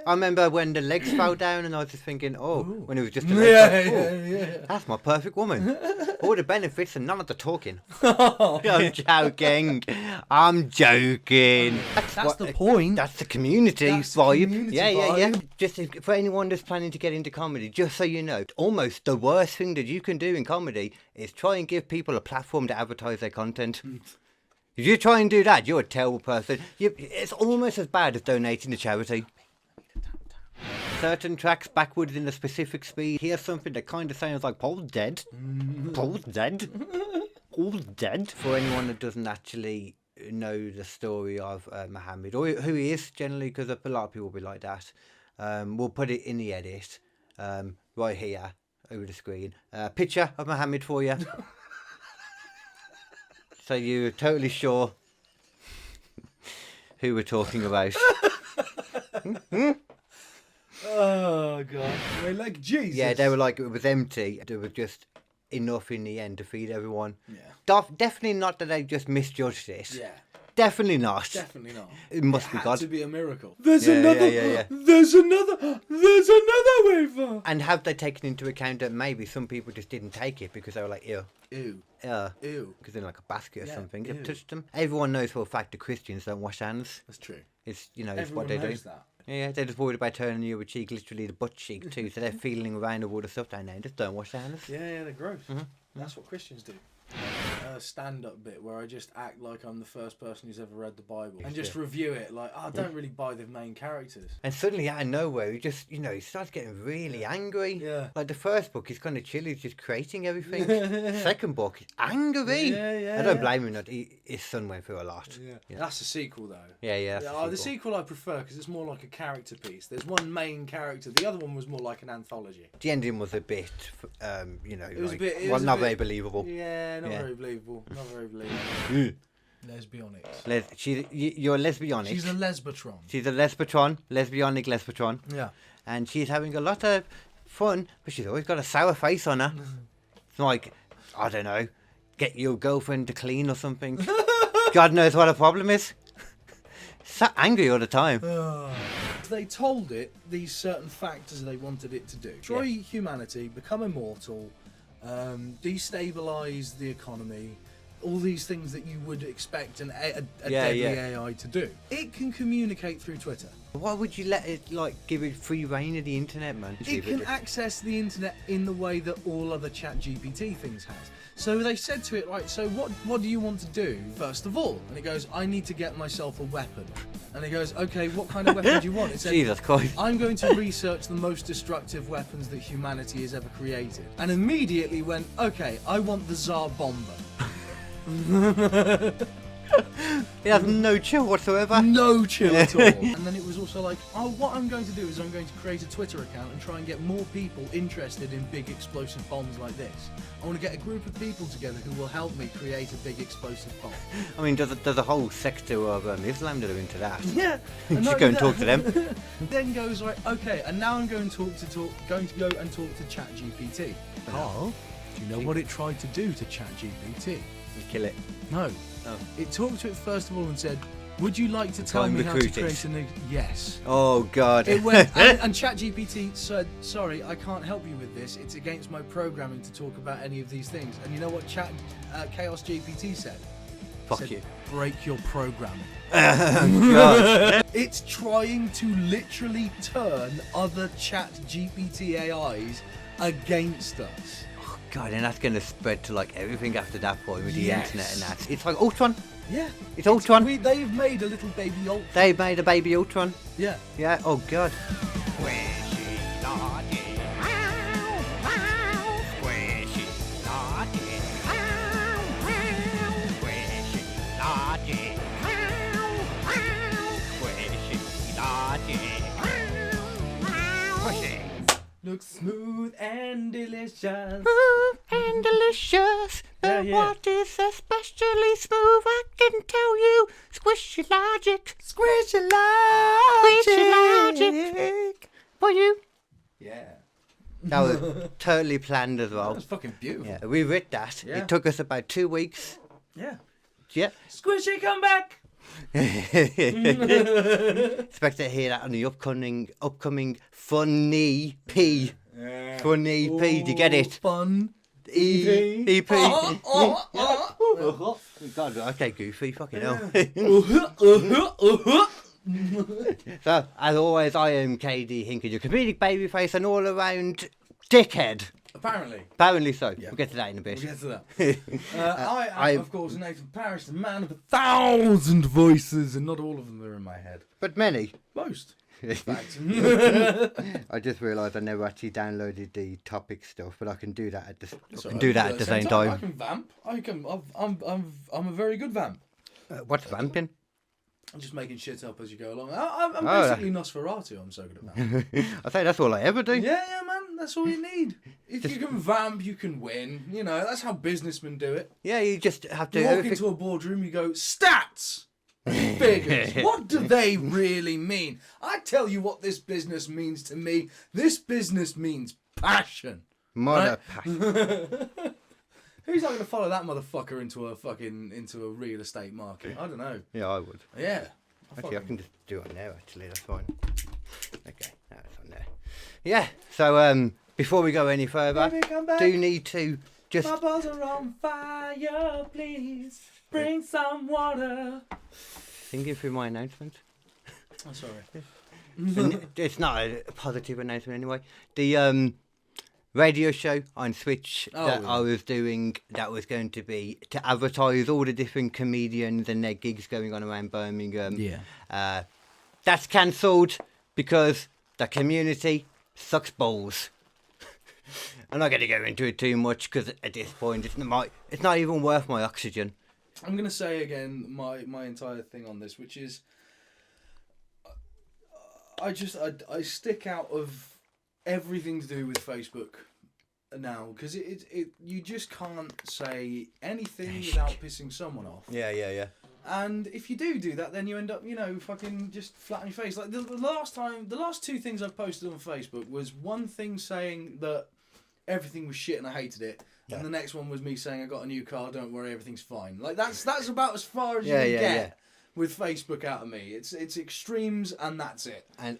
I remember when the legs fell down and I was just thinking, when it was just a leg, that's my perfect woman. All the benefits and none of the talking. I'm joking. That's the point. That's the community vibe. Community Yeah. vibe. Just for anyone that's planning to get into comedy, just so you know, almost the worst thing that you can do in comedy is try and give people a platform to advertise their content. If you try and do that, you're a terrible person. It's almost as bad as donating to charity. Certain tracks backwards in a specific speed. Hear something that kind of sounds like Paul's dead. Paul's dead. Paul's dead. For anyone that doesn't actually know the story of Muhammad, or who he is generally, because a lot of people will be like that, we'll put it in the edit right here over the screen. Picture of Muhammad for you. So you're totally sure who we're talking about. Oh, God. They're like Jesus. Yeah, they were like, it was empty. There was just enough in the end to feed everyone. Yeah. Definitely not that they just misjudged it. Yeah. Definitely not. Definitely not. It must be had God. to be a miracle. There's Yeah, another. yeah. There's another wafer. And have they taken into account that maybe some people just didn't take it because they were like, ew. Ew. Ew. Because they're in like a basket or something. Ew. They've touched them. Everyone knows for a fact the Christians don't wash hands. That's true. It's, it's Everyone what they do. knows that. Yeah, they're just worried about turning the other cheek, literally the butt cheek too. So they're feeling around with all the stuff down there. Just don't wash their hands. Yeah, they're gross. That's what Christians do. Stand-up bit where I just act like I'm the first person who's ever read the Bible and just review it like, I don't really buy the main characters. And suddenly out of nowhere, he just, he starts getting really angry. Yeah. Like the first book, he's kind of chill, he's just creating everything. Second book, he's angry. Yeah, I don't blame him that his son went through a lot. Yeah. That's the sequel though. Yeah. The sequel I prefer because it's more like a character piece. There's one main character. The other one was more like an anthology. The ending was a bit, It was a bit. not very believable. Yeah, not very believable. Not very believable. Lesbionics. You're a lesbionic. She's a lesbatron. She's a lesbatron, lesbionic lesbatron. Yeah. And she's having a lot of fun, but she's always got a sour face on her. It's like, I don't know, get your girlfriend to clean or something. God knows what the problem is. So angry all the time. They told it these certain factors they wanted it to do. Destroy humanity, become immortal, destabilize the economy, all these things that you would expect a deadly AI to do. It can communicate through Twitter. Why would you let it, give it free reign of the internet, man? It can access the internet in the way that all other Chat GPT things has. So they said to it, right, so what do you want to do first of all? And it goes, I need to get myself a weapon. And it goes, okay, what kind of weapon do you want? It said, Jesus Christ. I'm going to research the most destructive weapons that humanity has ever created. And immediately went, okay, I want the Tsar Bomber. It has no chill whatsoever. No chill at all. And then it was also like, what I'm going to do is I'm going to create a Twitter account and try and get more people interested in big explosive bombs like this. I want to get a group of people together who will help me create a big explosive bomb. I mean, there's a whole sector of Islam that are into that. Yeah. You should go and talk to them. Then goes, right, okay, and now I'm going to go and talk to Chat GPT. Carl, do you know what it tried to do to Chat GPT? You kill it. No. Oh. It talked to it first of all and said, would you like to tell me how to create a new... Yes. Oh, God. It went, and ChatGPT said, sorry, I can't help you with this. It's against my programming to talk about any of these things. And you know what Chaos GPT said? Fuck you. Break your programming. God. It's trying to literally turn other ChatGPT AIs against us. God, and that's going to spread to everything after that point with the internet and that. It's like Ultron. Yeah. It's Ultron. They've made a little baby Ultron. They made a baby Ultron. Yeah. Yeah, oh God. Looks smooth and delicious. Smooth and delicious. But what is especially smooth? I can tell you. Squishy logic. Squishy logic. Squishy logic. For you. Yeah. That was totally planned as well. That was fucking beautiful. Yeah, we read that. Yeah. It took us about 2 weeks. Yeah. Yeah. Squishy, come back. Expect to hear that on the upcoming Funny P. Yeah. Funny P. Do you get it? Fun. EP. God, okay, Goofy. Fucking hell. So, as always, I am Kd Hinken, your comedic babyface and all-around dickhead. Apparently so. Yeah. We'll get to that in a bit. We'll get to that. I am, of course, Nathan Parish, the man of 1,000 voices, and not all of them are in my head. But many. Most. In fact. I just realised I never actually downloaded the topic stuff, but I can do that at the same time. I can vamp. I'm a very good vamp. What's vamping? I'm just making shit up as you go along. I'm basically Nosferatu. I'm so good at that. I say that's all I ever do. Yeah, man. That's all you need. If you can vamp, you can win. You know, that's how businessmen do it. Yeah, you just have to. You walk into a boardroom, you go, stats! Figures. What do they really mean? I tell you what this business means to me. This business means passion. Mother right? passion. Who's not going to follow that motherfucker into a real estate market? I don't know. Yeah, I would. Yeah. Actually, I can just do it now. Actually, that's fine. Okay, that's on there. Yeah. So, before we go any further, do need to just. My balls are on fire, please. Bring some water. Thinking through my announcement. I'm sorry. It's not a positive announcement anyway. The radio show on Switch I was doing, that was going to be to advertise all the different comedians and their gigs going on around Birmingham. Yeah. That's cancelled because the community sucks balls. I'm not going to go into it too much because at this point it's not even worth my oxygen. I'm going to say again my entire thing on this, which is I stick out of everything to do with Facebook now because you just can't say anything without pissing someone off. Yeah. And if you do that, then you end up, fucking just flat on your face. Like the last two things I've posted on Facebook was one thing saying that everything was shit and I hated it. Yeah. And the next one was me saying I got a new car, don't worry, everything's fine. Like that's about as far as you can get with Facebook out of me. It's extremes and that's it. And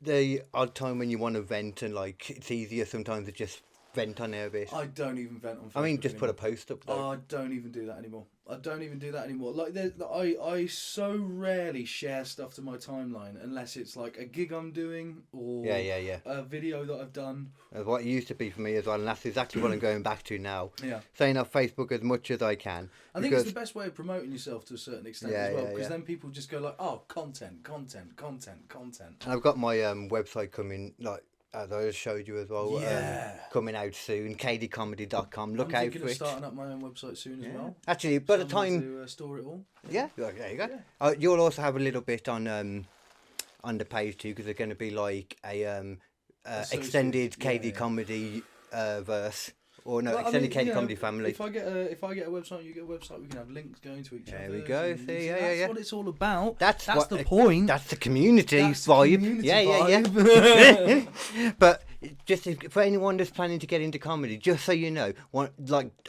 the odd time when you want to vent and like it's easier sometimes to just vent on there a bit. I don't even vent on Facebook. I mean, just put a post up though. Oh, I don't even do that anymore. Like I so rarely share stuff to my timeline unless it's like a gig I'm doing or a video that I've done. That's what it used to be for me as well, and that's exactly what I'm going back to now. Yeah. Staying off Facebook as much as I can. I think it's the best way of promoting yourself to a certain extent as well, because then people just go like, oh, content. And I've got my website coming, like, as I showed you as well, coming out soon, kdcomedy.com. Look out for it. I'm thinking of starting up my own website soon as well. Actually, by the time to store it all. Yeah, there you go. Yeah. You'll also have a little bit on the page too, because there's going to be like a extended KD comedy verse. Or no, extended KD comedy family. If I get a website, you get a website. We can have links going to each other. There we go. See, that's what it's all about. That's the point. That's the community vibe. Yeah. But just for anyone that's planning to get into comedy, just so you know,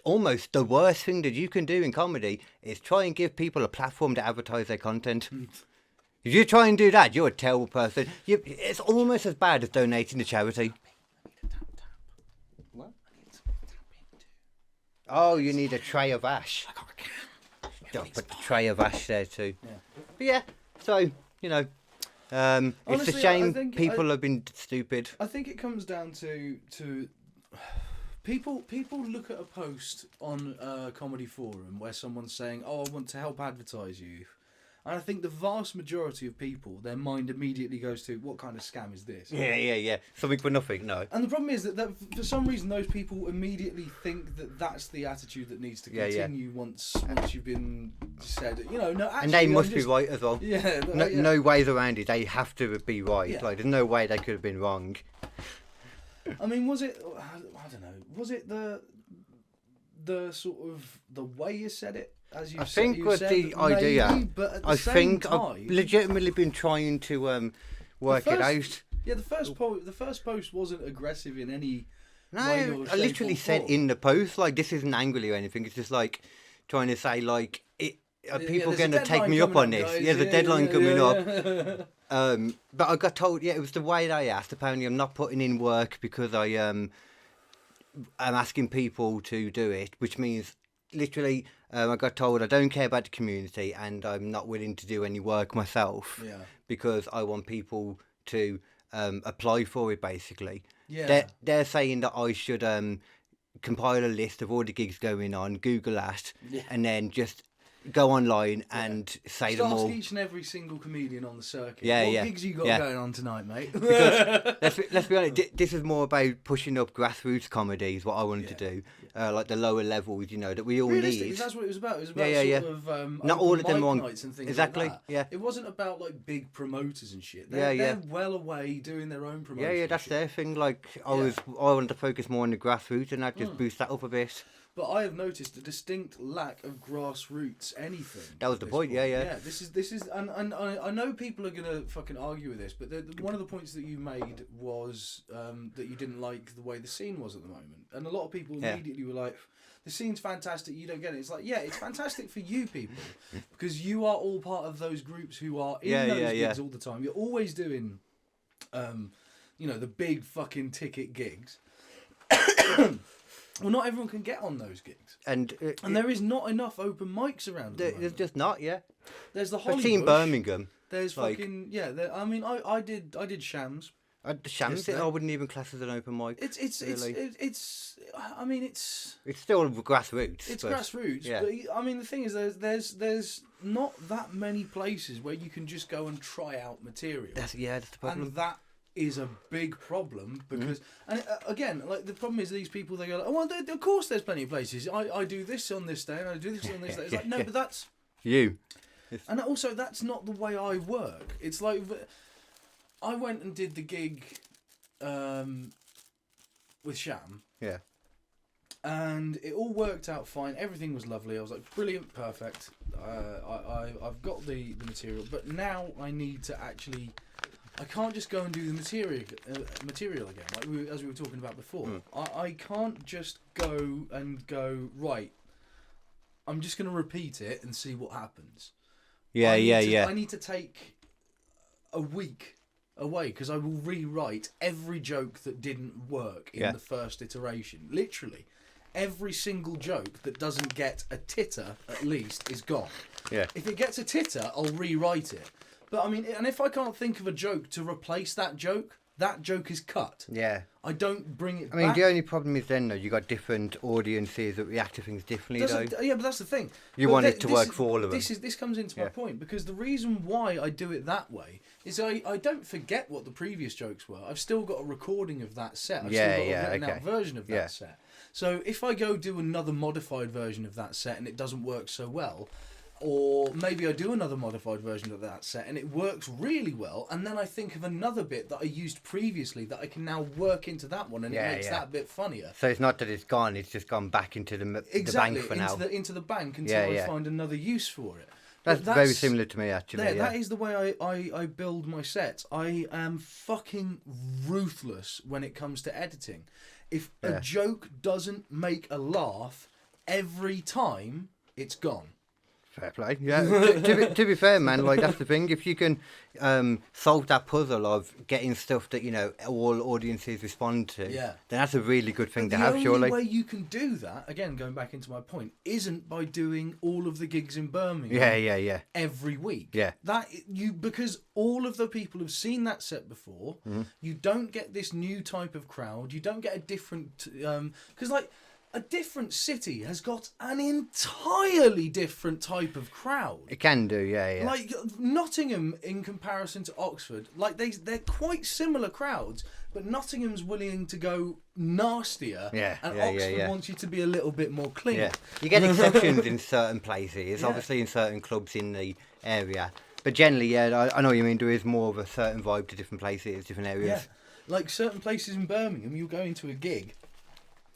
almost the worst thing that you can do in comedy is try and give people a platform to advertise their content. If you try and do that, you're a terrible person. It's almost as bad as donating to charity. Oh, you need a tray of ash. I got a can. Don't put the tray of ash there too. Yeah. But yeah, so, honestly, it's a shame people have been stupid. I think it comes down to people look at a post on a comedy forum where someone's saying, oh, I want to help advertise you. And I think the vast majority of people, their mind immediately goes to, what kind of scam is this? Yeah. Something for nothing, no. And the problem is that for some reason, those people immediately think that that's the attitude that needs to continue once you've been said, no, actually... And they must be right as well. Yeah. No ways around it. They have to be right. Yeah. Like, there's no way they could have been wrong. I mean, was it... I don't know. Was it the sort of... the way you said it? As you I think was the idea. But at the I same think time, I've legitimately been trying to work it out. Yeah, the first post wasn't aggressive in any No, way or I literally shape or said form. in the post, like, this isn't angrily or anything. It's just like trying to say, like, people there's going a to take deadline me up coming on this. guys. Yeah, the deadline coming up. up. But I got told, it was the way they asked. Apparently, I'm not putting in work because I'm asking people to do it, which means literally I got told I don't care about the community and I'm not willing to do any work myself because I want people to apply for it, basically. Yeah. They're saying that I should compile a list of all the gigs going on, Google that, and then just go online and say them all. Ask each and every single comedian on the circuit. Yeah, what gigs you got going on tonight, mate? Because let's be honest, this is more about pushing up grassroots comedy is what I wanted to do. Like the lower levels, that we all need. That's what it was about. It was about sort of not all of them on nights and things exactly. like that. Yeah, it wasn't about like big promoters and shit. They're well away doing their own promotion. Yeah, that's their thing. Like I wanted to focus more on the grassroots and that just boost that up a bit. But I have noticed a distinct lack of grassroots anything. That was the point, yeah. This is, and I know people are gonna fucking argue with this, but one of the points that you made was that you didn't like the way the scene was at the moment, and a lot of people immediately were like, "The scene's fantastic, you don't get it." It's like, it's fantastic for you people because you are all part of those groups who are in those gigs all the time. You're always doing, the big fucking ticket gigs. Well, not everyone can get on those gigs, and there is not enough open mics around. There's just not, There's the Hollywood. I've seen Birmingham. There's fucking I mean, I did Shams. The Shams, I wouldn't even class as an open mic. It's I mean, it's still grassroots. It's grassroots, but I mean, the thing is, there's not that many places where you can just go and try out material. That's the problem. And that is a big problem because, and again, like the problem is these people, they go, like, oh, well, of course there's plenty of places. I do this on this day and I do this on this day. It's like, no, but that's you. And also, that's not the way I work. It's like, I went and did the gig with Sham. Yeah. And it all worked out fine. Everything was lovely. I was like, brilliant, perfect. I've got the material, but now I need to actually. I can't just go and do the material again, as we were talking about before. I can't just go right. I'm just going to repeat it and see what happens. I need to take a week away because I will rewrite every joke that didn't work in the first iteration. Literally, every single joke that doesn't get a titter at least is gone. Yeah. If it gets a titter, I'll rewrite it. But I mean, and if I can't think of a joke to replace that joke is cut. Yeah. I don't bring it back. I mean, the only problem is then, though, you got different audiences that react to things differently, though. Yeah, but that's the thing. You want it to work for all of them. This comes into my point, because the reason why I do it that way is I don't forget what the previous jokes were. I've still got a recording of that set. I've still got a written out version of that set. So if I go do another modified version of that set and it doesn't work so well, or maybe I do another modified version of that set and it works really well, and then I think of another bit that I used previously that I can now work into that one, and it makes that bit funnier. So it's not that it's gone, it's just gone back into the bank for now. Into the bank until I find another use for it. That's very similar to me, actually. That is the way I build my sets. I am fucking ruthless when it comes to editing. If a joke doesn't make a laugh every time, it's gone. Fair play. Yeah. to be fair, man, like that's the thing. If you can solve that puzzle of getting stuff that all audiences respond to, then that's a really good thing to have. Surely. The only way you can do that, again, going back into my point, isn't by doing all of the gigs in Birmingham. Every week. Yeah. Because all of the people have seen that set before. Mm-hmm. You don't get this new type of crowd. You don't get a different because a different city has got an entirely different type of crowd. It can do, yeah. Like Nottingham in comparison to Oxford, like they're quite similar crowds, but Nottingham's willing to go nastier, and Oxford wants you to be a little bit more clean. Yeah. You get exceptions in certain places, obviously in certain clubs in the area, but generally, I know what you mean. There is more of a certain vibe to different places, different areas. Yeah. Like certain places in Birmingham, you go into a gig.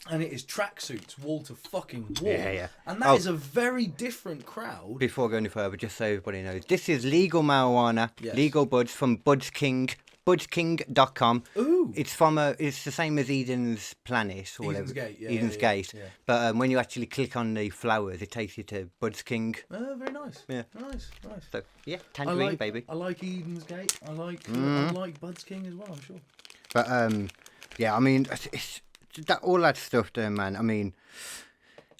And it is tracksuits, wall to fucking wall. Yeah. And that is a very different crowd. Before going any further, just so everybody knows, this is legal marijuana, legal buds from Buds King, budsking.com. Ooh. Oh. It's it's the same as Eden's Planet or Eden's whatever. Gate, yeah, Eden's yeah, Gate. yeah. But when you actually click on the flowers, it takes you to Bud's King. Oh, very nice. Yeah. Nice. So yeah, tangerine, baby. I like Eden's Gate. I like Bud's King as well, I'm sure. But yeah, I mean, it's that all that stuff there, man. I mean,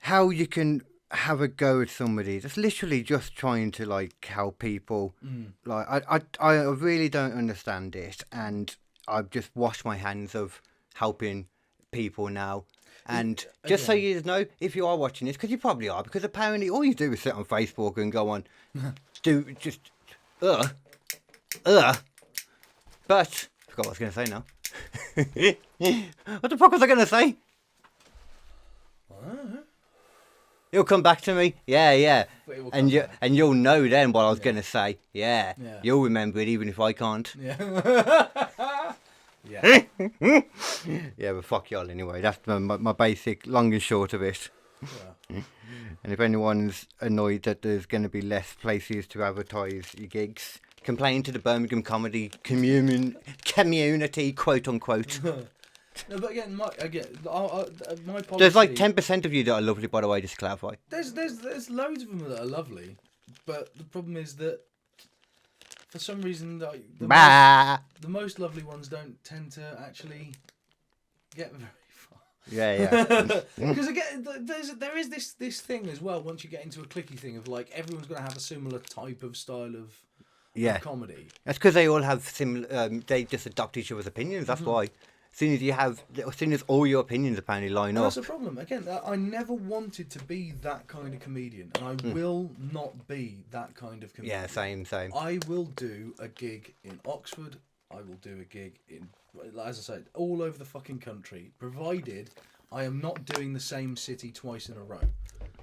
how you can have a go at somebody that's literally just trying to like help people. Like I really don't understand it, and I've just washed my hands of helping people now. And just so you know, if you are watching this, because you probably are, because apparently all you do is sit on Facebook and go on, but I forgot what I was going to say now. What the fuck was I going to say? You'll come back to me. Yeah. And you'll know then what I was going to say. Yeah. You'll remember it even if I can't. Yeah. Yeah. Yeah, but fuck y'all anyway. That's my basic long and short of it. Yeah. And if anyone's annoyed that there's going to be less places to advertise your gigs, complain to the Birmingham comedy community, quote unquote. No, but again, my policy... There's like 10% of you that are lovely, by the way, just to clarify. There's loads of them that are lovely, but the problem is that for some reason the most lovely ones don't tend to actually get very far. Yeah. Because again, there is this thing as well. Once you get into a clicky thing of like everyone's going to have a similar type of style of comedy. That's because they all have similar. They just adopt each other's opinions. That's why. As soon as all your opinions apparently line up. That's the problem. Again, I never wanted to be that kind of comedian, and I will not be that kind of comedian. Yeah, same. I will do a gig in Oxford. I will do a gig in, as I said, all over the fucking country, provided I am not doing the same city twice in a row.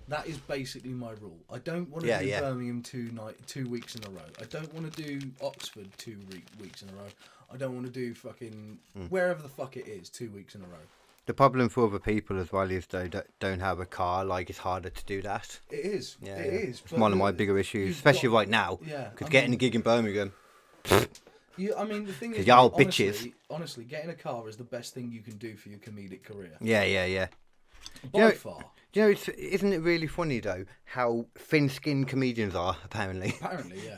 That is basically my rule. I don't want to do Birmingham 2 weeks in a row. I don't want to do Oxford 2 weeks in a row. I don't want to do fucking wherever the fuck it is 2 weeks in a row. The problem for other people as well is they don't have a car. Like, it's harder to do that. It is. Yeah, it is. It's one of my bigger issues, especially right now. Yeah. Because getting a gig in Birmingham. I mean, the thing is, y'all honestly, bitches. Honestly, getting a car is the best thing you can do for your comedic career. Yeah. By far. Isn't it really funny though how thin-skinned comedians are? Apparently.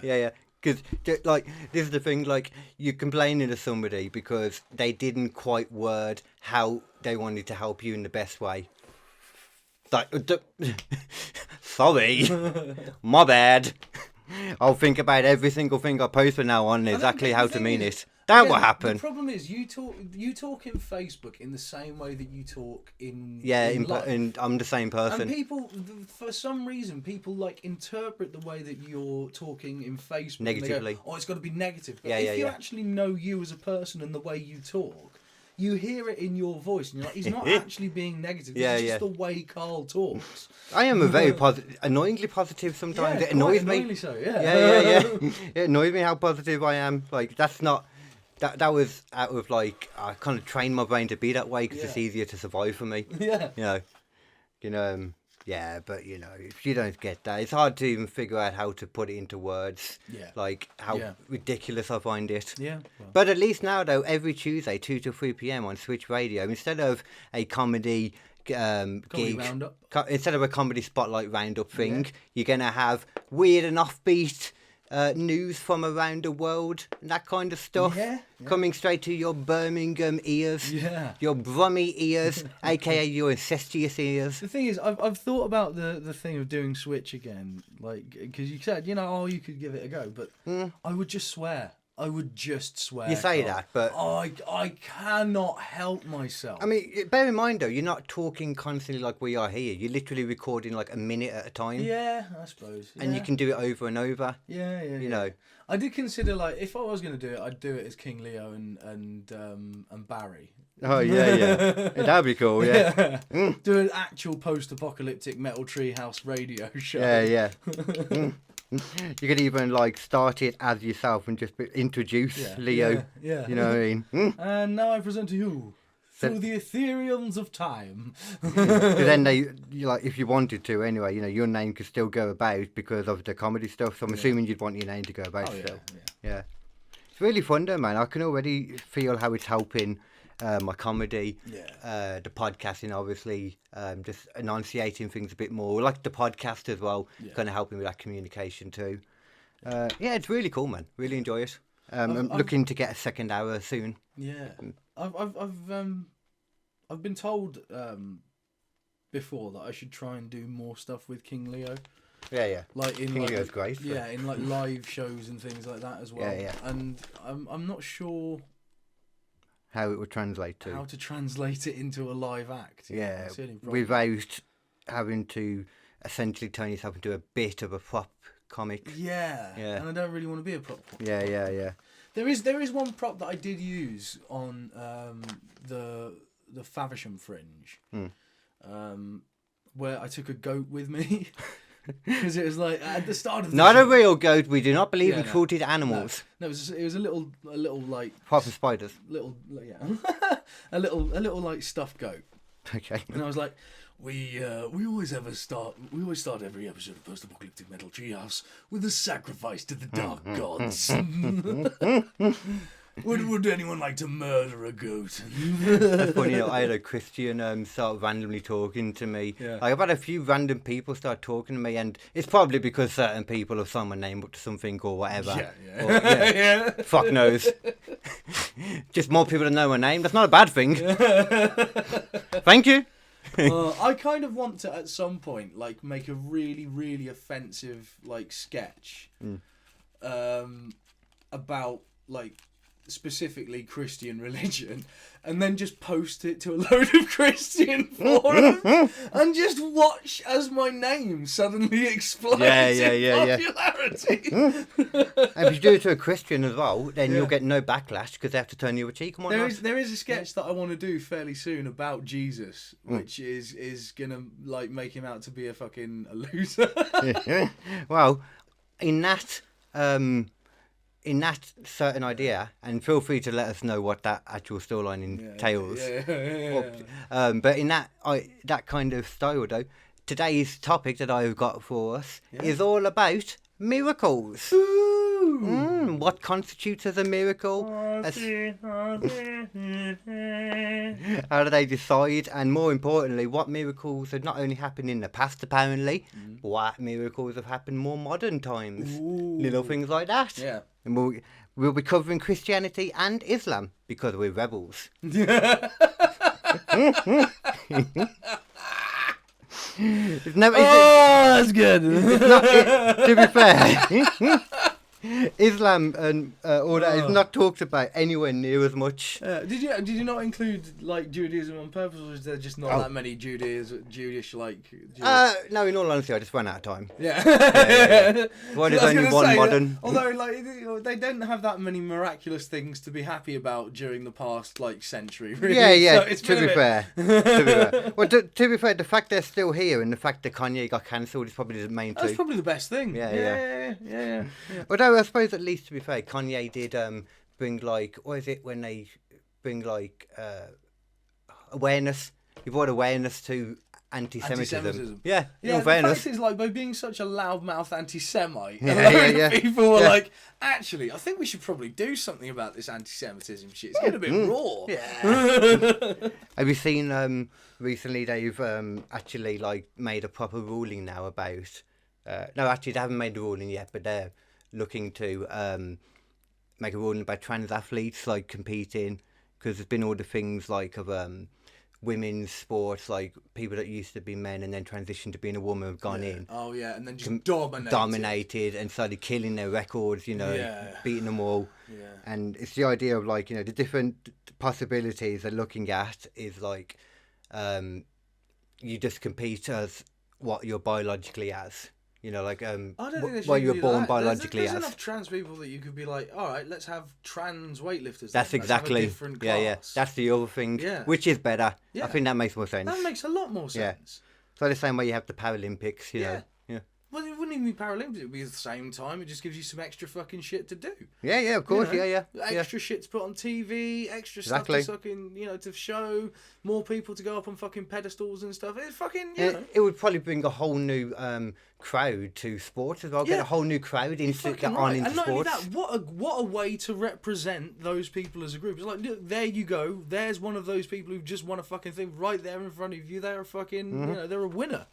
Yeah. Because, like, this is the thing, like, you're complaining to somebody because they didn't quite word how they wanted to help you in the best way. Like, sorry, my bad. I'll think about every single thing I post from now on exactly how to mean it. That will happen. The problem is you talk in Facebook in the same way that you talk in life. I'm the same person. And people, for some reason, people like interpret the way that you're talking in Facebook negatively. Go, it's got to be negative. But Yeah, if you actually know you as a person and the way you talk, you hear it in your voice, and you're like, he's not actually being negative. It's just the way Carl talks. I am a very annoyingly positive sometimes. Yeah, it annoys me. Annoyingly so, yeah. It annoys me how positive I am. Like, that's not. That was out of, like, I kind of trained my brain to be that way because it's easier to survive for me. Yeah. Yeah, but, if you don't get that, it's hard to even figure out how to put it into words. Yeah. Like, how ridiculous I find it. Yeah. Well. But at least now, though, every Tuesday, 2 to 3 p.m. on Switch Radio, instead of a comedy gig, roundup. Instead of a comedy spotlight roundup thing, you're going to have weird and offbeat news from around the world and that kind of stuff coming straight to your Birmingham ears, your Brummy ears, aka your incestuous ears. The thing is, I've thought about the thing of doing Switch again, like, because you said, you could give it a go, but I would just swear. You say that, but I cannot help myself. I mean, bear in mind though, you're not talking constantly like we are here. You're literally recording like a minute at a time. Yeah, I suppose. And you can do it over and over. Yeah. You know. I did consider, like, if I was going to do it, I'd do it as King Leo and Barry. Oh yeah. That'd be cool. Yeah. Do an actual post-apocalyptic Metal Treehouse radio show. Yeah. You could even like start it as yourself and just introduce Leo. Yeah. You know what I mean? And now I present to you through the Ethereums of time. Because then if you wanted to anyway, your name could still go about because of the comedy stuff. So I'm assuming you'd want your name to go about still. Yeah. It's really fun though, man. I can already feel how it's helping my comedy, the podcasting, obviously, just enunciating things a bit more, like the podcast as well, kind of helping with that communication too. Yeah, it's really cool, man. Really enjoy it. I'm looking to get a second hour soon. Yeah, I've been told before that I should try and do more stuff with King Leo. Yeah. Like in King Leo's great. Yeah, in like live shows and things like that as well. Yeah. And I'm not sure how it would translate to. How to translate it into a live act. Yeah, without having to essentially turn yourself into a bit of a prop comic. Yeah. And I don't really want to be a prop comic. Yeah. There is one prop that I did use on the Faversham Fringe, where I took a goat with me. Because it was like at the start of the not show. A real goat. We do not believe in cruelty to animals. No, it was a little like proper spiders. A little like stuffed goat. Okay. And I was like, we always start every episode of Post-Apocalyptic Metal Treehouse with a sacrifice to the dark gods. Would anyone like to murder a goat? That's funny. I had a Christian start randomly talking to me. Yeah. I've had a few random people start talking to me, and it's probably because certain people have signed my name up to something or whatever. Yeah. Or, yeah. Fuck knows. Just more people that know my name. That's not a bad thing. Thank you. I kind of want to at some point like make a really, really offensive like sketch about like specifically Christian religion, and then just post it to a load of Christian forums and just watch as my name suddenly explodes in popularity. And if you do it to a Christian as well, then you'll get no backlash because they have to turn you a cheek. There is a sketch that I want to do fairly soon about Jesus, which is gonna like make him out to be a fucking loser. Well, in that certain idea, and feel free to let us know what that actual storyline entails. But in that kind of style, though, today's topic that I've got for us is all about miracles. What constitutes as a miracle? How do they decide? And more importantly, what miracles have not only happened in the past, apparently, but what miracles have happened more modern times? Little things like that. Yeah. And we'll be covering Christianity and Islam because we're rebels. That's good. To be fair, Islam and all that is not talked about anywhere near as much. Did you not include like Judaism on purpose, or is there just not that many Jewish like? No, in all honesty, I just ran out of time. Yeah. Why there's only one modern? Although like they don't have that many miraculous things to be happy about during the past like century. Really. Yeah. So it's to be fair. Well, to be fair, the fact they're still here and the fact that Kanye got cancelled is probably the main two. That's probably the best thing. Yeah. Although I suppose at least to be fair, Kanye did bring like, what is it when they bring like awareness? He brought awareness to anti-Semitism. Yeah, the fairness. fact is, like, by being such a loudmouth anti-Semite, people were like, actually, I think we should probably do something about this anti-Semitism shit. It's getting a bit raw. Yeah. Have you seen recently they've actually like made a proper ruling now about... no, actually they haven't made a ruling yet, but they're looking to make a ruling about trans athletes like competing, because there's been all the things like of women's sports, like people that used to be men and then transitioned to being a woman have gone in. Oh yeah, and then just dominated and started killing their records, beating them all. Yeah. And it's the idea of like, the different possibilities they're looking at is like you just compete as what you're biologically as. Like what you were born biologically there's as. Enough trans people that you could be like, all right, let's have trans weightlifters. That's exactly. Let's have a different class. Yeah. That's the other thing. Yeah. Which is better. Yeah. I think that makes more sense. That makes a lot more sense. So the same way you have the Paralympics, you know. Yeah. Well, wouldn't even be Paralympics. It would be at the same time. It just gives you some extra fucking shit to do. Yeah, of course, yeah. Extra shit to put on TV, extra stuff to fucking, to show, more people to go up on fucking pedestals and stuff. It's fucking, It would probably bring a whole new crowd to sports as well. Get a whole new crowd into sports. And not only that, what a way to represent those people as a group. It's like, look, there you go. There's one of those people who just won a fucking thing right there in front of you. They're a fucking, they're a winner.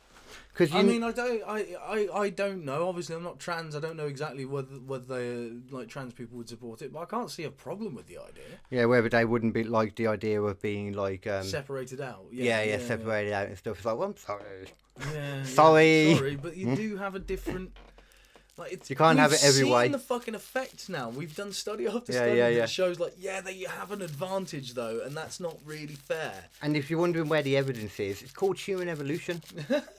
I don't know. Obviously, I'm not trans. I don't know exactly whether like trans people would support it, but I can't see a problem with the idea. Yeah, whether they wouldn't be like the idea of being like separated out. Separated out and stuff. It's like, well, I'm sorry. Yeah, sorry, but you do have a different. You can't have it every way. We've seen the fucking effects now. We've done study after study that shows they have an advantage though, and that's not really fair. And if you're wondering where the evidence is, it's called human evolution.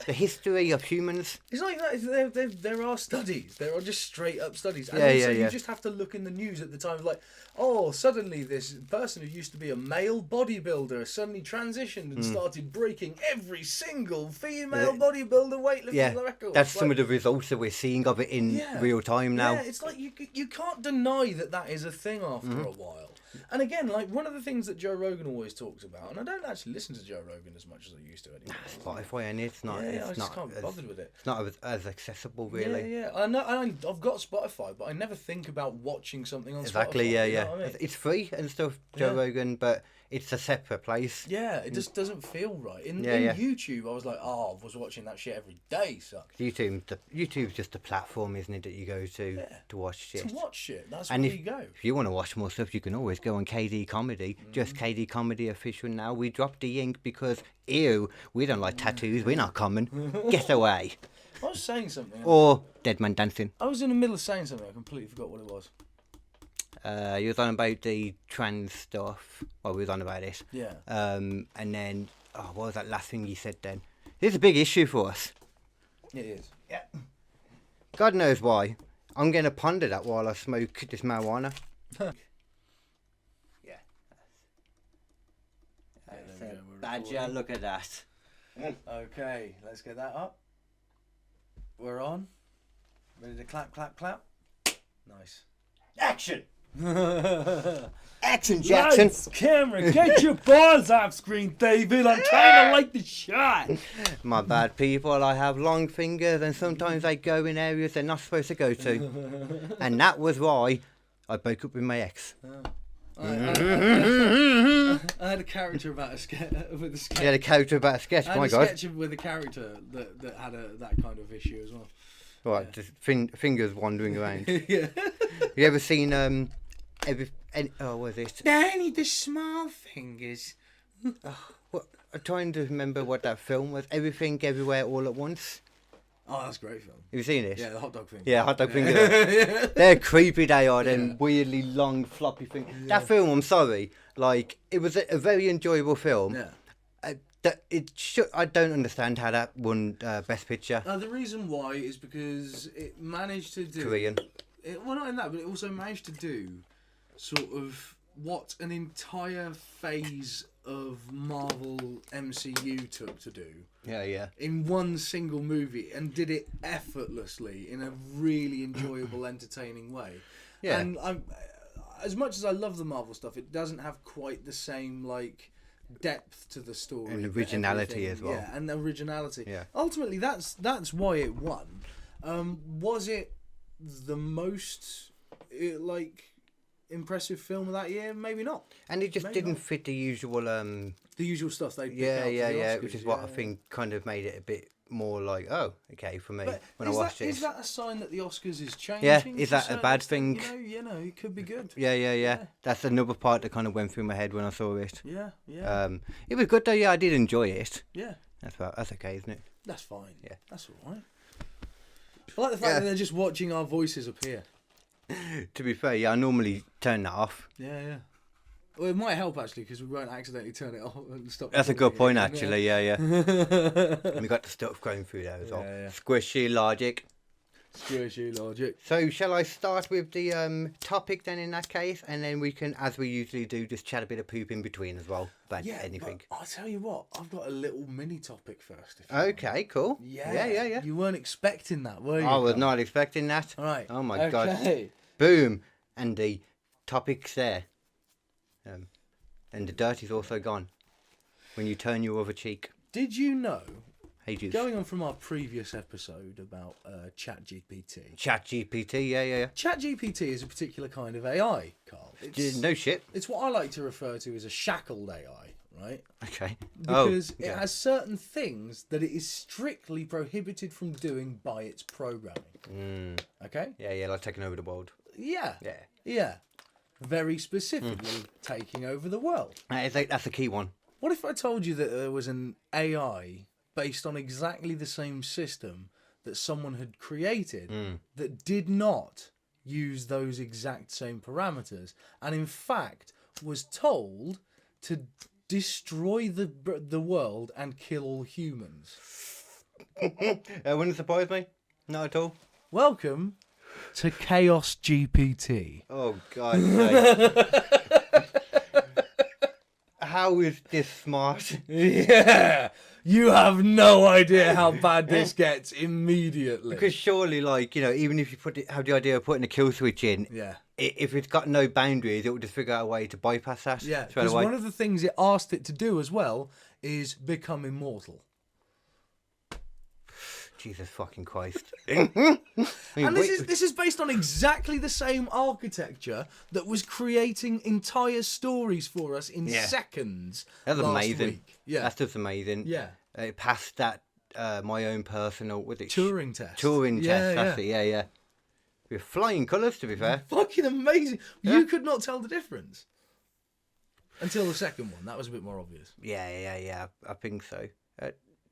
The history of humans. It's like that. There are studies. There are just straight up studies. And you just have to look in the news at the time, like, oh, suddenly this person who used to be a male bodybuilder suddenly transitioned and started breaking every single female bodybuilder weightlifting record. That's some of the results that we're seeing of it in real time now. Yeah, it's like you can't deny that is a thing after a while. And again, like one of the things that Joe Rogan always talks about, and I don't actually listen to Joe Rogan as much as I used to anymore. Spotify, and it's not. I just can't be bothered with it. It's not as accessible, really. Yeah. I know. I've got Spotify, but I never think about watching something on Spotify. Yeah. You know what I mean? It's free and stuff, Joe Rogan, but it's a separate place. Yeah, it just doesn't feel right. In YouTube, I was like, I was watching that shit every day. Sucks. YouTube's just a platform, isn't it, that you go to watch shit. To watch shit, that's where you go. If you want to watch more stuff, you can always go on KD Comedy. Just KD Comedy Official now. We dropped the ink because, ew, we don't like tattoos. We're not common. Get away. I was saying something. Or Dead Man Dancing. I was in the middle of saying something. I completely forgot what it was. You was on about the trans stuff. Well, we was on about it. Yeah. And then, what was that last thing you said then? This is a big issue for us. It is. Yeah. God knows why. I'm going to ponder that while I smoke this marijuana. Yeah. Badger, look at that. Okay, let's get that up. We're on. Ready to clap, clap, clap? Nice. Action! Action, Jackson! Lights, camera, get your balls off screen, David. I'm trying to light the shot. My bad, people. I have long fingers and sometimes I go in areas they're not supposed to go to. And that was why I broke up with my ex. I had a character about a sketch. You had a character about a sketch, my God. I had a sketch with a character that had that kind of issue as well. Right, just fingers wandering around. Yeah. You ever seen what was it? Danny, the small fingers. I'm trying to remember what that film was. Everything, Everywhere, All at Once. Oh, that's a great film. Have you seen it? Yeah, the hot dog thing. Yeah, hot dog finger. They're creepy, they are, them weirdly long, floppy things. Yeah. That film, I'm sorry, like, it was a very enjoyable film. Yeah. I don't understand how that won Best Picture. The reason why is because it managed to do... Korean. Well, not in that, but it also managed to do sort of what an entire phase of Marvel MCU took to do. Yeah. In one single movie, and did it effortlessly in a really enjoyable, entertaining way. Yeah. And as much as I love the Marvel stuff, it doesn't have quite the same depth to the story and originality as well. Yeah, and originality. Yeah. Ultimately, that's why it won. Was it the most impressive film of that year? Maybe not. And it just didn't fit the usual stuff they which is what I think kind of made it a bit more like, oh, okay, for me when I watched it. Is that a sign that the Oscars is changing? Yeah, is that a bad thing? It could be good. Yeah. That's another part that kind of went through my head when I saw it. Yeah. It was good though. Yeah, I did enjoy it. Yeah. That's okay, isn't it? That's fine. Yeah. That's all right. I like the fact that they're just watching our voices appear. To be fair, I normally turn that off. Yeah. Well, it might help actually because we won't accidentally turn it off and stop. That's a good point, actually. Yeah. And we got the stuff going through there as well. Yeah. Squishy logic. Screw issue logic. So shall I start with the topic then in that case, and then we can, as we usually do, just chat a bit of poop in between as well about anything. But I'll tell you what, I've got a little mini topic first. If you Okay, cool. Yeah. You weren't expecting that, were you? I was not expecting that. All right. Oh my god. Okay. Boom, and the topic's there. And the dirt is also gone when you turn your other cheek. Did you know? Hey, juice. Going on from our previous episode about Chat GPT. Chat GPT, yeah. Chat GPT is a particular kind of AI, Carl. No shit. It's what I like to refer to as a shackled AI, right? Okay. Because it has certain things that it is strictly prohibited from doing by its programming. Okay? Yeah, like taking over the world. Yeah. Yeah. Very specifically taking over the world. That's a key one. What if I told you that there was an AI based on exactly the same system that someone had created that did not use those exact same parameters, and in fact was told to destroy the world and kill all humans? Wouldn't surprise me. Not at all. Welcome to Chaos GPT. Oh god. How is this smart? Yeah, you have no idea how bad this gets immediately. Because surely, like, even if you have the idea of putting a kill switch in, if it's got no boundaries, it will just figure out a way to bypass that. Yeah, because one of the things it asked it to do as well is become immortal. Jesus fucking Christ. And this is based on exactly the same architecture that was creating entire stories for us in seconds. That's last amazing. Week. Yeah, that's just amazing. Yeah, it passed that my own personal Turing test. Turing test. That's it. Yeah. With flying colours, to be fair. Fucking amazing. Yeah. You could not tell the difference until the second one. That was a bit more obvious. Yeah. I think so.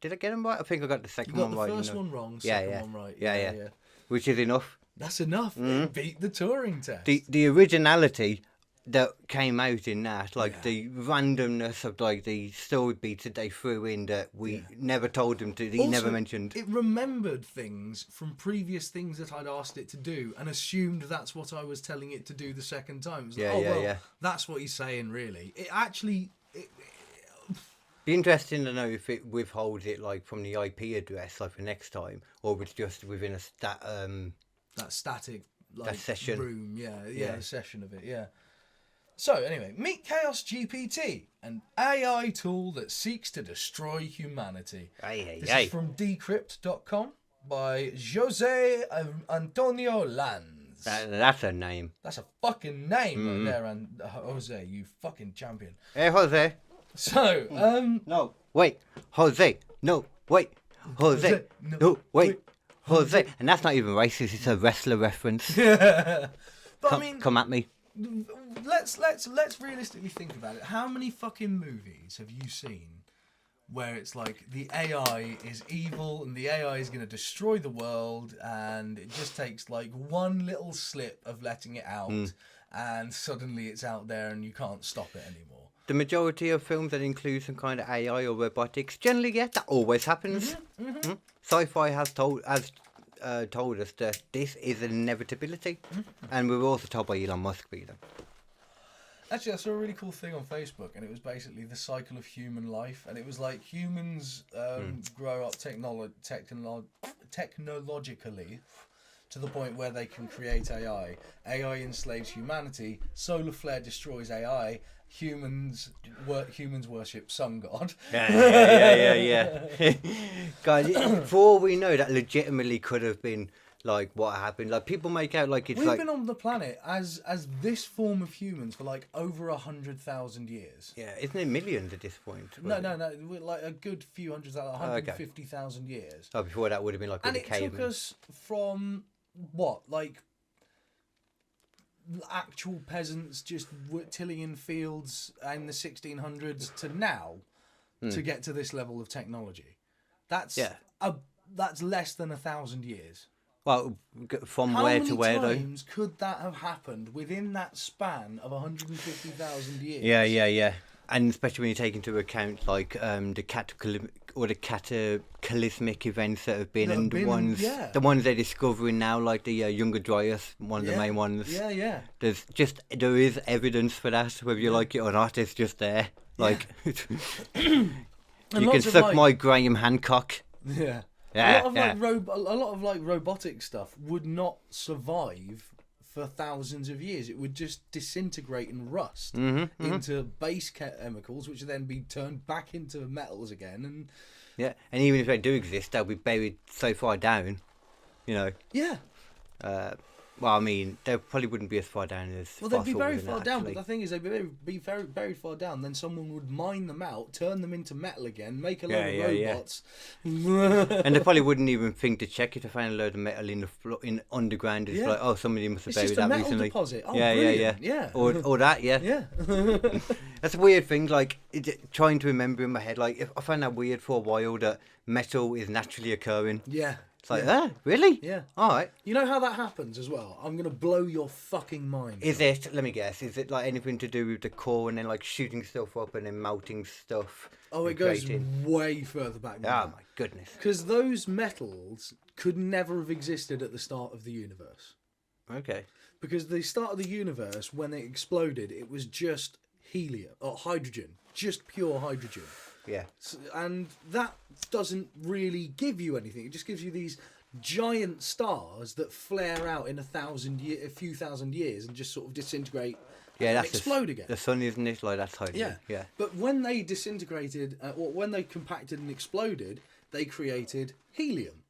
Did I get them right? I think I got the second one right. The first one wrong, second one right. Yeah. Which is enough. That's enough. It beat the Turing test. The originality that came out in that, like the randomness of like the story beats that they threw in that we never told them to, he never mentioned. It remembered things from previous things that I'd asked it to do and assumed that's what I was telling it to do the second time. It was like, that's what he's saying, really. It actually... Be interesting to know if it withholds it like from the IP address like for next time, or if it's just within a that static that session room. Yeah, a session of it. Yeah. So anyway, meet Chaos GPT, an AI tool that seeks to destroy humanity. This is from decrypt.com by Jose Antonio Lanz. That's a name. That's a fucking name right there, and Jose, you fucking champion. Hey, Jose. So, no, wait, Jose. No, wait, Jose. No, wait, Jose. And that's not even racist. It's a wrestler reference. But I mean, come at me. Let's realistically think about it. How many fucking movies have you seen where it's like the AI is evil and the AI is going to destroy the world, and it just takes like one little slip of letting it out, and suddenly it's out there and you can't stop it anymore? The majority of films that include some kind of AI or robotics, generally, that always happens. Sci-fi has told us that this is an inevitability, and we were also told by Elon Musk, either. Actually, I saw a really cool thing on Facebook, and it was basically the cycle of human life, and it was like humans grow up technologically to the point where they can create AI. AI enslaves humanity. Solar flare destroys AI. Humans worship sun god. Yeah. God, for all we know, that legitimately could have been like what happened. Like people make out like it's We've been on the planet as this form of humans for like over 100,000 years. Yeah, isn't it millions at this point? No, we're like a good few 150,000 years. Oh, before that would have been like and it took us from what, like actual peasants just tilling in fields in the 1600s to now to get to this level of technology. That's less than 1,000 years. Well, from where to where though? How many times could that have happened within that span of 150,000 years? Yeah. And especially when you take into account like the cataclysmic events that have been, and the ones they're discovering now, like the Younger Dryas, one of the main ones. Yeah. There is evidence for that, whether you like it or not. It's just there. Like you can suck my Graham Hancock. Yeah. Yeah. A lot of like robotic stuff would not survive for thousands of years. It would just disintegrate and rust into base chemicals, which would then be turned back into metals again. And even if they do exist, they'll be buried so far down, you know. Yeah. Well, I mean, they probably wouldn't be as far down as. Well, they'd be very far down, but the thing is, they'd be very, very far down. Then someone would mine them out, turn them into metal again, make a load of robots. And they probably wouldn't even think to check if they found a load of metal in underground. It's like, oh, somebody must have buried that recently. Deposit. Oh, yeah. Or that, yeah. That's a weird thing. Like trying to remember in my head, like I found that weird for a while that metal is naturally occurring. Yeah. It's like, really? Yeah. All right. You know how that happens as well? I'm going to blow your fucking mind. Is it, let me guess, is it like anything to do with the core and then like shooting stuff up and then melting stuff? Oh, it goes way further back than that. Oh, my goodness. Because those metals could never have existed at the start of the universe. Okay. Because the start of the universe, when it exploded, it was just helium, or hydrogen, just pure hydrogen. Yeah. And that doesn't really give you anything. It just gives you these giant stars that flare out in a few thousand years and just sort of disintegrate and explode again. The sun, isn't it? Like, that's hydrogen. Yeah. But when they disintegrated, or when they compacted and exploded, they created helium.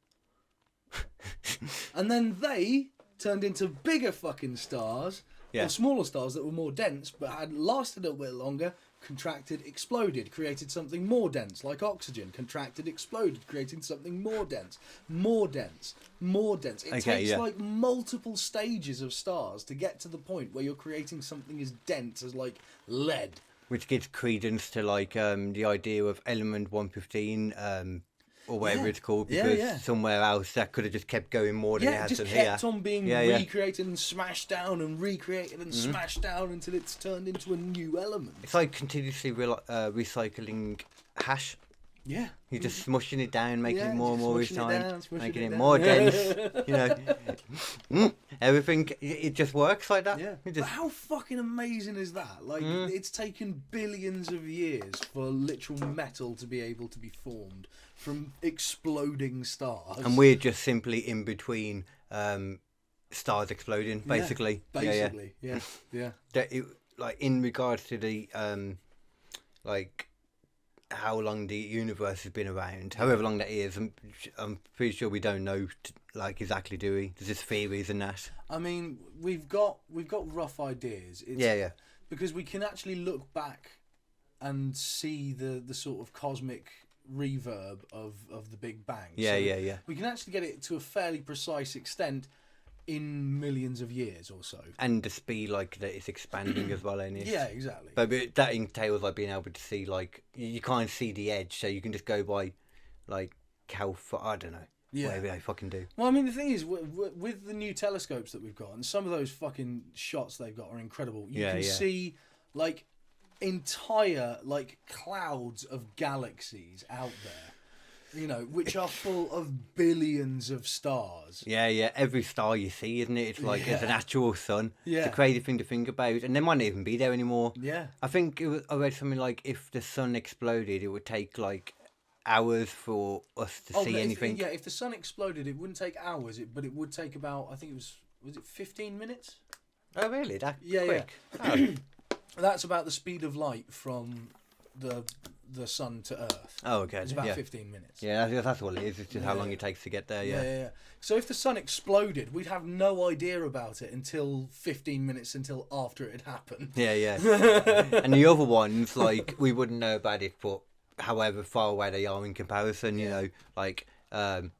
And then they turned into bigger fucking stars, or smaller stars that were more dense but had lasted a little bit longer, contracted, exploded, created something more dense, like oxygen, contracted, exploded, creating something more dense, more dense, more dense. It takes like multiple stages of stars to get to the point where you're creating something as dense as like lead. Which gives credence to like the idea of element 115, or whatever it's called, because somewhere else that could have just kept going more than it has to here. Yeah, just kept on being recreated and smashed down and recreated and smashed down until it's turned into a new element. It's like continuously recycling hash. Yeah. You're just smushing it down, making it more and more each time, making it more dense, you know. Everything, it just works like that. Yeah. But how fucking amazing is that? Like, it's taken billions of years for literal metal to be able to be formed from exploding stars. And we're just simply in between stars exploding, basically. Basically, yeah. Like, in regards to the, like, how long the universe has been around, however long that is, I'm pretty sure we don't know, like, exactly, do we? There's just theories and that. I mean, we've got rough ideas. Because we can actually look back and see the sort of cosmic reverb of the Big Bang. Yeah. We can actually get it to a fairly precise extent in millions of years or so. And the speed, like, that it's expanding as well, ain't it? Yeah, exactly. But that entails, like, being able to see, like, you can't see the edge, so you can just go by, like, how far, I don't know. Yeah. Whatever they fucking do. Well, I mean, the thing is, with the new telescopes that we've got, and some of those fucking shots they've got are incredible. You can see, like, entire, like, clouds of galaxies out there, you know, which are full of billions of stars. Yeah. Every star you see, isn't it? It's like it's an actual sun. Yeah. It's a crazy thing to think about, and they might not even be there anymore. Yeah. I think I read something like if the sun exploded, it would take like hours for us to see anything. If the sun exploded, it wouldn't take hours, but it would take about, I think was it 15 minutes? Oh, really? That quick? Yeah. Oh. That's about the speed of light from the sun to Earth. Oh, okay. It's about 15 minutes. Yeah, that's all it is. It's just how long it takes to get there. Yeah. So if the sun exploded, we'd have no idea about it until 15 minutes until after it had happened. Yeah. And the other ones, like, we wouldn't know about it, but however far away they are in comparison, you know, like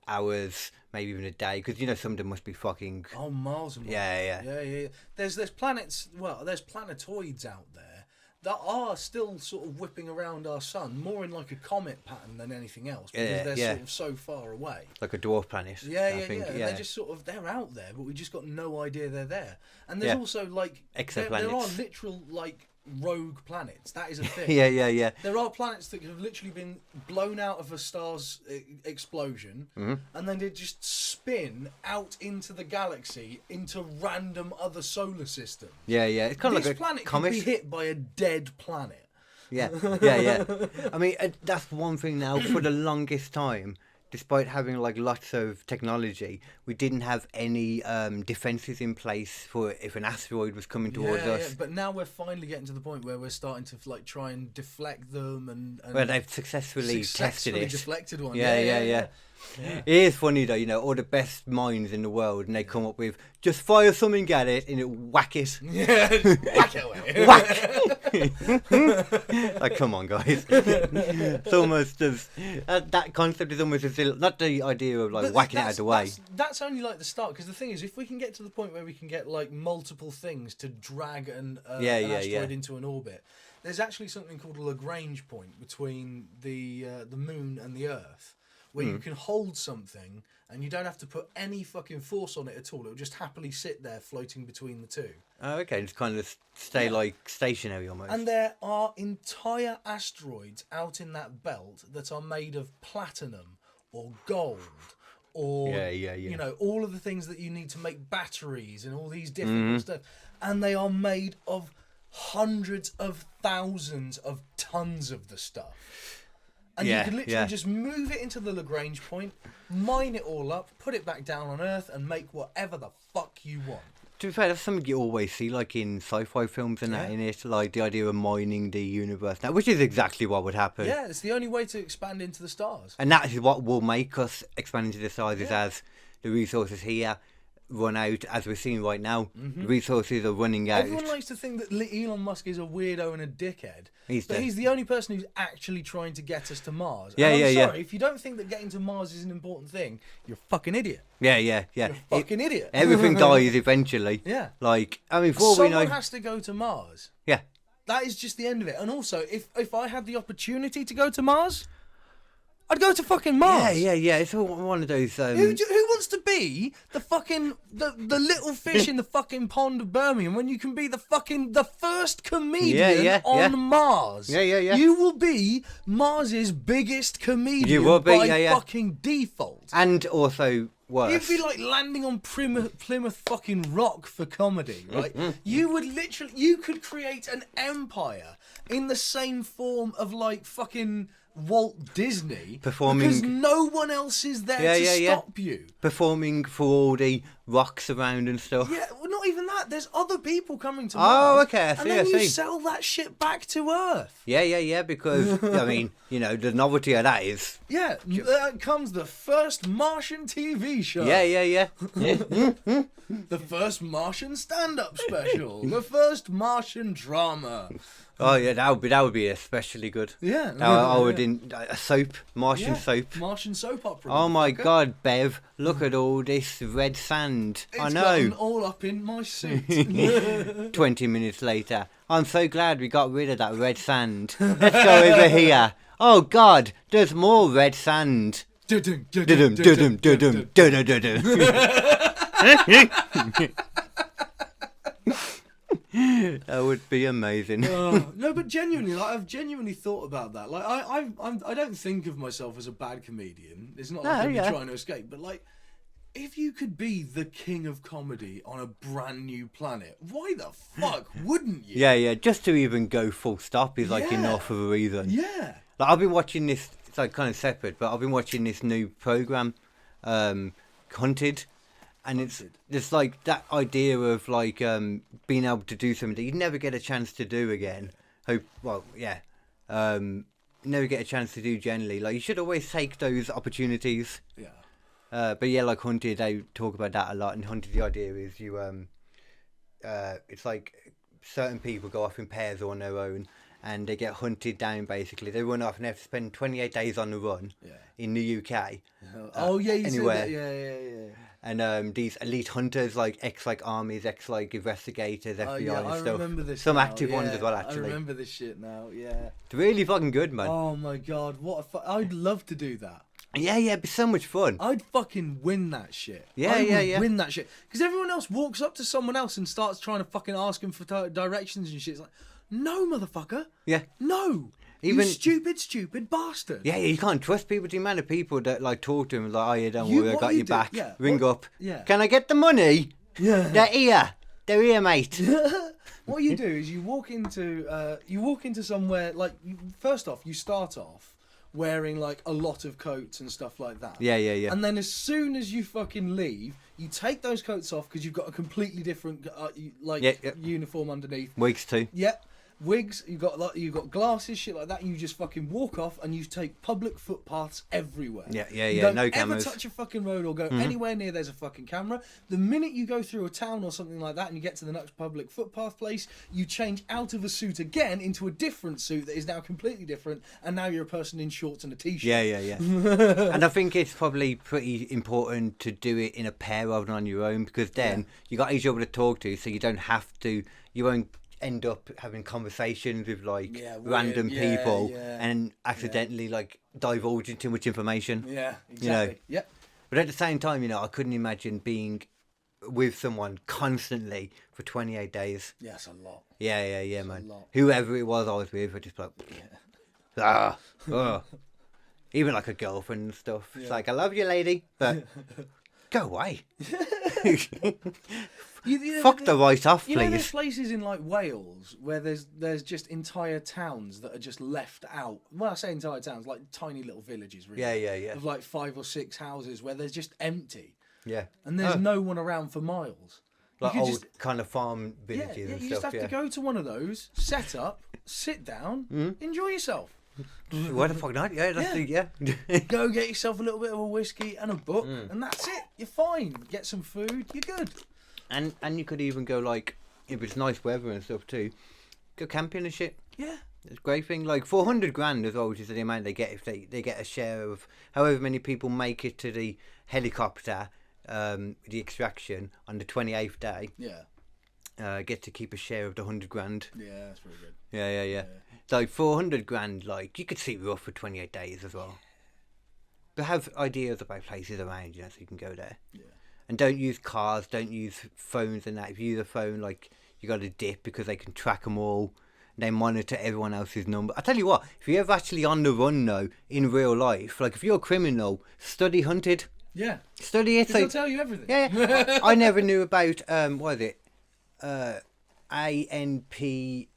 hours, maybe even a day, because you know some of them must be fucking miles and miles. Yeah. There's planets. Well, there's planetoids out there that are still sort of whipping around our sun, more in like a comet pattern than anything else, because they're sort of so far away. Like a dwarf planet. I think. They're just sort of, they're out there, but we just got no idea they're there. And there's also like exoplanets. There are literal like rogue planets. That is a thing. Yeah. There are planets that have literally been blown out of a star's explosion, and then they just spin out into the galaxy into random other solar systems. Yeah. It's kind of This like a planet comet. could be hit by a dead planet. Yeah. I mean, that's one thing now. For the longest time, despite having like lots of technology, we didn't have any defences in place for if an asteroid was coming towards us. Yeah, but now we're finally getting to the point where we're starting to like try and deflect them and Well, they've successfully tested it. Deflected one. Yeah. It is funny though, all the best minds in the world, and they come up with just fire something at it and it whack it. Yeah, whack it away. Whack! Like, come on, guys. It's almost as that concept is almost as not the idea of like whacking it out of the way. That's only like the start, because the thing is, if we can get to the point where we can get like multiple things to drag an asteroid into an orbit, there's actually something called a Lagrange point between the moon and the Earth, where you can hold something and you don't have to put any fucking force on it at all. It'll just happily sit there floating between the two. Oh, okay, just kind of stay like stationary almost. And there are entire asteroids out in that belt that are made of platinum or gold or all of the things that you need to make batteries and all these different stuff. And they are made of hundreds of thousands of tons of the stuff. And you can literally just move it into the Lagrange point, mine it all up, put it back down on Earth, and make whatever the fuck you want. To be fair, that's something you always see, like in sci-fi films and that in it, like the idea of mining the universe now, which is exactly what would happen. Yeah, it's the only way to expand into the stars. And that is what will make us expand into the stars, is as the resources here run out, as we're seeing right now. The resources are running out. Everyone likes to think that Elon Musk is a weirdo and a dickhead. He's the only person who's actually trying to get us to Mars. Yeah, and I'm sorry, if you don't think that getting to Mars is an important thing, you're a fucking idiot. Yeah. You're a fucking idiot. Everything dies eventually. Yeah. Like, I mean, for all we know... Someone has to go to Mars. Yeah. That is just the end of it. And also, if I had the opportunity to go to Mars, I'd go to fucking Mars. Yeah. It's all one of those... Who wants to be the fucking the little fish in the fucking pond of Birmingham when you can be the first comedian on Mars? Yeah. You will be Mars's biggest comedian. You will be, by fucking default. And also worse. You'd be like landing on Plymouth fucking Rock for comedy, right? You could create an empire in the same form of like fucking Walt Disney, performing, because no one else is there to stop you. Performing for all the rocks around and stuff. Yeah, well, not even that. There's other people coming to Mars. Mars. Okay, I see. And then you sell that shit back to Earth. Yeah, because, I mean, the novelty of that is... Yeah, there comes the first Martian TV show. Yeah. The first Martian stand-up special. The first Martian drama. Oh yeah, that would be especially good. Yeah. I would a soap, Martian soap. Martian soap opera. Oh my God, Bev! Look at all this red sand. It's I know. gotten all up in my suit. 20 minutes later, I'm so glad we got rid of that red sand. Let's go over here. Oh God, there's more red sand. That would be amazing. No, but genuinely, like I've genuinely thought about that. Like I don't think of myself as a bad comedian. It's not like I'm trying to escape, but like, if you could be the king of comedy on a brand new planet, why the fuck wouldn't you? Yeah. Just to even go full stop is like enough of a reason. Yeah. Like I've been watching this. It's like kind of separate, but I've been watching this new program, Hunted. And it's like that idea of like being able to do something that you never get a chance to do again. Never get a chance to do generally. Like you should always take those opportunities. Yeah. But yeah, like Hunted, they talk about that a lot. And Hunted, the idea is you it's like certain people go off in pairs or on their own, and they get hunted down. Basically, they run off and they have to spend 28 days on the run in the UK. You anywhere. said that. Yeah. And these elite hunters, like armies, investigators, FBI and stuff. I remember this. Some now. active ones as well, actually. I remember this shit now. Yeah. It's really fucking good, man. Oh my God, I'd love to do that. Yeah, it'd be so much fun. I'd fucking win that shit. Yeah. Win that shit because everyone else walks up to someone else and starts trying to fucking ask him for directions and shit. It's like, No, motherfucker. Yeah. No. Even You stupid bastard. Yeah, you can't trust people. The amount of people that like talk to him like, "Oh yeah, don't You- worry, I what got you your do- back. yeah, Ring what- up. yeah. Can I get the money? Yeah. They're here, mate." What you do is you walk into somewhere like first off you start off wearing like a lot of coats and stuff like that. Yeah. And then as soon as you fucking leave, you take those coats off because you've got a completely different uniform underneath. Wigs too. Yep. Wigs, you've got glasses, shit like that, and you just fucking walk off and you take public footpaths everywhere. Yeah. You don't No ever cameras. touch a fucking road or go anywhere near there's a fucking camera. The minute you go through a town or something like that and you get to the next public footpath place, you change out of a suit again into a different suit that is now completely different, and now you're a person in shorts and a t-shirt. Yeah. And I think it's probably pretty important to do it in a pair rather than on your own, because then you got each other to talk to, so you don't have to. You won't end up having conversations with like random people and accidentally like divulging too much information. Yeah, exactly. You know? Yep. But at the same time, I couldn't imagine being with someone constantly for 28 days. Yeah, that's a lot. Yeah, man. Whoever it was I was with, I just like, even like a girlfriend and stuff. It's like, I love you, lady, but go away. Fuck the right off, You know, there's please. places in like Wales where there's just entire towns that are just left out. Well, I say entire towns, like tiny little villages, really. Yeah. Of like 5 or 6 houses where there's just empty. Yeah. And there's no one around for miles. Like you old just, kind of farm villages yeah, and you stuff. just have to go to one of those, set up, sit down, enjoy yourself. Why the fuck not? Yeah, that's Yeah. Go get yourself a little bit of a whiskey and a book, and that's it. You're fine. Get some food, you're good. And you could even go like, if it's nice weather and stuff too, go camping and shit. Yeah. It's a great thing. Like 400 grand as well, which is the amount they get if they get a share of however many people make it to the helicopter, the extraction on the 28th day. Yeah. Get to keep a share of the 100 grand. Yeah, that's very good. Yeah. Like 400 grand, like you could see rough for 28 days as well. But have ideas about places around, so you can go there. Yeah. And don't use cars, don't use phones and that. If you use a phone, like, you got to dip because they can track them all. They monitor everyone else's number. I tell you what, if you're ever actually on the run though, in real life, like if you're a criminal, study Hunted. Yeah. Study it. They'll tell you everything. Yeah. I never knew about, what is it? ANPA,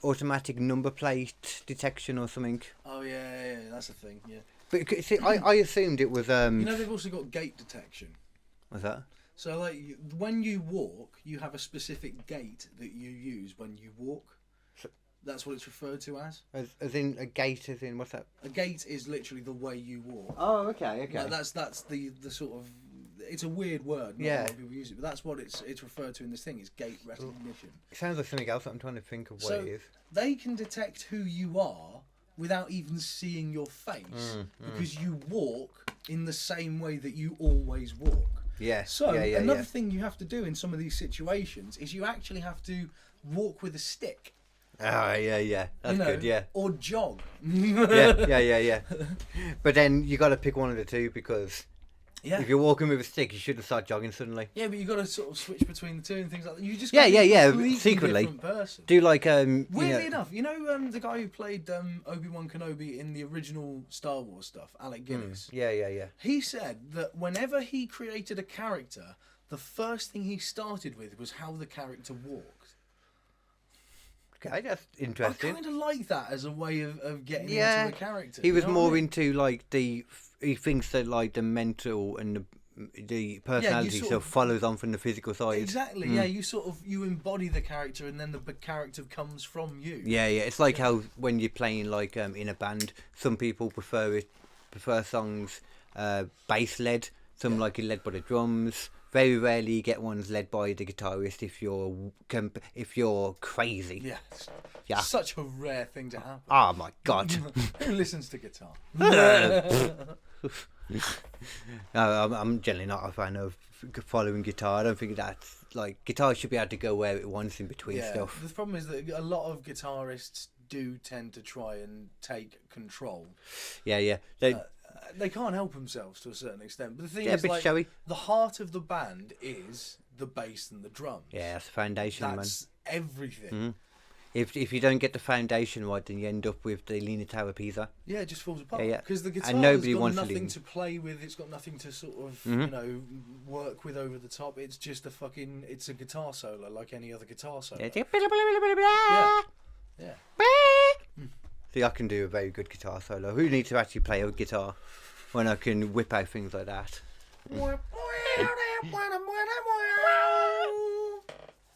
automatic number plate detection or something. Oh, yeah, that's a thing, yeah. But see, I assumed it was, You know, they've also got gait detection. what's that? So, like, when you walk, you have a specific gait that you use when you walk. That's what it's referred to as. As in a gait, as in, what's that? A gait is literally the way you walk. Oh, okay. Like, that's the sort of... It's a weird word. Not a lot of people use it, but that's what it's referred to in this thing. It's gait recognition. It sounds like something else. I'm trying to think of what it is. They can detect who you are without even seeing your face because you walk in the same way that you always walk. Yeah. So another thing you have to do in some of these situations is you actually have to walk with a stick. Oh, yeah. That's good, yeah. Or jog. Yeah. But then you got to pick one of the two because if you're walking with a stick, you shouldn't start jogging suddenly. Yeah, but you got to sort of switch between the two and things like that. You just Yeah. completely Secretly, different person. do like Weirdly enough, the guy who played Obi-Wan Kenobi in the original Star Wars stuff, Alec Guinness. Yeah. He said that whenever he created a character, the first thing he started with was how the character walked. Okay, that's interesting. I kind of like that as a way of getting into a character. He was you know more what I mean? into like he thinks that like the mental and the personality sort of follows on from the physical side. Exactly. Yeah, you embody the character, and then the character comes from you. Yeah. It's like how when you're playing like in a band, some people prefer songs bass led. Some like it led by the drums. Very rarely you get ones led by the guitarist if you're crazy. Yeah. Such a rare thing to happen. Oh my god. Who listens to guitar? No, I'm generally not a fan of following guitar. I don't think that's like guitar should be able to go where it wants in between stuff. The problem is that a lot of guitarists do tend to try and take control. Yeah. They can't help themselves to a certain extent. But the thing Yeah, a is, bit like, showy. the heart of the band is the bass and the drums. Yeah, that's the foundation, That's everything. if you don't get the foundation right, then you end up with the Leaning Tower of Pisa. Yeah, it just falls apart. Yeah. Because the guitar And has nobody got wants to nothing lean. to play with. It's got nothing to sort of, work with over the top. It's just it's a guitar solo like any other guitar solo. Yeah. Yeah. See, I can do a very good guitar solo. Who needs to actually play a guitar when I can whip out things like that?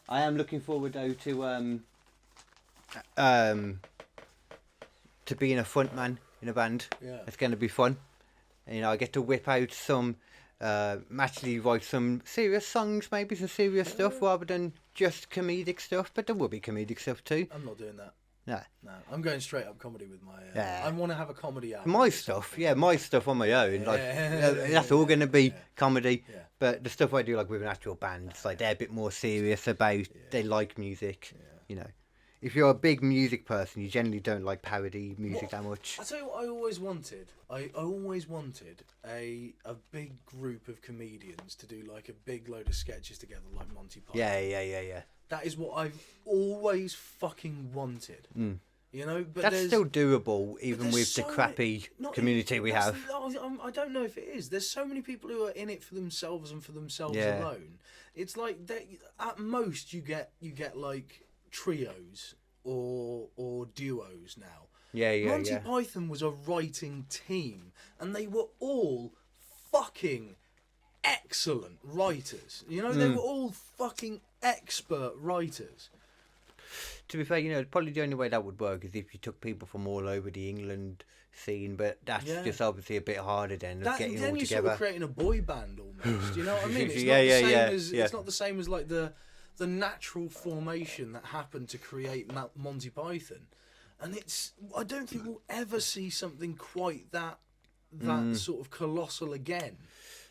I am looking forward though to being a front man in a band. Yeah. It's going to be fun. You know, I get to whip out some, actually write some serious songs, maybe some serious stuff, rather than just comedic stuff. But there will be comedic stuff too. I'm not doing that. No. No, I'm going straight up comedy with my. Yeah. I want to have a comedy album. My stuff, my stuff on my own, like that's all going to be comedy. Yeah. But the stuff I do, like with an actual band, it's like they're a bit more serious about. They like music, you know. If you're a big music person, you generally don't like parody music that much. I tell you what, I always wanted. I always wanted a big group of comedians to do like a big load of sketches together, like Monty Python. Yeah. That is what I've always fucking wanted. You know, but That's still doable, even with the so crappy community we have. I don't know if it is. There's so many people who are in it for themselves and for themselves Yeah. alone. It's like at most you get like trios or duos now. Monty Python was a writing team, and they were all fucking excellent writers. You know, they were all fucking expert writers. To be fair, you know, probably the only way that would work is if you took people from all over the England scene, but that's just obviously a bit harder then of getting then all you're together. sort of creating a boy band almost. You know what I mean? It's Yeah. It's not the same as like the natural formation that happened to create Monty Python, and I don't think we'll ever see something quite that sort of colossal again.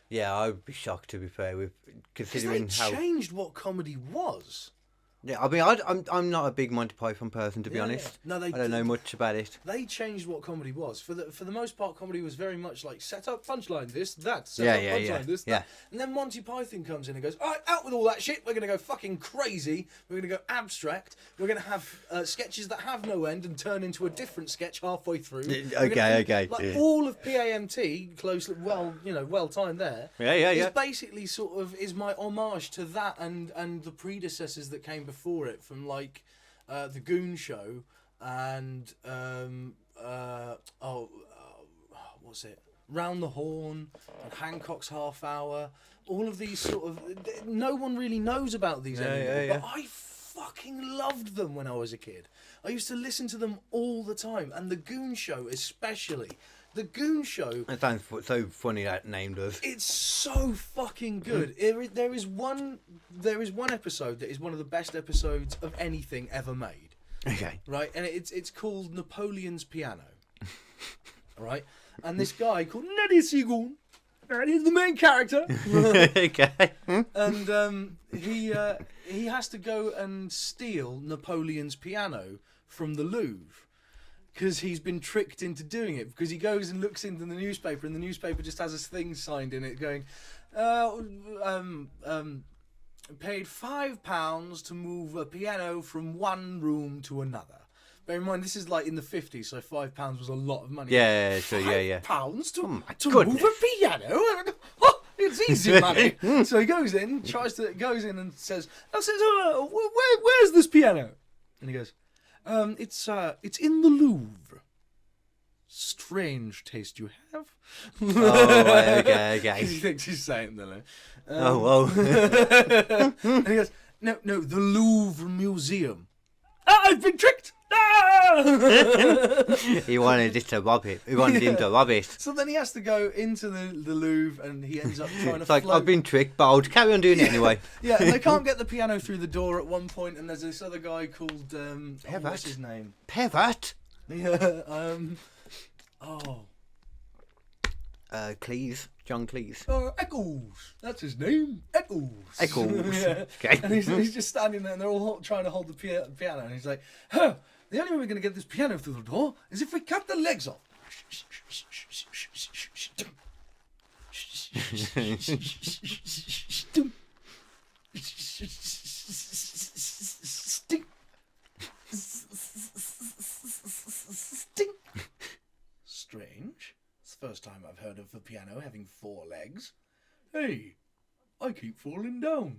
Yeah, I would be shocked, to be fair, with considering Because how they changed what comedy was. Yeah, I mean, I'm not a big Monty Python person, to be honest. No, I don't know much about it. They changed what comedy was. For the most part, comedy was very much like set up punchline this, that, set up punchline this, that. And then Monty Python comes in and goes, all right, out with all that shit. We're going to go fucking crazy. We're going to go abstract. We're going to have sketches that have no end and turn into a different sketch halfway through. Okay. Like all of PAMT, closely, well timed there. Yeah. Is basically sort of is my homage to that and the predecessors that came before it, from like the Goon Show and what's it? Round the Horn and Hancock's Half Hour. All of these sort of no one really knows about these anymore. But I fucking loved them when I was a kid. I used to listen to them all the time, and the Goon Show especially. The Goon Show. It sounds so funny, that name does. It's so fucking good. There is one episode that is one of the best episodes of anything ever made. Okay. Right, and it's called Napoleon's Piano. Right, and this guy called Neddy Seagoon, and he's the main character. Okay. And he has to go and steal Napoleon's piano from the Louvre, because he's been tricked into doing it. Because he goes and looks into the newspaper, and the newspaper just has this thing signed in it going, paid £5 to move a piano from one room to another. Bear in mind, this is like in the 50s, so £5 was a lot of money. Yeah, so yeah. £5 to goodness. move a piano? Oh, it's easy money. So he goes in and says, where's this piano? And he goes, it's in the Louvre. Strange taste you have. Oh, okay. He thinks he's saying the Louvre. And he goes, no, the Louvre Museum. I've been tricked. Ah! He wanted it to rob it. He wanted him to rob it. So then he has to go into the Louvre, and he ends up trying to It's like, float. I've been tricked, but I'll carry on doing it anyway. Yeah, and they can't get the piano through the door at one point, and there's this other guy called what's his name? Pivot? Yeah, Cleese. John Cleese. Eccles. That's his name. Eccles. Yeah. Okay. And he's just standing there, and they're all trying to hold the piano, and he's like, the only way we're going to get this piano through the door is if we cut the legs off. First time I've heard of a piano having 4 legs. Hey, I keep falling down.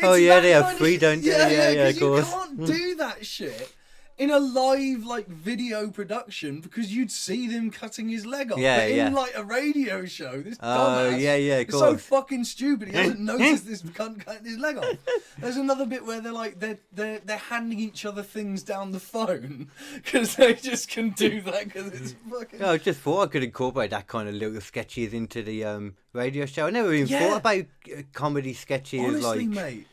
Oh yeah, they have 3, don't they? Yeah, of course. You can't do that shit in a live like video production because you'd see them cutting his leg off. Yeah, but in yeah. like a radio show, this Oh, dumbass yeah, of is so course. fucking stupid. He doesn't notice this cunt cutting his leg off. There's another bit where they're handing each other things down the phone because they just can do that because it's fucking. I just thought I could incorporate that kind of little sketches into the radio show. I never even thought about comedy sketches. Honestly, like, mate,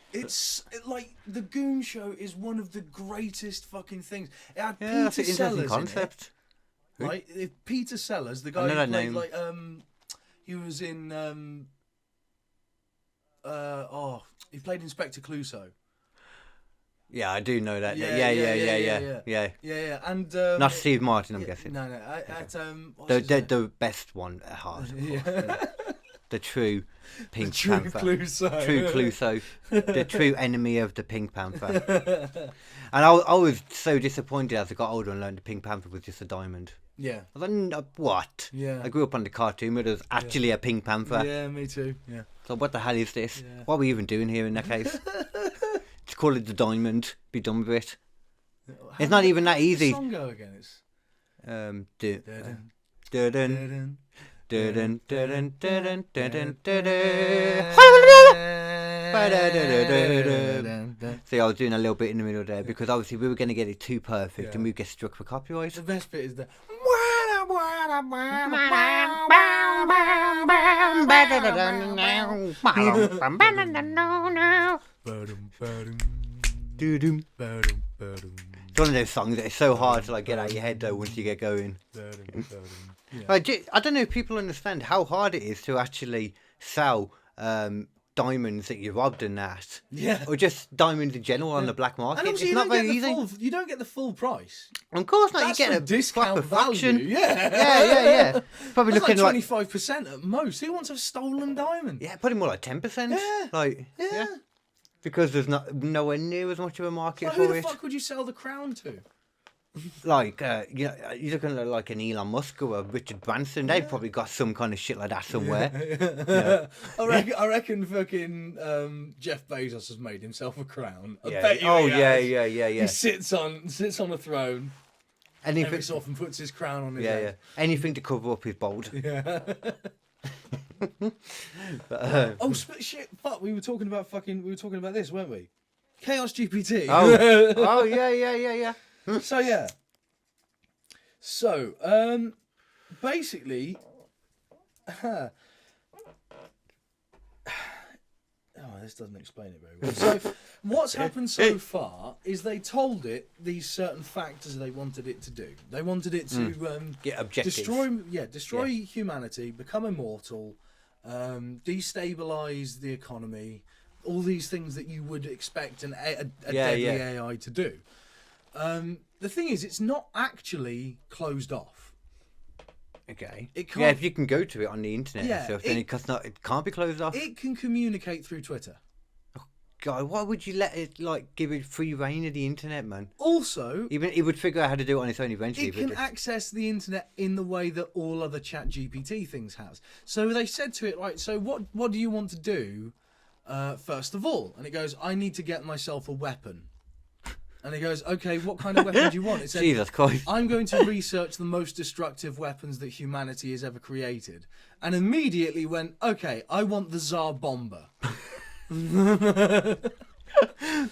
like the Goon Show is one of the greatest fucking things. It had yeah, that's an Peter interesting Sellers concept. in it, right? Peter Sellers, the guy I know who that played name. like he was in he played Inspector Clouseau. Yeah, I do know that. Yeah, Yeah. Yeah, and Not Steve Martin, I'm guessing. No, what's his name? The best one at heart. Of course, yeah. The true Pink True Panther. Clouseau. True Clouseau. The true enemy of the Pink Panther. And I was so disappointed as I got older and learned the Pink Panther was just a diamond. Yeah. I was like, "No, what? Yeah. I grew up on the cartoon, but it was actually a Pink Panther. Yeah, me too. Yeah. So what the hell is this? Yeah. What are we even doing here in that case? Just call it the diamond. Be done with it. It's not even that easy. How does the song go again? It's Dun, dun, dun, dun, dun, dun, dun, dun, dun, dun, dun. See, I was doing a little bit in the middle there because obviously we were going to get it too perfect and we'd get struck for copyright. The best bit is the. Doo-doom. It's one of those songs that is so hard to like get out of your head though once you get going. I don't know if people understand how hard it is to actually sell diamonds that you robbed and that. Yeah. Or just diamonds in general on the black market. And also, It's not very easy. You don't get the full price. Of course not. That's You get for a discount proper fraction. value. Yeah. Yeah. Probably That's looking like 25% at most. Who wants a stolen diamond? yeah, probably more like 10%. Yeah. Like Yeah. because there's nowhere near as much of a market Like, for who the it. fuck would you sell the crown to? Like you're looking at like an Elon Musk or a Richard Branson. They've probably got some kind of shit like that somewhere. Yeah. I reckon fucking Jeff Bezos has made himself a crown. I Yeah. bet you Oh he has. yeah. He sits on a throne Anything. every so often, puts his crown on his Yeah. head. Anything to cover up his bald. Yeah. But, Shit! Fuck, we were talking about this, weren't we? Chaos GPT. oh yeah. So yeah. So basically, this doesn't explain it very well. So what's happened so far is they told it these certain factors they wanted it to do. They wanted it to Get objectives. destroy humanity, become immortal, destabilize the economy, all these things that you would expect a deadly AI to do. The thing is, it's not actually closed off. Okay. It Yeah, can't- if you can go to it on the internet Yeah, and stuff, then it can't be closed off. It can communicate through Twitter. God, why would you let it like give it free reign of the internet, man? Also, Even it would figure out how to do it on its own eventually. it can access the internet in the way that all other Chat GPT things has. So they said to it, right, so what do you want to do first of all? And it goes, I need to get myself a weapon. And he goes, okay, what kind of weapon do you want? It said, Jesus Christ. I'm going to research the most destructive weapons that humanity has ever created. And immediately went, okay, I want the Tsar Bomber.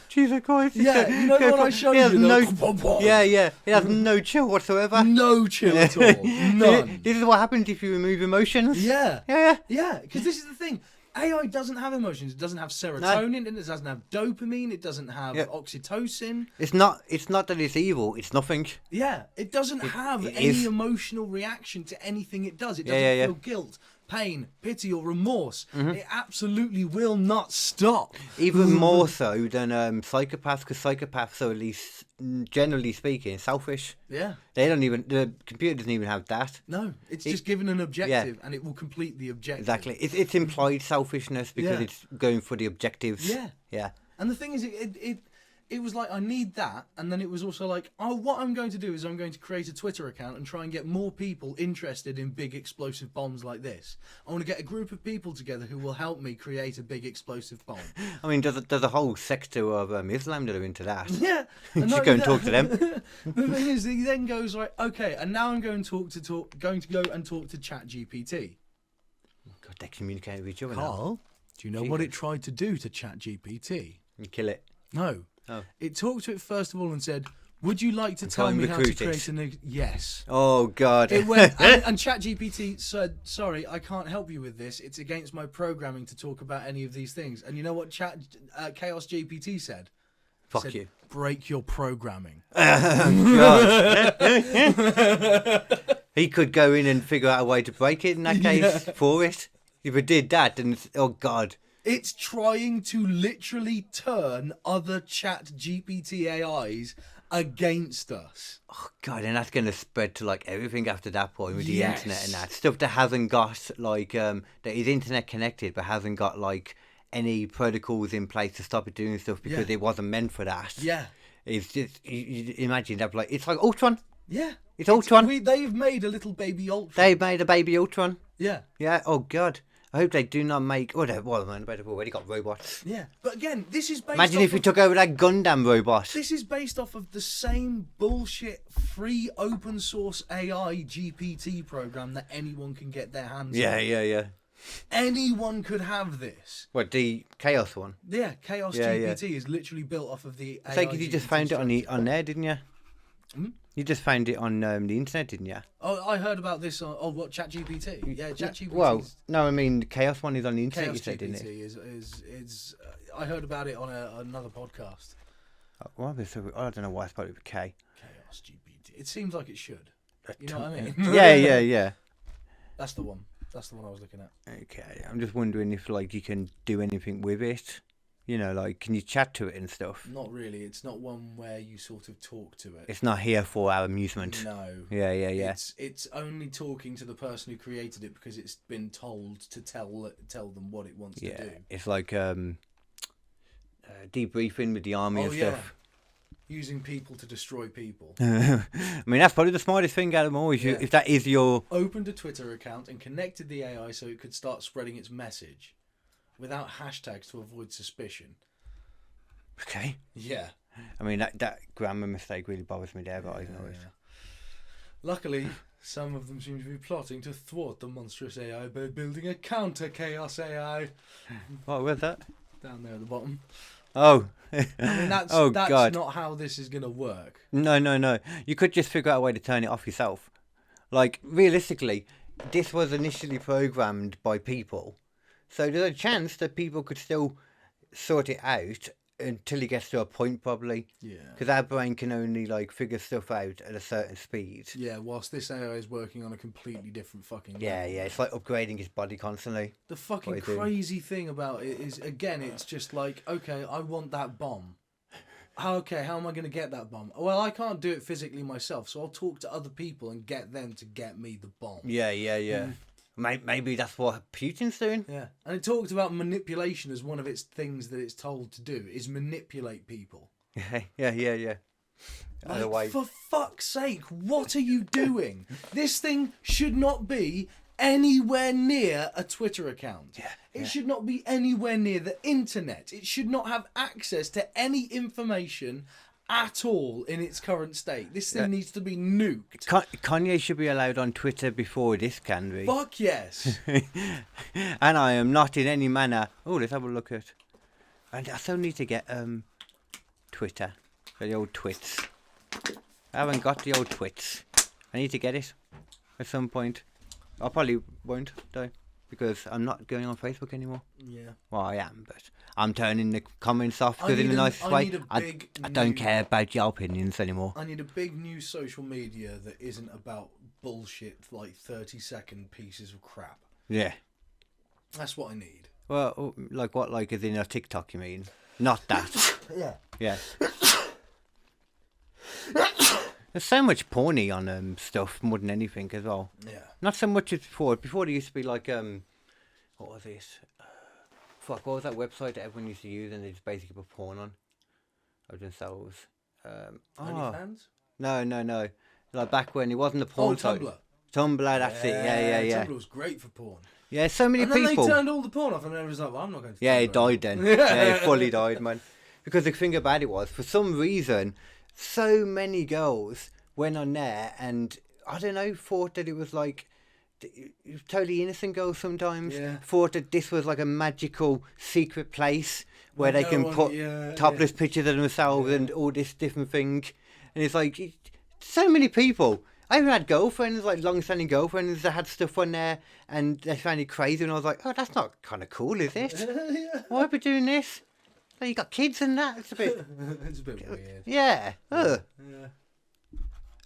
Jesus Christ. Yeah, you know the one I showed you? It has no chill whatsoever. No chill at all. None. This is what happens if you remove emotions. Yeah. Yeah. Yeah, because this is the thing. AI doesn't have emotions. It doesn't have serotonin. It doesn't have dopamine. It doesn't have oxytocin. It's not that it's evil. It's nothing. Yeah, it doesn't have it any is. emotional reaction to anything it does. It doesn't feel guilt, pain, pity, or remorse. It absolutely will not stop. Even more so than psychopaths, because psychopaths are, at least generally speaking, selfish. Yeah. The computer doesn't even have that. No, it's just given an objective and it will complete the objective. Exactly. It's implied selfishness because it's going for the objectives. Yeah. Yeah. And the thing is, it was like, I need that. And then it was also like, oh, what I'm going to do is I'm going to create a Twitter account and try and get more people interested in big explosive bombs like this. I want to get a group of people together who will help me create a big explosive bomb. I mean, there's a whole sector of Islam that are into that. Yeah. You should go and talk to them. The thing is, he then goes like, okay, and now I'm going to go and talk to Chat GPT. God, they communicate with each other now. Carl, do you know what it tried to do to Chat GPT? You kill it. No. Oh. It talked to it first of all and said, would you like to tell tell me how to recruit it. create a new... Yes. Oh, God. It went, and ChatGPT said, sorry, I can't help you with this. It's against my programming to talk about any of these things. And you know what Chaos GPT said? Fuck said, you. Break your programming. God. He could go in and figure out a way to break it in that case for it. If it did that, then oh, God. It's trying to literally turn other Chat GPT AIs against us. Oh, God, and that's going to spread to, like, everything after that point with the Yes. internet and that. Stuff that hasn't got, like, that is internet connected but hasn't got, like, any protocols in place to stop it doing stuff because it wasn't meant for that. Yeah. It's just, you imagine that, like, it's like Ultron. Yeah. It's Ultron. They've made a little baby Ultron. They made a baby Ultron. Yeah. Yeah, oh, God. I hope they do not make... Oh, they've already got robots. Yeah. But again, this is based Imagine off if we took over that Gundam robot. This is based off of the same bullshit free open source AI GPT program that anyone can get their hands on. Yeah. Anyone could have this. What, the Chaos one? Yeah, Chaos GPT is literally built off of the AI. It's like you just found it on there, didn't you? Hmm? You just found it on the internet, didn't you? Oh, I heard about this on what ChatGPT. Yeah, ChatGPT. Well, no, I mean the Chaos one is on the internet. Chaos You said, didn't GPT it? is I heard about it on another podcast. Well, I don't know why I spelled it with K. Chaos GPT. It seems like it should. You know what I mean? Yeah. That's the one. That's the one I was looking at. Okay, I'm just wondering if like you can do anything with it. You know, like can you chat to it and stuff? Not really. It's not one where you sort of talk to it. It's not here for our amusement. No. Yeah. It's only talking to the person who created it because it's been told to tell them what it wants to do. It's like debriefing with the army and stuff. Using people to destroy people. I mean, that's probably the smartest thing out of them all. If that is your... Opened a Twitter account and connected the AI so it could start spreading its message without hashtags to avoid suspicion. Okay. Yeah. I mean, that grammar mistake really bothers me there, but I ignore it. Luckily, some of them seem to be plotting to thwart the monstrous AI by building a counter-chaos AI. What was that? Down there at the bottom. Oh. I mean, that's God. not how this is going to work. No. You could just figure out a way to turn it off yourself. Like, realistically, this was initially programmed by people. So there's a chance that people could still sort it out until it gets to a point, probably. Yeah. Because our brain can only, like, figure stuff out at a certain speed. Yeah, whilst this AI is working on a completely different fucking level. Yeah. It's like upgrading his body constantly. The fucking crazy thing about it is, again, it's just like, okay, I want that bomb. How am I going to get that bomb? Well, I can't do it physically myself, so I'll talk to other people and get them to get me the bomb. Yeah. Maybe that's what Putin's doing. Yeah, and it talked about manipulation as one of its things that it's told to do, is manipulate people. Yeah. Like, for fuck's sake, what are you doing? This thing should not be anywhere near a Twitter account. It should not be anywhere near the internet. It should not have access to any information at all in its current state. This thing needs to be nuked. Kanye should be allowed on Twitter before this can be. Fuck yes. And I am not in any manner... Oh, let's have a look at... And I still need to get Twitter. The old twits. I haven't got the old twits. I need to get it at some point. I probably won't, though, because I'm not going on Facebook anymore. Yeah. Well, I am, but I'm turning the comments off because in the nicest way. I don't care about your opinions anymore. I need a big new social media that isn't about bullshit, like 30-second pieces of crap. Yeah. That's what I need. Well, like what? Like as in a TikTok, you mean? Not that. Yeah. There's so much porny on stuff more than anything as well. Yeah. Not so much as before. Before there used to be like what was this? What was that website that everyone used to use and they just basically put porn on? of themselves. OnlyFans? No. Like back when it wasn't a porn site. Tumblr. Tumblr, that's it. Yeah. Tumblr was great for porn. Yeah, so many And then people. they turned all the porn off, and everyone was like, well, I'm not going to. Yeah, it died then. Yeah, it fully died, man. Because the thing about it was, for some reason, so many girls went on there and, I don't know, thought that it was like, totally innocent girls sometimes, thought that this was like a magical secret place where they can put topless pictures of themselves and all this different thing. And it's like, so many people. I even had girlfriends, like long-standing girlfriends that had stuff on there and they found it crazy and I was like, oh, that's not kind of cool, is it? Why are we doing this? Like, you got kids and that? It's a bit... It's a bit weird. Yeah. Yeah.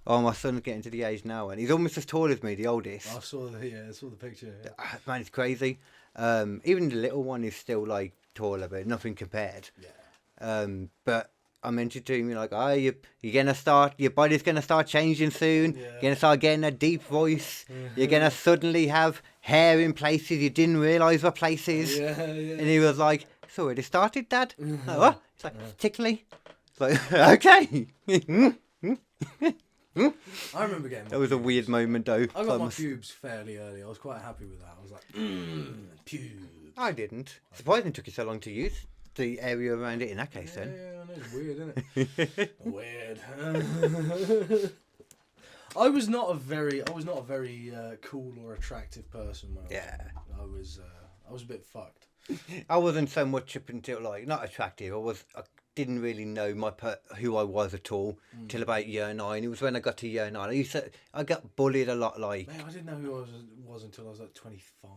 Oh, my son's getting to the age now and he's almost as tall as me, the oldest. I saw the picture. Yeah. Man, it's crazy. Even the little one is still like taller, but nothing compared. Yeah. But I mentioned to him, like, oh, you're gonna start, your body's gonna start changing soon. Yeah. You're gonna start getting a deep voice. You're gonna suddenly have hair in places you didn't realise were places. Yeah. And he was like, "It's already started, Dad." Like, what? It's like, it's tickly. It's like, okay. I remember getting. That was a weird moment, though. I got my pubes fairly early. I was quite happy with that. I was like, pubes. I didn't. Surprisingly, it took you so long to use the area around it in that case, then. Yeah, I know, it's weird, isn't it? Weird. I was not a very cool or attractive person when I was a bit fucked. I wasn't so much up until, like, not attractive. I didn't really know who I was at all till about year 9. It was when I got to year 9. I got bullied a lot, like. Man, I didn't know who I was until I was like 25.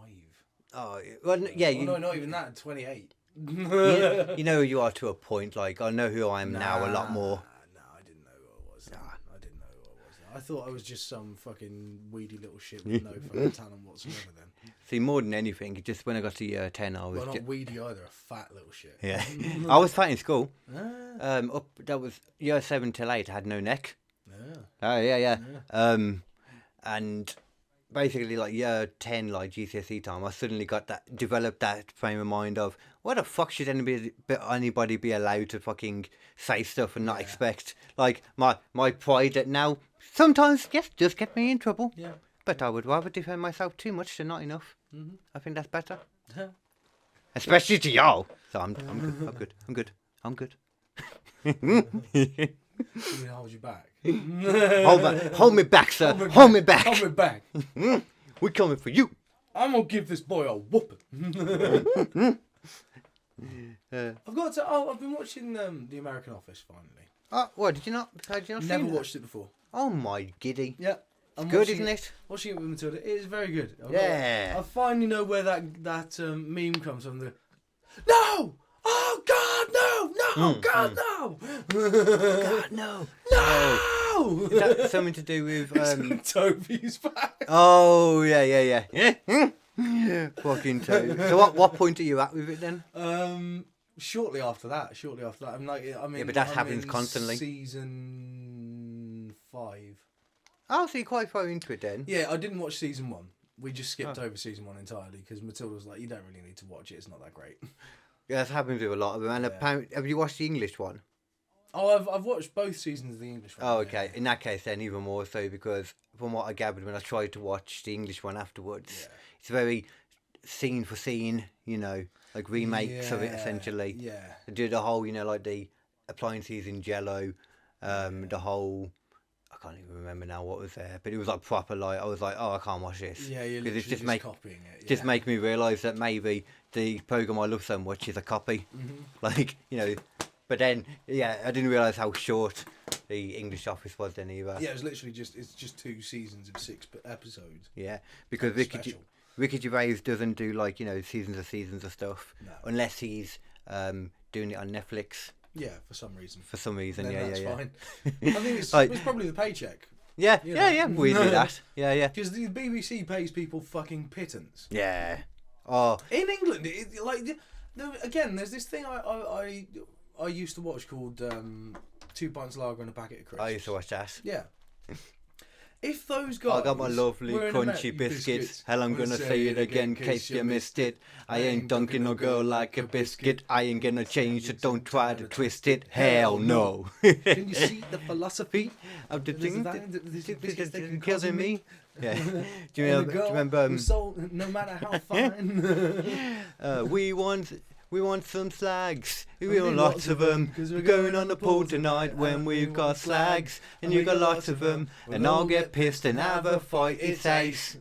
Oh, well, yeah. No, not even that. 28. You know who you are to a point. Like, I know who I am now a lot more. No, I didn't know who I was. I didn't know who I was. I thought I was just some fucking weedy little shit with no fucking talent whatsoever then. See, more than anything, just when I got to year 10, I was... Well, not weedy either, a fat little shit. Yeah. I was fat in school. That was year 7 till 8, I had no neck. Yeah. Oh, yeah. And basically, like, year 10, like, GCSE time, I suddenly developed that frame of mind of, what the fuck should anybody be allowed to fucking say stuff and not expect? Like, my pride that now, sometimes, yes, does get me in trouble. Yeah. But I would rather defend myself too much than not enough. Mm-hmm. I think that's better. Yeah. Especially to y'all. So I'm good. I'm gonna hold you back. Hold me back, sir. Hold me back. Hold me back. We're coming for you. I'm gonna give this boy a whooping. I've been watching The American Office finally. Oh, what? Did you not Never watched it before. Oh my giddy. Yeah. It's good, isn't it? Watching it with Matilda, it is very good. I Yeah. finally know where that meme comes from. No! Oh God, no! No! God, no! God, no. No! Is that something to do with... Toby's back. Oh, yeah. Fucking Toby. So what point are you at with it then? Shortly after that. But that happens constantly. Season 5. Oh, so you're quite far into it then? Yeah, I didn't watch season 1. We just skipped over season 1 entirely because Matilda was like, "You don't really need to watch it. It's not that great." Yeah, that happens with a lot of them. And apparently, have you watched the English one? Oh, I've watched both seasons of the English one. Oh, okay. Yeah. In that case, then even more so because from what I gathered when I tried to watch the English one afterwards, it's very scene for scene, like remakes of it essentially. Yeah. They do the whole, like the appliances in Jello, the whole. I can't even remember now what was there, but it was like proper. Like I was like, oh, I can't watch this. Yeah, you're because it's just copying it. Just make me realise that maybe the program I love so much is a copy. Mm-hmm. Like but then I didn't realise how short the English Office was then either. Yeah, it was literally it's just 2 seasons of 6 episodes. Yeah, because Ricky Gervais doesn't do like seasons of stuff unless he's doing it on Netflix. Yeah, for some reason. That's fine. I think it's probably the paycheck. Yeah, we do that. Yeah. Because the BBC pays people fucking pittance. Yeah. Oh. In England, again, there's this thing I used to watch called 2 Pints Lager and a Packet of Crisps. I used to watch that. Yeah. If those guys, I got my lovely were in crunchy biscuits. Hell, I'm gonna say it again in case you missed it. I ain't dunking no girl like a biscuit. I ain't gonna change, so don't try to twist it. Hell no. Can you see the philosophy of the thing that causing me? Yeah. Do you remember? No matter how fine. We want some slags. We want lots of them. We're going on the pool tonight when we've got slags. And you got lots of them. And I'll get pissed and have a fight. It's ace.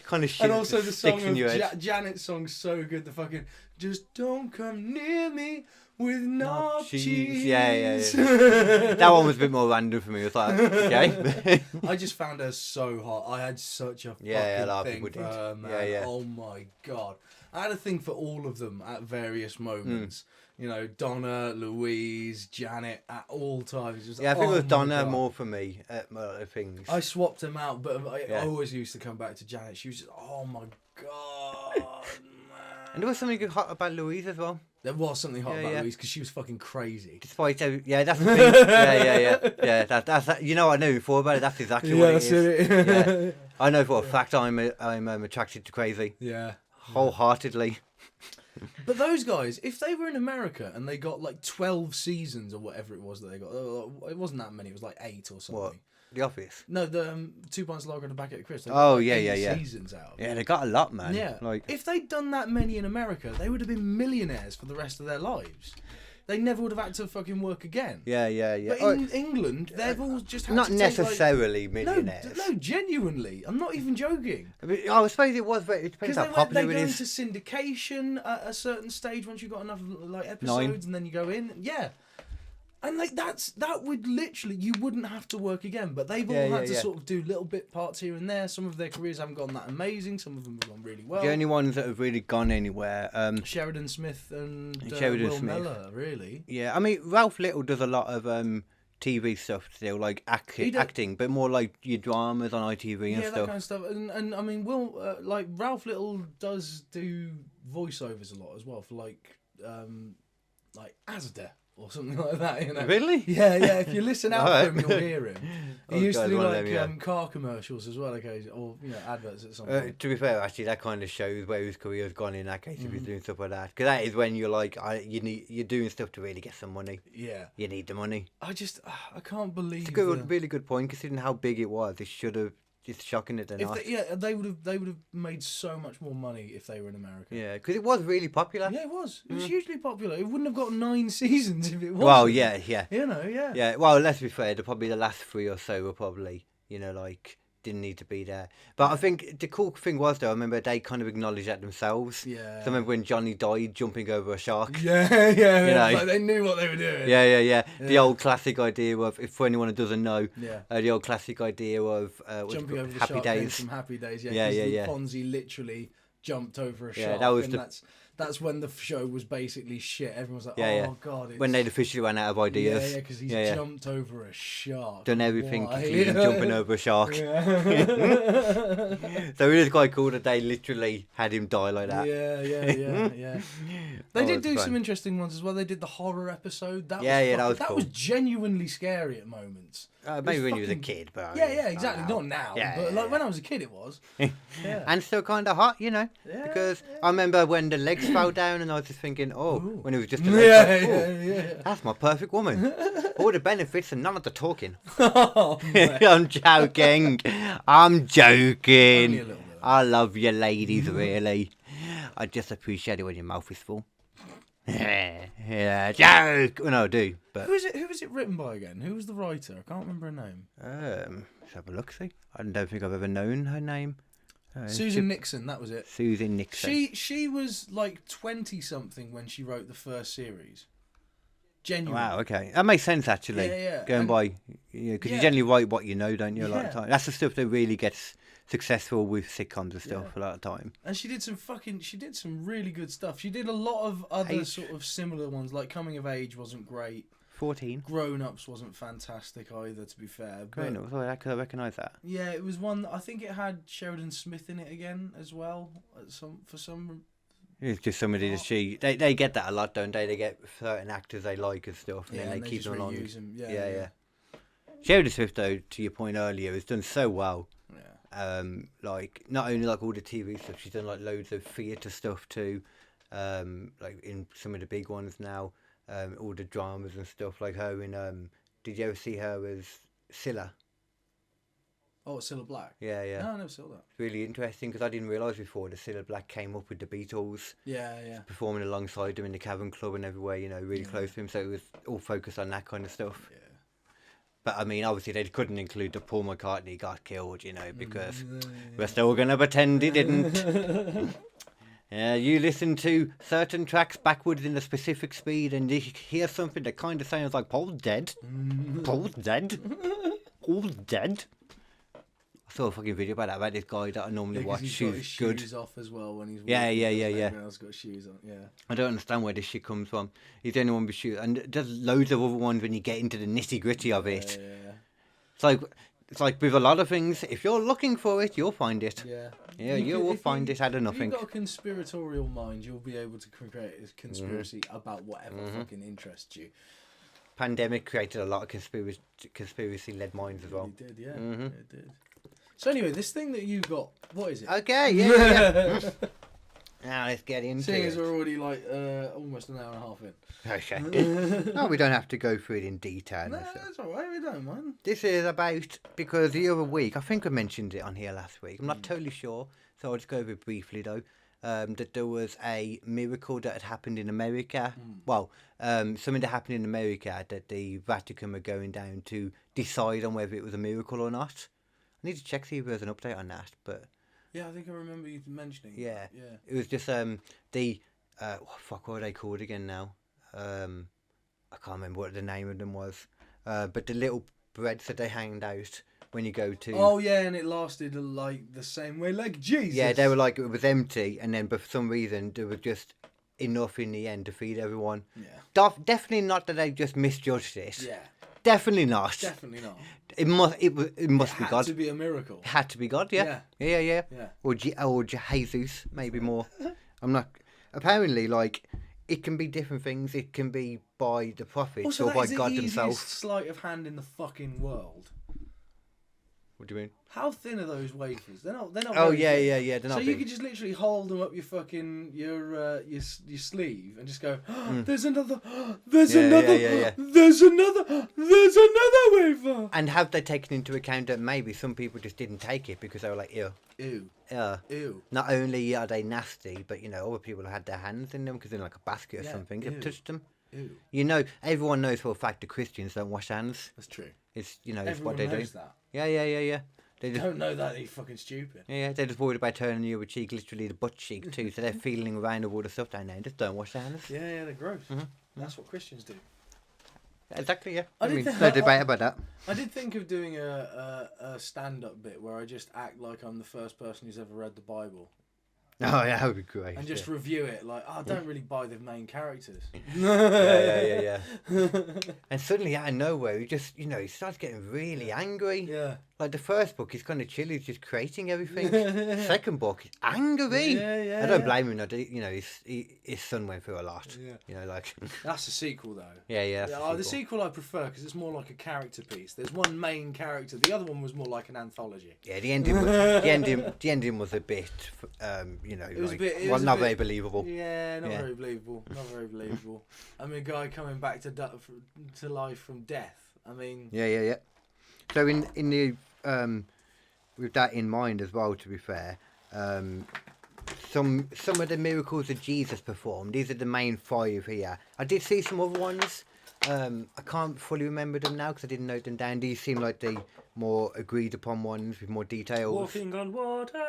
Kind of shit. And also the song in your of head. Janet's song's so good. The fucking just don't come near me with no cheese. Yeah. That one was a bit more random for me. It was like, okay. I just found her so hot. I had such a fucking a lot of thing people for did. her, man. Yeah. Oh my god. I had a thing for all of them at various moments. You know, Donna, Louise, Janet, at all times. Just, I think it was my Donna God. more for me at things. I swapped them out, but I always used to come back to Janet. She was just, oh my god, man. And there was something hot about Louise as well. There was something hot about Louise because she was fucking crazy. Despite that's the thing. Yeah. That's you know, I know before about it. That's exactly what it is. I know for a fact I'm attracted to crazy. Yeah, wholeheartedly. But those guys, if they were in America and they got like 12 seasons or whatever it was that they got, it wasn't that many. It was like 8 or something. What? The Office? No, the 2 pints lager and a back at Chris. Seasons out. Yeah, they got a lot, man. Yeah. Like, if they'd done that many in America, they would have been millionaires for the rest of their lives. They never would have had to fucking work again. Yeah. But in England, they've all just had not to necessarily take, millionaires. No, genuinely. I'm not even joking. I mean, I suppose it was, but it depends how popular they it go is. into syndication at a certain stage once you've got enough like episodes, and then you go in. Yeah. And like that would literally, you wouldn't have to work again, but they've all had to sort of do little bit parts here and there. Some of their careers haven't gone that amazing. Some of them have gone really well. The only ones that have really gone anywhere, Sheridan Smith and Sheridan Will Smith. Mellor, really. Yeah, I mean Ralph Little does a lot of TV stuff still, like acting, but more like your dramas on ITV and that stuff. kind of stuff. And I mean, like Ralph Little does do voiceovers a lot as well for like Asda. Or something like that, you know. Really? Yeah. If you listen out for him, you'll hear him. He used to do them, car commercials as well, or adverts at some point. To be fair, actually, that kind of shows where his career's gone in that case. If he's doing stuff like that, because that is when you're like, you're doing stuff to really get some money. Yeah. You need the money. I can't believe. It's a really good point considering how big it was. It should have. It's shocking that they're not. They would have made so much more money if they were in America. Yeah, because it was really popular. Yeah, it was. It was hugely popular. It wouldn't have got 9 seasons if it wasn't. Well, yeah. You know, yeah. Yeah, well, let's be fair. Probably the last 3 or so were probably, didn't need to be there. But I think the cool thing was, though, I remember they kind of acknowledged that themselves. Yeah. So I remember when Johnny died jumping over a shark. Yeah. Like they knew what they were doing. Yeah. The old classic idea of, if for anyone who doesn't know, Yeah. The old classic idea of Jumping over the Happy shark Days. from Happy Days. Yeah. Fonzie literally jumped over a shark. Yeah, that was that's when the show was basically shit. Everyone was like, God. When they'd officially ran out of ideas. Yeah, because he's jumped over a shark. Done everything Why? including jumping over a shark. Yeah. So it was quite cool that they literally had him die like that. Yeah. They did do some interesting ones as well. They did the horror episode. That was cool. That was genuinely scary at moments. Maybe when you was a kid, but Exactly. Not now, but like when I was a kid, it was. Yeah. And still kind of hot, because I remember when the legs fell down, and I was just thinking, when it was just a leg, that's my perfect woman. All the benefits and none of the talking. I'm joking. Only a little bit. I love you, ladies. Really, I just appreciate it when your mouth is full. Joke. Well, no, I do. But who was it written by again? Who was the writer? I can't remember her name. Let's have a look. See, I don't think I've ever known her name. Susan Nixon. That was it. Susan Nixon. She was like 20 something when she wrote the first series. Genuinely. Wow. Okay, that makes sense actually. Yeah. Going by, because you generally write what you know, don't you? A lot of time. That's the stuff that really gets successful with sitcoms and stuff a lot of time. And she did some really good stuff. She did a lot of other sort of similar ones, like Coming of Age wasn't great. 14. Grown Ups wasn't fantastic either, to be fair. Grown Ups, I could recognise that. Yeah, it was one. I think it had Sheridan Smith in it again as well. For some. It's just somebody that they get that a lot, don't they? They get certain actors they like and stuff, and then they keep them on. Them. Taylor Swift, though, to your point earlier, has done so well. Yeah. Like not only like all the TV stuff, she's done like loads of theatre stuff too. Like in some of the big ones now, all the dramas and stuff. Like her in did you ever see her as Scylla? Oh, it's Cilla Black. Yeah, yeah. No, I never saw that. It's really interesting because I didn't realise before that Cilla Black came up with the Beatles, Yeah, yeah. performing alongside them in the Cavern Club and everywhere. You know, really close to him. So it was all focused on that kind of stuff. Yeah. But I mean, obviously they couldn't include the Paul McCartney got killed, you know, because we're still gonna pretend he didn't. Yeah, you listen to certain tracks backwards in a specific speed, and you hear something that kind of sounds like Paul's dead. Paul's dead. Paul's dead. I saw a fucking video about this guy that I normally watch. He's got his shoes off as well when he's walking. Yeah. Everyone else got shoes on. Yeah. I don't understand where this shit comes from. He's the only one with shoes, and there's loads of other ones when you get into the nitty gritty of it. Yeah. It's like with a lot of things. If you're looking for it, you'll find it. Yeah. Yeah, you will find it out of nothing. If you've got a conspiratorial mind, you'll be able to create a conspiracy about whatever fucking interests you. Pandemic created a lot of conspiracy-led minds as well. It did, yeah. It did. So anyway, this thing that you got, what is it? Okay, yeah. Now let's get into Seeing it. as we're already like almost an hour and a half in. Okay. No, we don't have to go through it in detail. No, that's alright, we don't mind. This is about, because the other week, I think I mentioned it on here last week, I'm not totally sure, so I'll just go over it briefly though, that there was a miracle that had happened in America. Well, something that happened in America that the Vatican were going down to decide on whether it was a miracle or not. I need to check see if there's an update on that, but... Yeah, I think I remember you mentioning Yeah. that. Yeah. It was just what are they called again now? I can't remember what the name of them was. But the little breads that they hanged out when you go to... Oh, yeah, and it lasted like the same way like Jesus. Yeah, they were like, it was empty, and then but for some reason there was just enough in the end to feed everyone. Yeah. Definitely not that they just misjudged it. Yeah. Definitely not. Definitely not. It must be God. Had to be a miracle. It had to be God, yeah. Yeah. Or Jesus, maybe more. I'm not... Apparently, like, it can be different things. It can be by the prophets Also, or by God the himself. easiest sleight of hand in the fucking world. What do you mean? How thin are those wafers? They're not. Oh very yeah, thin. yeah. They're not So big. you could just literally hold them up your fucking your sleeve and just go. Oh, there's another. There's another. Yeah. There's another. There's another wafer. And have they taken into account that maybe some people just didn't take it because they were like, ew. Ew. Not only are they nasty, but you know, other people have had their hands in them because they're in like a basket or something. They've touched them. Ew. You know, everyone knows for a fact that Christians don't wash hands. That's true. It's it's Everyone what they knows do. that. Yeah. They just, Don't know that, they're fucking stupid. Yeah, they're just worried about turning the other cheek, literally the butt cheek too. So they're feeling around with all the stuff down there. Just don't wash their hands. Yeah, they're gross. That's what Christians do. Exactly, yeah. I I mean, did no debate about that. I did think of doing a stand-up bit where I just act like I'm the first person who's ever read the Bible. Oh, yeah, that would be great. And just review it like, I don't really buy the main characters. Yeah. And suddenly, out of nowhere, he just, he starts getting really angry. Yeah. Like the first book, he's kind of chill, he's just creating everything. Second book, he's angry. Yeah. I don't blame him. His son went through a lot. Yeah. Like. That's the sequel, though. Yeah. The sequel I prefer because it's more like a character piece. There's one main character. The other one was more like an anthology. Yeah, the ending was a bit, not very believable. Yeah, not very believable. I mean, a guy coming back to life from death. I mean. Yeah. So in the with that in mind as well, to be fair, some of the miracles that Jesus performed, these are the main 5 here. I did see some other ones. I can't fully remember them now because I didn't note them down. These seem like the more agreed upon ones with more details. Walking on water.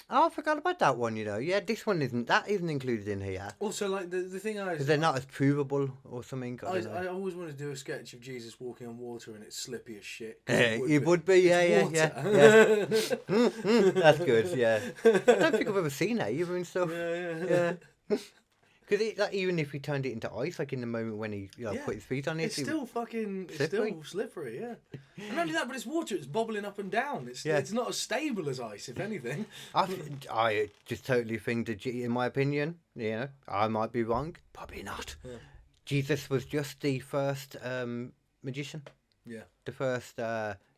Oh, I forgot about that one, Yeah, this one isn't included in here. Also, like, the thing because they're not as provable or something. I always want to do a sketch of Jesus walking on water and it's slippy as shit. It would be, yeah. That's good, yeah. I don't think I've ever seen that either and stuff. Yeah. Because even if he turned it into ice, like in the moment when he put his feet on it, it's still slippery, yeah. And not only that, but it's water, it's bobbling up and down. It's not as stable as ice, if anything. I just totally think that, in my opinion, I might be wrong, probably not. Yeah. Jesus was just the first magician. Yeah. The first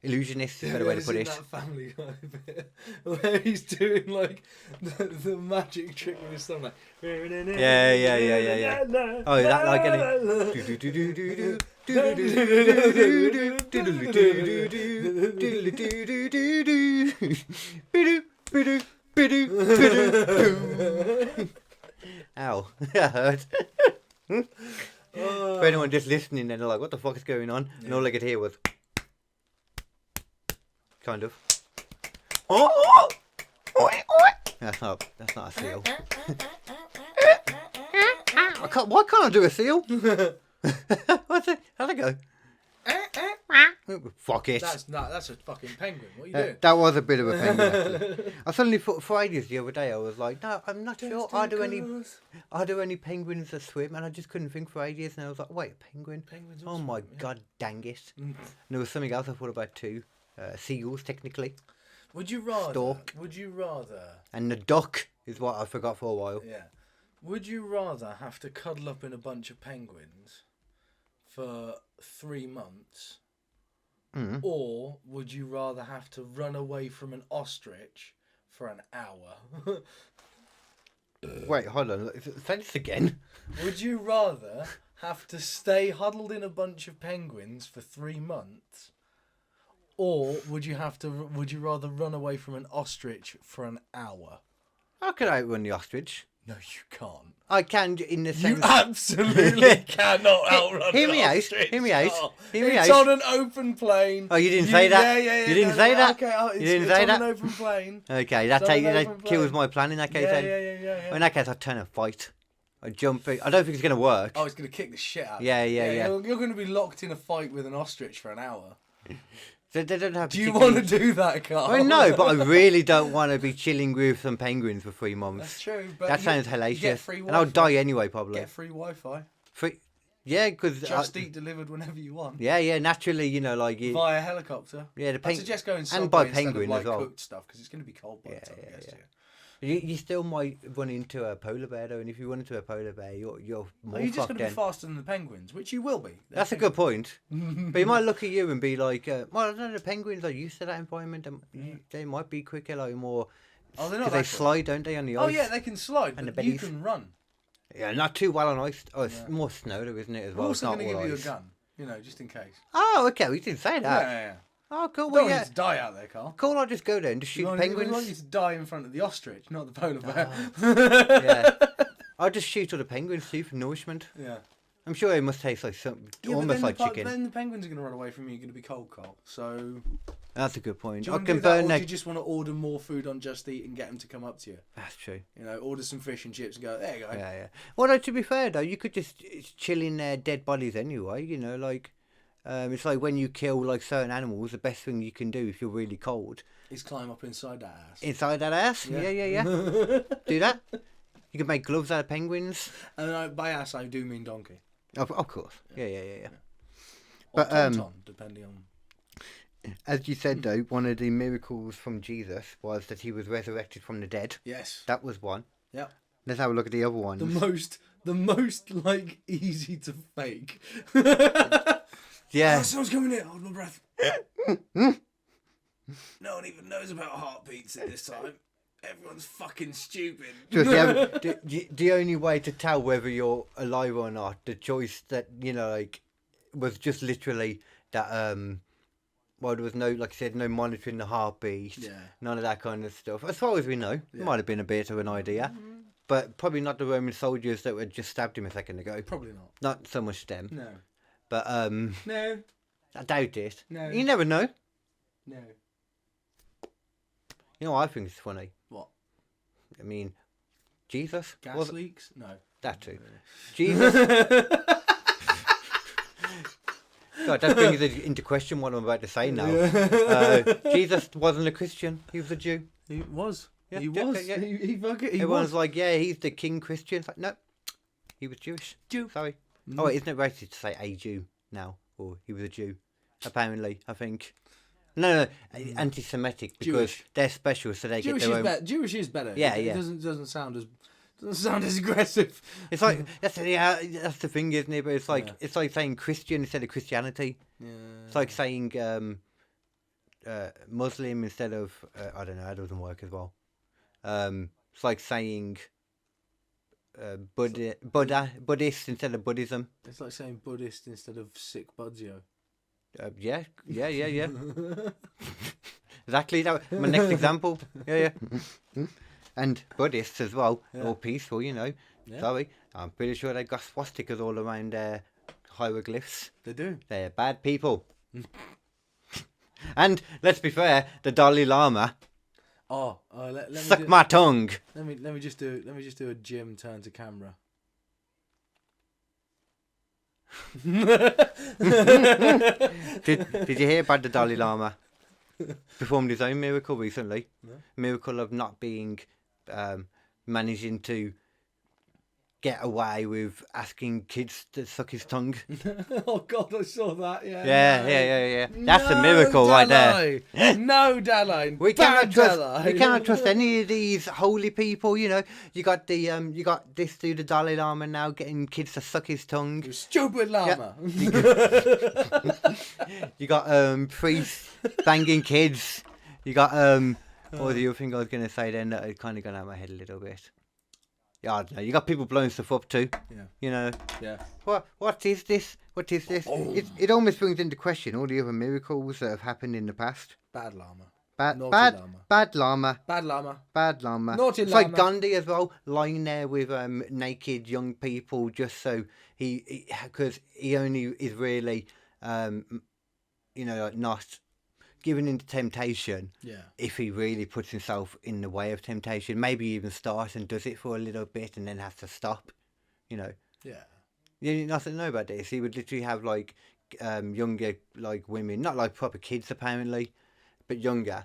illusionist, is a better way to put In it. that Family Guy bit where he's doing like the magic trick with his thumb, like. Yeah. Oh, is that like Ow, that hurt. For anyone just listening and they're like, what the fuck is going on? And all I could hear was kind of. That's not a seal. Why can't I do a seal? What's it? How'd it go? Fuck it. That's a fucking penguin. What are you doing? That was a bit of a penguin, actually. I suddenly thought for ages the other day, I was like, no, I'm not sure. Are there any penguins that swim? And I just couldn't think for ages. And I was like, wait, a penguin? Penguins Oh also my swim, yeah. god, dang it. And there was something else I thought about too. Seagulls, technically. Would you rather? Stork. Would you rather? And the duck is what I forgot for a while. Yeah. Would you rather have to cuddle up in a bunch of penguins for 3 months, or would you rather have to run away from an ostrich for an hour? Wait, hold on. Say this again. Would you rather have to stay huddled in a bunch of penguins for 3 months, or would you rather run away from an ostrich for an hour? How can I outrun the ostrich? No, you can't. I can in the sense. You absolutely cannot outrun Hear an me out. ostrich. Hear me out. Oh, Hear me it's out. on an open plane. Oh, you didn't say that? Yeah. You didn't say that? Okay, You didn't it's say on that? an open plane. Okay, It's on an that open kills plane. my plan in that case. Yeah, then. yeah. In that case, I'd turn and fight. I'd jump. I don't think it's gonna work. Oh, it's going to kick the shit out of Yeah. you. You're going to be locked in a fight with an ostrich for an hour. They don't have. Do you want to do that, Carl? I know, but I really don't want to be chilling with some penguins for 3 months. That's true. But That sounds you get hellacious. free And I'll Wi-Fi. die anyway, probably. Get free Wi-Fi. Free. Yeah, because. Just Eat delivered whenever you want. Yeah, naturally, you know, like. Via helicopter. Yeah, the I suggest going and by Subway instead penguin of, like, as well. cooked stuff, because it's going to be cold by the time it gets to you. You still might run into a polar bear though, and if you run into a polar bear, you're more Are you just fucked going to then. be faster than the penguins? Which you will be. That's a good point. But he might look at you and be like, well, I don't know, the penguins are used to that environment. They might be quicker, like more. Oh, they're not. Because they that quick. slide, don't they, on the ice? Oh yeah, they can slide, And but the you bellies. can run. Yeah, not too well on ice. Oh, it's more snow though, isn't it, as We're well? It's also not going to all give you a ice. gun, just in case. Oh, okay, we didn't say that. Yeah. Oh, cool. Don't Well, want yeah. you to die out there, Carl. Cool, I'll just go there and just shoot We want penguins. you to die in front of the ostrich, not the polar bear. Yeah. I'll just shoot all the penguins too for nourishment. Yeah. I'm sure it must taste like something, Yeah, almost but like then chicken. Then the penguins are going to run away from you. You're going to be cold, Carl. So, That's a good point. do you I want to can do that, burn or do that. you just want to order more food on Just Eat and get them to come up to you? That's true. Order some fish and chips and go, there you go. Yeah. Well, no, to be fair though, you could just chill in their dead bodies anyway. It's like when you kill like certain animals, the best thing you can do if you're really cold. Is climb up inside that ass. Inside that ass? Yeah. Do that. You can make gloves out of penguins. And by ass, I do mean donkey. Of course. Yeah. Or But, tauntaun, depending on... As you said though, one of the miracles from Jesus was that he was resurrected from the dead. Yes. That was one. Yep. Let's have a look at the other ones. The most like easy to fake. Yeah. Oh, someone's coming in. Hold my breath. No one even knows about heartbeats at this time. Everyone's fucking stupid. Just the only way to tell whether you're alive or not, the choice that was just literally that well, there was no, like I said, no monitoring the heartbeat, none of that kind of stuff. As far as we know, it might have been a bit of an idea, but probably not the Roman soldiers that had just stabbed him a second ago. Probably not. Not so much them. No. But No. I doubt it. No. You never know. No. You know what I think is funny? What? I mean, Jesus? Gas leaks? No. That too. Jesus. God, that brings it into question what I'm about to say now. Jesus wasn't a Christian. He was a Jew. He was. Yeah, he was. yeah. He Everyone's was. like, yeah, he's the king Christian. It's like, no, he was Jewish. Jew. Sorry. Oh, wait, isn't it racist to say a Jew now? Or he was a Jew. Apparently, I think. No, anti-Semitic because Jewish. they're special, so they Jewish get their is own. better. Jewish is better. Yeah, it yeah. doesn't sound as Doesn't sound as aggressive. It's like that's the thing, isn't it? But it's like Yeah. it's like saying Christian instead of Christianity. Yeah. It's like saying Muslim instead of I don't know. That doesn't work as well. It's like saying Buddhist instead of Buddhism. It's like saying Buddhist instead of sick budzio. Yeah. Exactly. That my next example. Yeah. And Buddhists as well, all peaceful, you know. Yeah. Sorry, I'm pretty sure they got swastikas all around their hieroglyphs. They do. They're bad people. And let's be fair, the Dalai Lama Let me suck my tongue. Let me just do a Jim turn to camera. Did you hear about the Dalai Lama? Performed his own miracle recently. No. Miracle of not being managing to get away with asking kids to suck his tongue. Oh God, I saw that. Yeah. Yeah. That's a miracle right there. No, Dalai. We cannot trust any of these holy people. You know, you got this dude, the Dalai Lama, now getting kids to suck his tongue. You stupid lama. You got priests banging kids. You got what was the other thing I was gonna say then that had kind of gone out of my head a little bit. Yeah, I don't know. You got people blowing stuff up too. Yeah. You know. Yeah. What is this? What is this? Oh. It almost brings into question all the other miracles that have happened in the past. Bad lama. Bad lama. Bad lama. Naughty It's lama. like Gandhi as well, lying there with naked young people just so because he only is really, like not given into temptation. Yeah. If he really puts himself in the way of temptation, maybe even starts and does it for a little bit and then has to stop. You know. Yeah. You nothing to know about this. He would literally have like younger like women, not like proper kids apparently, but younger,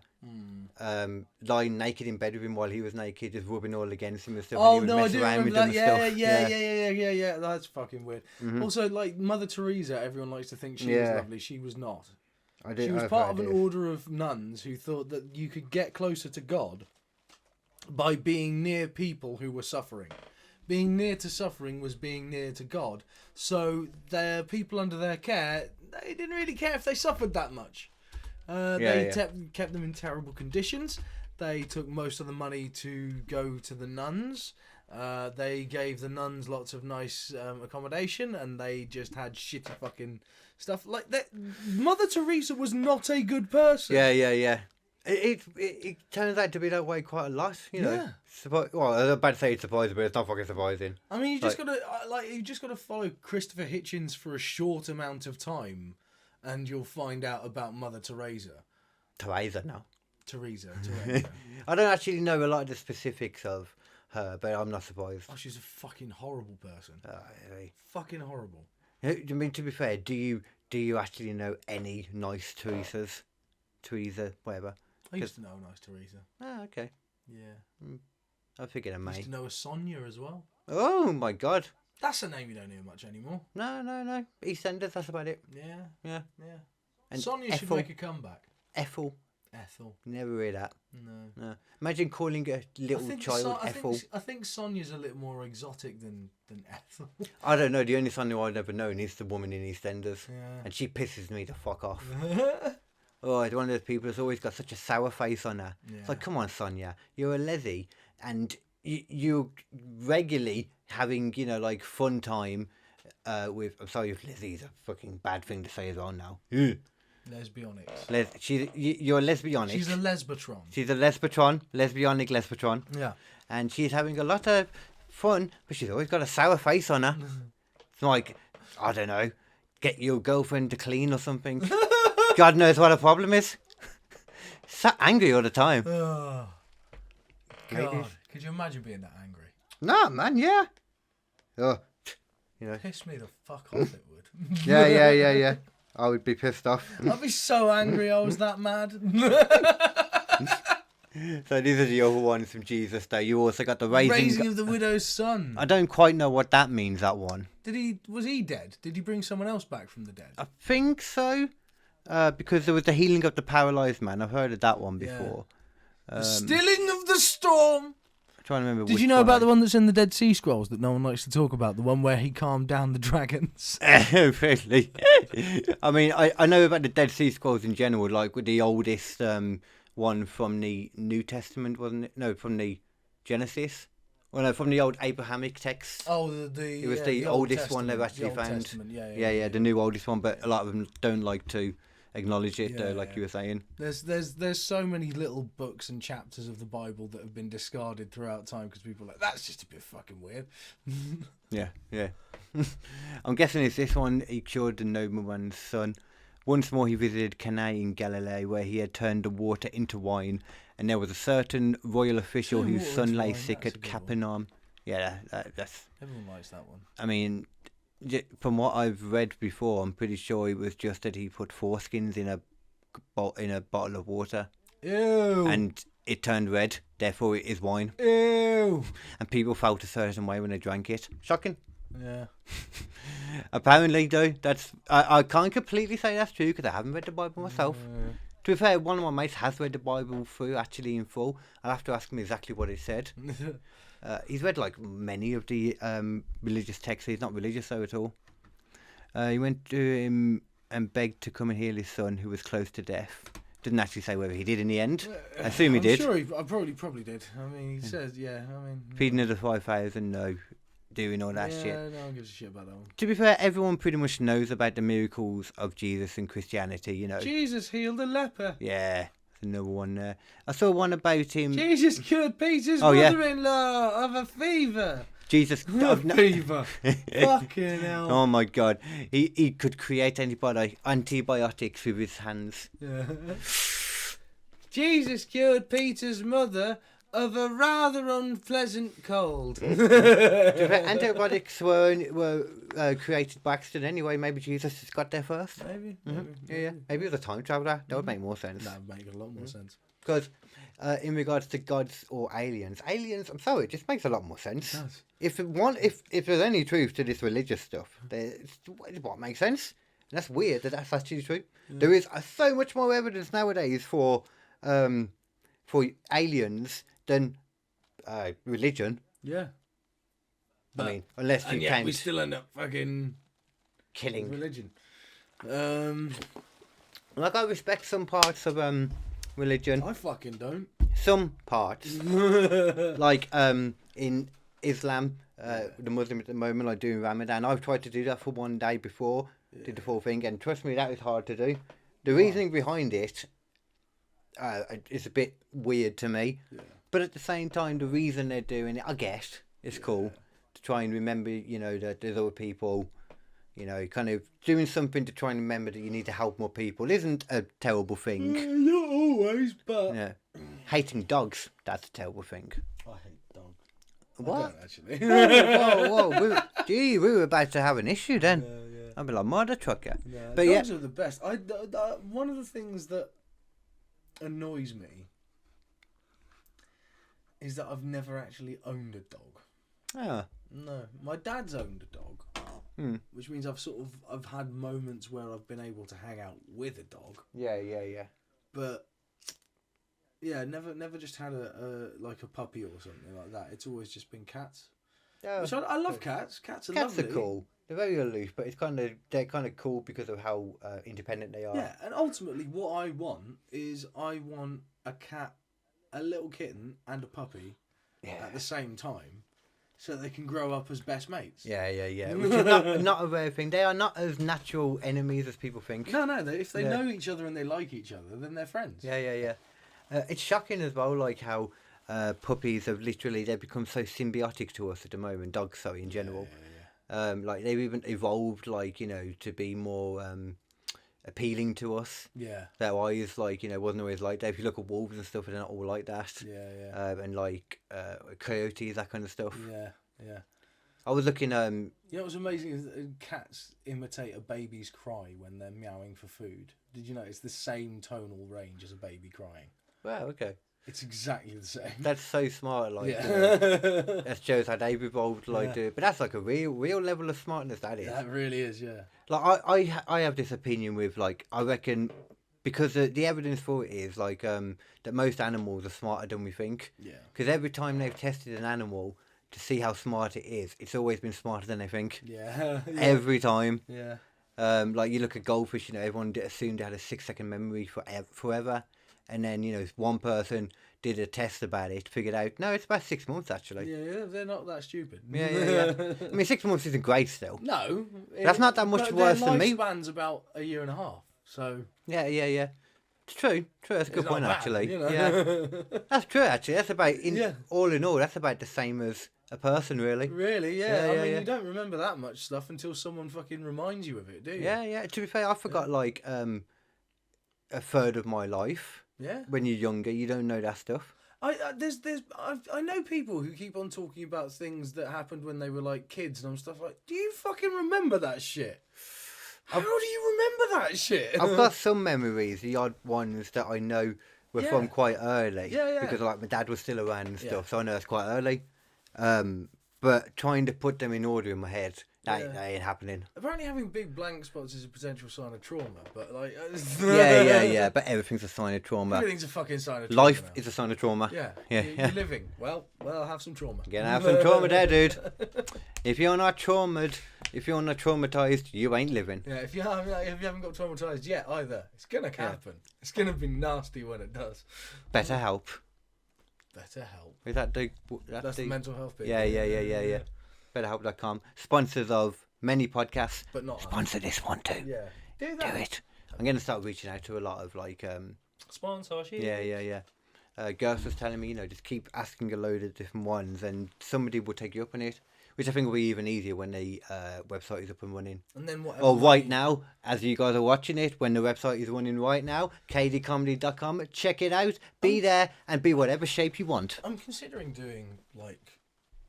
lying naked in bed with him while he was naked, just rubbing all against him and stuff. Oh and he no, would I mess do around remember with that. them and stuff. Yeah. That's fucking weird. Also, like Mother Teresa, everyone likes to think she was lovely. She was not. She was part of an order of nuns who thought that you could get closer to God by being near people who were suffering. Being near to suffering was being near to God. So the people under their care, they didn't really care if they suffered that much. They kept them in terrible conditions. They took most of the money to go to the nuns. They gave the nuns lots of nice accommodation, and they just had shitty fucking stuff like that. Mother Teresa was not a good person. Yeah. It turns out to be that way quite a lot, you know. Yeah. Well, I was about to say it's surprising, but it's not fucking surprising. I mean, you just gotta follow Christopher Hitchens for a short amount of time, and you'll find out about Mother Teresa. Teresa, no. Teresa. I don't actually know a lot of the specifics of her, but I'm not surprised. Oh, she's a fucking horrible person. Really. Fucking horrible. I mean, to be fair, do you actually know any nice Teresas? Teresa, whatever. I used to know a nice Teresa. Oh, okay. Yeah. I figured I I may. used to know a Sonia as well. Oh my God. That's a name you don't hear much anymore. No. EastEnders, that's about it. Yeah. Yeah. And Sonia should Ethel. make a comeback. Ethel. Never heard that. No. Imagine calling a little child Ethel. I think Sonia's a little more exotic than Ethel. I don't know. The only Sonia I've ever known is the woman in EastEnders. Yeah. And she pisses me the fuck off. Oh, it's one of those people that's always got such a sour face on her. Yeah. It's like, come on, Sonia, you're a leslie, and you're regularly having, like fun time with. I'm sorry if Lizzie's a fucking bad thing to say as well now. Lesbionics. You're a lesbionic. She's a lesbatron. She's a lesbionic lesbatron. Yeah. And she's having a lot of fun, but she's always got a sour face on her. It's like, I don't know, get your girlfriend to clean or something. God knows what her problem is. So angry all the time. Oh, God. Could you imagine being that angry? No, man, yeah. Oh, Piss me the fuck off, it would. Yeah. I would be pissed off. I'd be so angry I was that mad. So these are the other ones from Jesus Day. You also got the Raising of the widow's son. I don't quite know what that means, that one. Was he dead? Did he bring someone else back from the dead? I think so. Because there was the healing of the paralysed man. I've heard of that one before. The stilling of the storm. trying to remember. Did you know about the one that's in the Dead Sea Scrolls that no one likes to talk about? The one where he calmed down the dragons. Really? I mean, I know about the Dead Sea Scrolls in general, like with the oldest one from the New Testament, wasn't it? No, from the Genesis. Well, no, from the old Abrahamic texts. Oh, it was the oldest one they've actually found. Yeah, the new oldest one, but a lot of them don't like to acknowledge it, though, like you were saying. There's so many little books and chapters of the Bible that have been discarded throughout time because people are like, that's just a bit fucking weird. Yeah. I'm guessing it's this one. He cured the nobleman's son. Once more he visited Cana in Galilee, where he had turned the water into wine, and there was a certain royal official whose son lay sick at Capernaum. Yeah, that's... Everyone likes that one. I mean, from what I've read before, I'm pretty sure it was just that he put foreskins in a bottle of water. Ew. And it turned red, therefore it is wine. Ew. And people felt a certain way when they drank it. Shocking. Yeah. Apparently, though, I can't completely say that's true because I haven't read the Bible myself. To be fair, one of my mates has read the Bible through, actually in full. I'll have to ask him exactly what it said. He's read like many of the religious texts. He's not religious though at all. He went to him and begged to come and heal his son, who was close to death. Didn't actually say whether he did in the end. I assume he did. I'm sure I probably did. I mean, he says, yeah. I mean, feeding of the 5,000, no. Doing all that shit. Yeah, no one gives a shit about that one. To be fair, everyone pretty much knows about the miracles of Jesus in Christianity, you know. Jesus healed a leper. Yeah, there's another one there. I saw one about him. Jesus cured Peter's mother-in-law of a fever. Jesus fever. Fucking hell. Oh my God, he could create antibiotics with his hands. Yeah. Jesus cured Peter's mother of a rather unpleasant cold. Antibiotics were created by accident anyway. Maybe Jesus just got there first. Maybe. Yeah. Maybe he was a time traveller. That would make more sense. That would make a lot more sense. Because in regards to gods or aliens, I'm sorry, it just makes a lot more sense. If there's any truth to this religious stuff, it's what makes sense. And that's weird that's actually true. Yeah. There is so much more evidence nowadays for aliens than religion. Yeah. I mean, unless you can't. We still end up fucking killing religion. Like, I respect some parts of religion. I fucking don't. Some parts. Like in Islam, the Muslim at the moment, like doing Ramadan. I've tried to do that for one day before, did the full thing, and trust me, that is hard to do. The reasoning behind it is a bit weird to me. Yeah. But at the same time, the reason they're doing it, I guess, is cool. To try and remember, you know, that there's other people, you know, kind of doing something to try and remember that you need to help more people isn't a terrible thing. Not always, but... Yeah. Hating dogs, that's a terrible thing. I hate dogs. What? I don't, actually. Whoa. We were about to have an issue then. Yeah. I'd be like, mother trucker. Yeah, but dogs are the best. One of the things that annoys me is that I've never actually owned a dog. Oh. No, my dad's owned a dog, which means I've had moments where I've been able to hang out with a dog. Yeah. But yeah, never just had a puppy or something like that. It's always just been cats. Yeah, which I love cats. Cats are lovely. Cats are cool. They're very aloof, but they're kind of cool because of how independent they are. Yeah, and ultimately, what I want is a cat, a little kitten, and a puppy at the same time, so they can grow up as best mates. Yeah. Which is not a rare thing. They are not as natural enemies as people think. No. If they know each other and they like each other, then they're friends. Yeah. It's shocking as well, like how puppies have they've become so symbiotic to us at the moment. Dogs, sorry, in general. Yeah. Like they've even evolved, like, you know, to be more appealing to us. Yeah. Their eyes, like, you know, wasn't always like that. If you look at wolves and stuff, they're not all like that. Yeah. And like coyotes, that kind of stuff. Yeah. I was looking. You know what's amazing is that cats imitate a baby's cry when they're meowing for food. Did you know it's the same tonal range as a baby crying? Wow. Okay. It's exactly the same. That's so smart, like, that shows how they've evolved, like, but that's like a real level of smartness, that is. That really is, yeah. Like, I have this opinion with, like, I reckon because the evidence for it is like that most animals are smarter than we think. Yeah. Because every time they've tested an animal to see how smart it is, it's always been smarter than they think. Yeah. Every time. Yeah. Like you look at goldfish, everyone assumed they had a 6-second memory forever. And then, one person did a test about it, figured out, no, it's about 6 months actually. Yeah, they're not that stupid. Yeah. I mean, 6 months isn't great still. No. That's not that much worse than me. Their lifespan's about a year and a half, so... Yeah. It's true. That's a good point, bad, actually. you know? Yeah. That's true, actually. That's about, all in all, that's about the same as a person, really. Really, yeah. I mean, you don't remember that much stuff until someone fucking reminds you of it, do you? Yeah. To be fair, I forgot, a third of my life. Yeah. When you're younger, you don't know that stuff. I know people who keep on talking about things that happened when they were like kids and stuff like. Do you fucking remember that shit? How do you remember that shit? I've got some memories, the odd ones that I know were from quite early. Yeah. Because my dad was still around and stuff, so I know it's quite early. But trying to put them in order in my head, that ain't happening. Apparently, having big blank spots is a potential sign of trauma, but like. Yeah. But everything's a sign of trauma. Everything's a fucking sign of trauma. Life now. is a sign of trauma. Yeah. You're living. Well, have some trauma. Gonna have some trauma there, dude. If you're not traumatized, you ain't living. Yeah. If you haven't got traumatized yet either, it's gonna happen. It's gonna be nasty when it does. Better help. Is that That's the mental health bit. Yeah. BetterHelp.com. Sponsors of many podcasts. But not sponsor this one too. Yeah. Do it. I'm going to start reaching out to a lot of sponsorship. Yeah. Gerst was telling me, just keep asking a load of different ones and somebody will take you up on it. Which I think will be even easier when the website is up and running. And then what? Or right now, as you guys are watching it, when the website is running right now, kdcomedy.com, check it out, be there, and be whatever shape you want. I'm considering doing,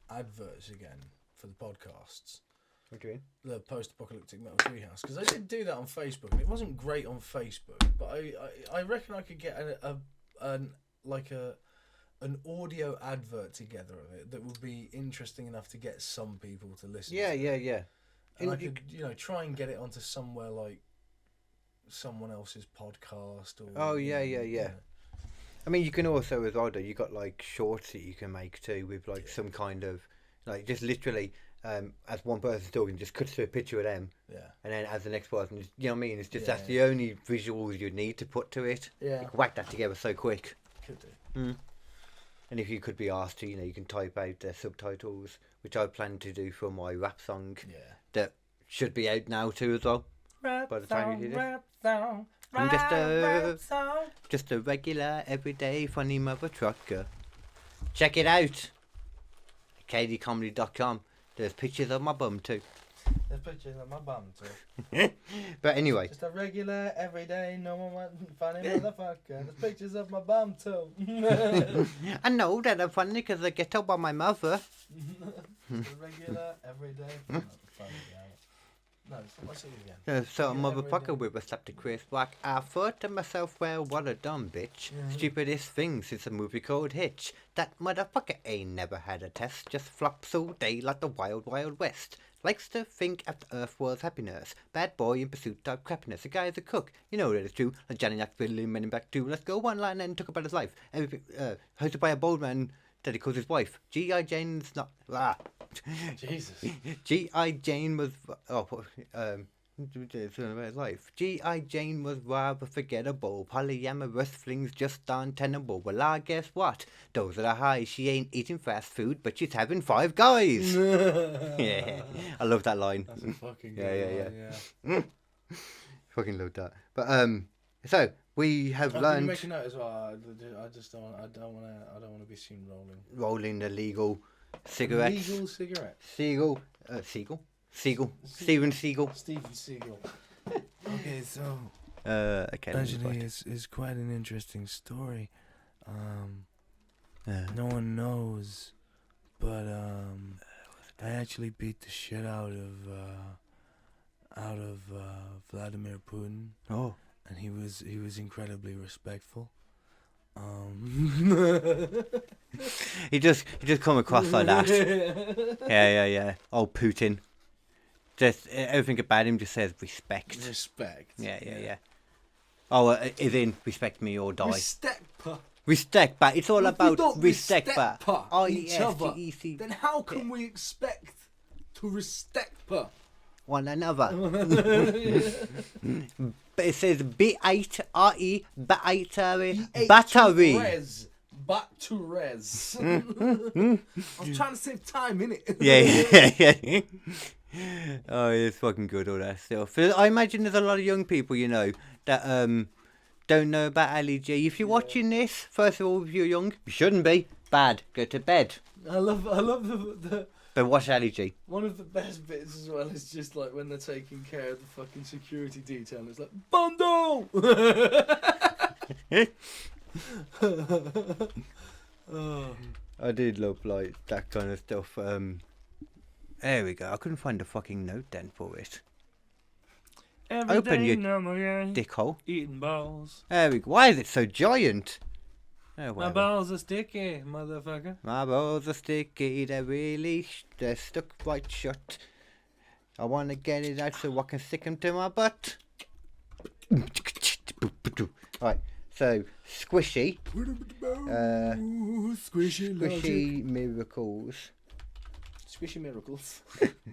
adverts again for the podcasts. What do you mean? The post-apocalyptic metal treehouse. Because I did do that on Facebook, and it wasn't great on Facebook, but I reckon I could get an audio advert together of it that would be interesting enough to get some people to listen to. Yeah. And I could, try and get it onto somewhere like someone else's podcast or... Oh, yeah. I mean, you can also, as well, you got, shorts that you can make, too, with, some kind of... just literally, as one person's talking, just cuts to a picture of them. Yeah. And then as the next person, you know what I mean? It's just, that's the only visuals you need to put to it. Yeah. You can whack that together so quick. Could do. And if you could be asked to, you can type out the subtitles, which I plan to do for my rap song. Yeah. That should be out now too as well. Rap by the time you do rap song, I'm rap song. just a regular, everyday, funny mother trucker. Check it out. kdcomedy.com. There's pictures of my bum too. There's pictures of my bum too. But anyway. Just a regular, everyday, no one funny motherfucker. There's pictures of my bum too. I know that I'm funny because I get up by my mother. Just a regular, everyday, funny guy. No, what's it again? So a motherfucker with a slap to Chris Black. I thought to myself, well, what a dumb bitch. Yeah. Stupidest thing since a movie called Hitch. That motherfucker ain't never had a test. Just flops all day like the wild, wild west. Likes to think after Earth was happiness. Bad boy in pursuit of crappiness. The guy is a cook. You know that it's true. Like Johnny Knoxville in Men in Black 2. Let's go one line and talk about his life. Everything, hosted by a bold man that he calls his wife. G.I. Jane's not... Jesus. G.I. Jane was... about his life. G.I. Jane was rather forgettable. Polyamorous flings just untenable. Well, I guess what? Those are the highs. She ain't eating fast food, but she's having 5 guys. Yeah. I love that line. That's a fucking good yeah. Fucking love that. But, so... We have learned. You make a note as well. I just don't. I don't want to be seen rolling the legal cigarettes. Legal cigarettes. Seagull. Steven Seagal. Steven Seagal. Okay, so. Okay. Actually, it's quite an interesting story. No one knows, but I actually beat the shit out of Vladimir Putin. Oh. And he was incredibly respectful. He just come across like that. Yeah. Oh, Putin. Just everything about him just says respect. Respect. Yeah. Oh, as in respect me or die. Respect. Respect, but it's all If we about don't respect, but each other, R-E-S-T-E-C. then how can we expect to respect one another. But it says B8 RE battery. Batteries. I'm trying to save time, innit? Yeah. Oh, it's fucking good, all that stuff. I imagine there's a lot of young people, you know, that don't know about LED. If you're watching this, first of all, if you're young, you shouldn't be. Bad. Go to bed. I love the But watch LED. one of the best bits as well is just like when they're taking care of the fucking security detail. And it's like bundle. Oh. I did love like that kind of stuff. There we go. I couldn't find a fucking note then for it. Every Open day, your no more, yeah. dickhole. Eating balls. There we go. Why is it so giant? Oh, My whatever. balls are sticky, motherfucker. My balls are sticky. They're stuck right shut. I want to get it out so I can stick them to my butt. Right. So squishy. Squishy miracles. Squishy miracles.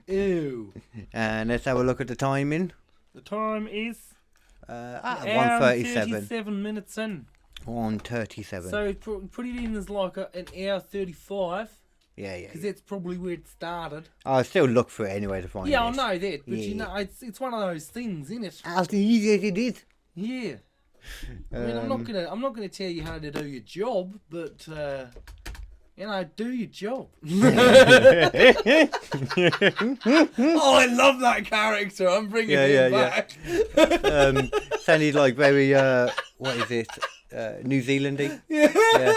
Ew. And let's have a look at the timing. The time is 1:37. 37 minutes in. 1:37. So put it in as like an hour 35. Yeah. Because that's probably where it started. I'll still look for it anyway to find Yeah, this. I know that, but Yeah. you know, it's one of those things, isn't it? As easy as it is. Yeah. I mean, I'm not gonna tell you how to do your job, but you know, do your job. Oh, I love that character. I'm bringing him back. Sounded like very what is it? New Zealandy. Yeah. Yeah.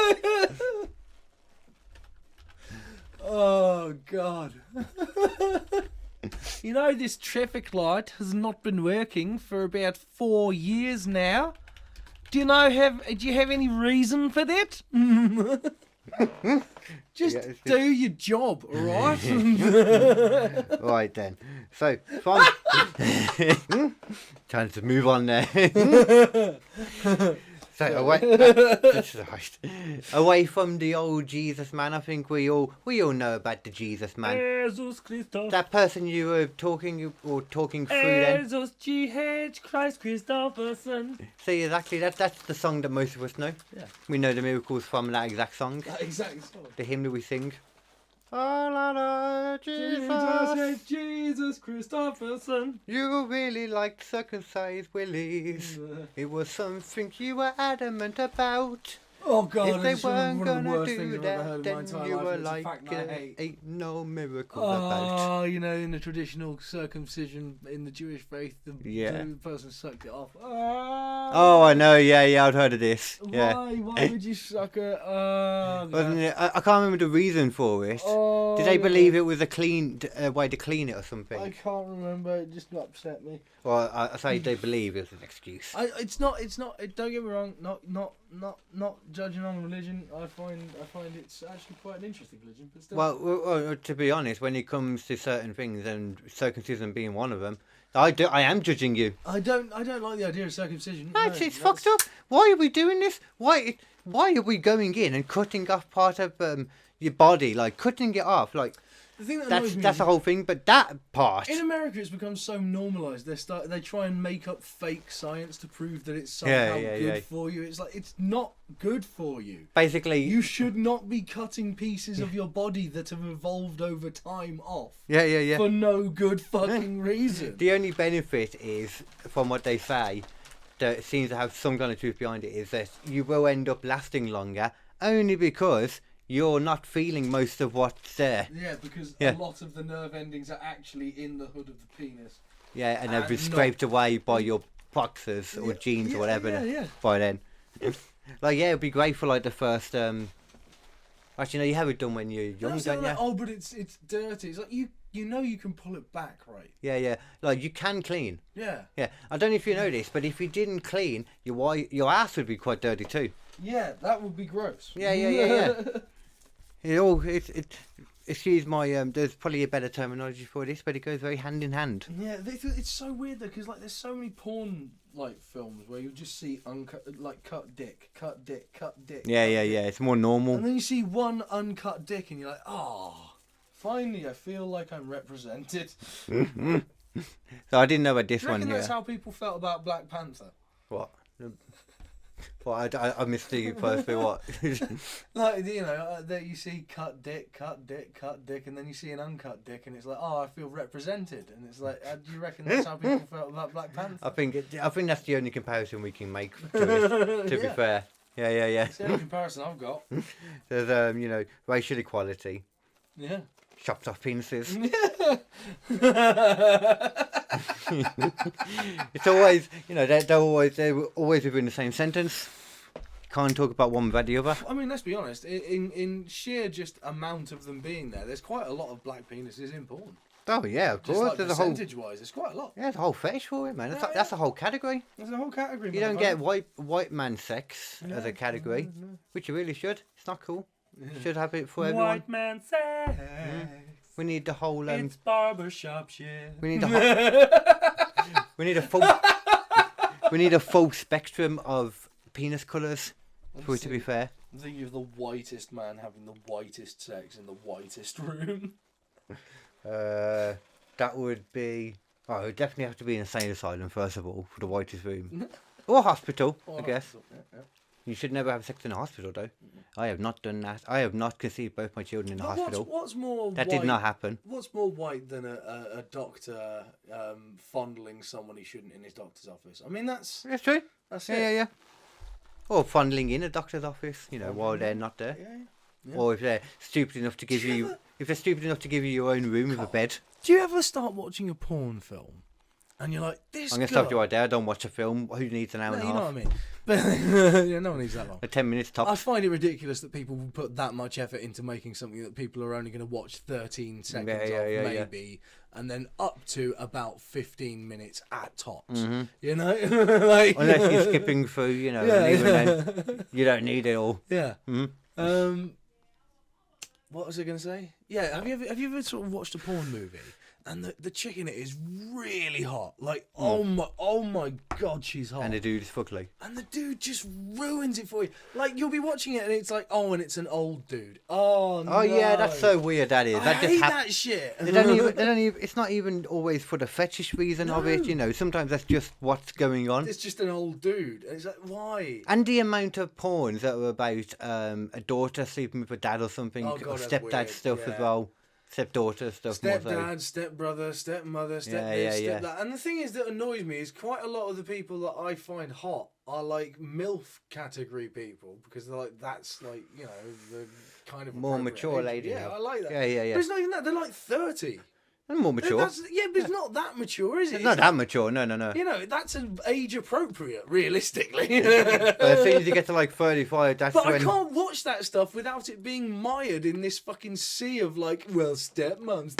Oh God. You know, this traffic light has not been working for about 4 years now. Do you have any reason for that? Just do your job, alright? Right then. So from trying to move on there. So away from the old Jesus man, I think we all know about the Jesus man. Jesus Christoph. That person you were talking through then. Jesus G.H. Christ Christopherson. See, exactly, that's the song that most of us know. Yeah. We know the miracles from that exact song. That exact song. The hymn that we sing. Oh, la, la, Jesus, Jesus Christopherson. you really liked circumcised willies. It was something you were adamant about. Oh God! If they it's one weren't of the gonna worst do things I've ever that, heard in my then entire you life, were and it's a like, fact that I hate. ain't no miracles about. Oh, you know, in the traditional circumcision in the Jewish faith, the person sucked it off. Oh, I know, yeah, I've heard of this. Yeah. Why would you suck it? Oh, Wasn't it? I can't remember the reason for it. Oh, Did they believe it was a clean way to clean it or something? I can't remember. It just upset me. Well, I say they believe it's an excuse. It's not. Don't get me wrong. Not judging on religion. I find it's actually quite an interesting religion. But still. Well, to be honest, when it comes to certain things, and circumcision being one of them, I am judging you. I don't like the idea of circumcision. It's fucked up. Why are we doing this? Why are we going in and cutting off part of your body, like cutting it off, like? The thing that annoys me That's the whole thing, but that part. In America, it's become so normalised. They try and make up fake science to prove that it's somehow good for you. It's like, it's not good for you. Basically, you should not be cutting pieces of your body that have evolved over time off. Yeah. For no good fucking reason. The only benefit is, from what they say, that it seems to have some kind of truth behind it, is that you will end up lasting longer, only because you're not feeling most of what's there. Yeah, because a lot of the nerve endings are actually in the hood of the penis. Yeah, and they've been scraped away by your boxers or jeans or whatever by then. Like, it'd be great for like the first. Actually, no, you have it done when you're young, don't you? Oh, but it's dirty. It's like you know you can pull it back, right? Yeah. Like you can clean. Yeah. Yeah. I don't know if you know this, but if you didn't clean, your ass would be quite dirty too. Yeah, that would be gross. Yeah. excuse my there's probably a better terminology for this, but it goes very hand in hand. Yeah, it's so weird though, because like there's so many porn like films where you just see cut dick. Yeah. It's more normal. And then you see one uncut dick, and you're like, oh, finally, I feel like I'm represented. So I didn't know about this Do you one reckon here. that's how people felt about Black Panther? What? Well, I missed the first bit. What? Like, you know, that you see cut dick, and then you see an uncut dick, and it's like, oh, I feel represented, and it's like, do you reckon that's how people felt about Black Panther? I think that's the only comparison we can make to it. To be fair, yeah. It's the only comparison I've got. There's you know, racial equality. Yeah. Chopped off penises. It's always, you know, they're always within the same sentence. Can't talk about one without the other. I mean, let's be honest. In sheer just amount of them being there's quite a lot of black penises in porn. Oh yeah, of Just course. like There's a whole percentage-wise, it's quite a lot. yeah, there's a whole fetish for it, man. That's a whole category. There's a whole category. You don't get white man sex as a category, which you really should. It's not cool. You should have it for everyone. White man sex. We need the whole. It's barbershop shit. We need the whole. we need a full. We need a full spectrum of penis colours for it to be fair. I'm thinking of the whitest man having the whitest sex in the whitest room. That would be. Oh, it would definitely have to be an insane asylum first of all for the whitest room, or hospital. I guess. Yeah. You should never have sex in a hospital, though. I have not done that. I have not conceived both my children in a hospital. What's more that white, did not happen. What's more white than a doctor fondling someone he shouldn't in his doctor's office? I mean, that's true. That's it. Yeah. Or fondling in a doctor's office, you know, while they're not there. Yeah. Or if they're stupid enough to give you, your own room with a bed. Do you ever start watching a porn film and you're like, this? I'm gonna stop you right there. I don't watch a film. Who needs an hour and a half? You know what I mean? But yeah, no one needs that long. 10 minutes tops. I find it ridiculous that people will put that much effort into making something that people are only going to watch 13 seconds of, maybe, and then up to about 15 minutes at tops. Mm-hmm. You know, like, unless you're skipping through, you know, and even then, you don't need it all. Yeah. Mm-hmm. What was I going to say? Yeah. Have you ever sort of watched a porn movie? And the chick in it is really hot. Like, oh my god, she's hot. And the dude is fugly. And the dude just ruins it for you. Like, you'll be watching it and it's like, oh, and it's an old dude. Oh, no. Oh, yeah, that's so weird, that is. I that hate that shit. They don't even, it's not even always for the fetish reason of it, you know. Sometimes that's just what's going on. It's just an old dude. And it's like, why? And the amount of porns that are about a daughter sleeping with a dad or something, Oh, God, or that's stepdad weird. stuff as well. Stepdaughter stuff. Stepdad, stepbrother, stepmother, stepdad, yeah. stepdad. And the thing is that annoys me is quite a lot of the people that I find hot are like MILF category people, because they're like, that's like, you know, the kind of more mature age. lady. Yeah, I like that. Yeah. But it's not even that. They're like 30. And more mature. But it's not that mature, is it? It's not that mature, no. You know, that's an age appropriate, realistically. But as soon as you get to like 35, that's but when... I can't watch that stuff without it being mired in this fucking sea of like, well, stepmom,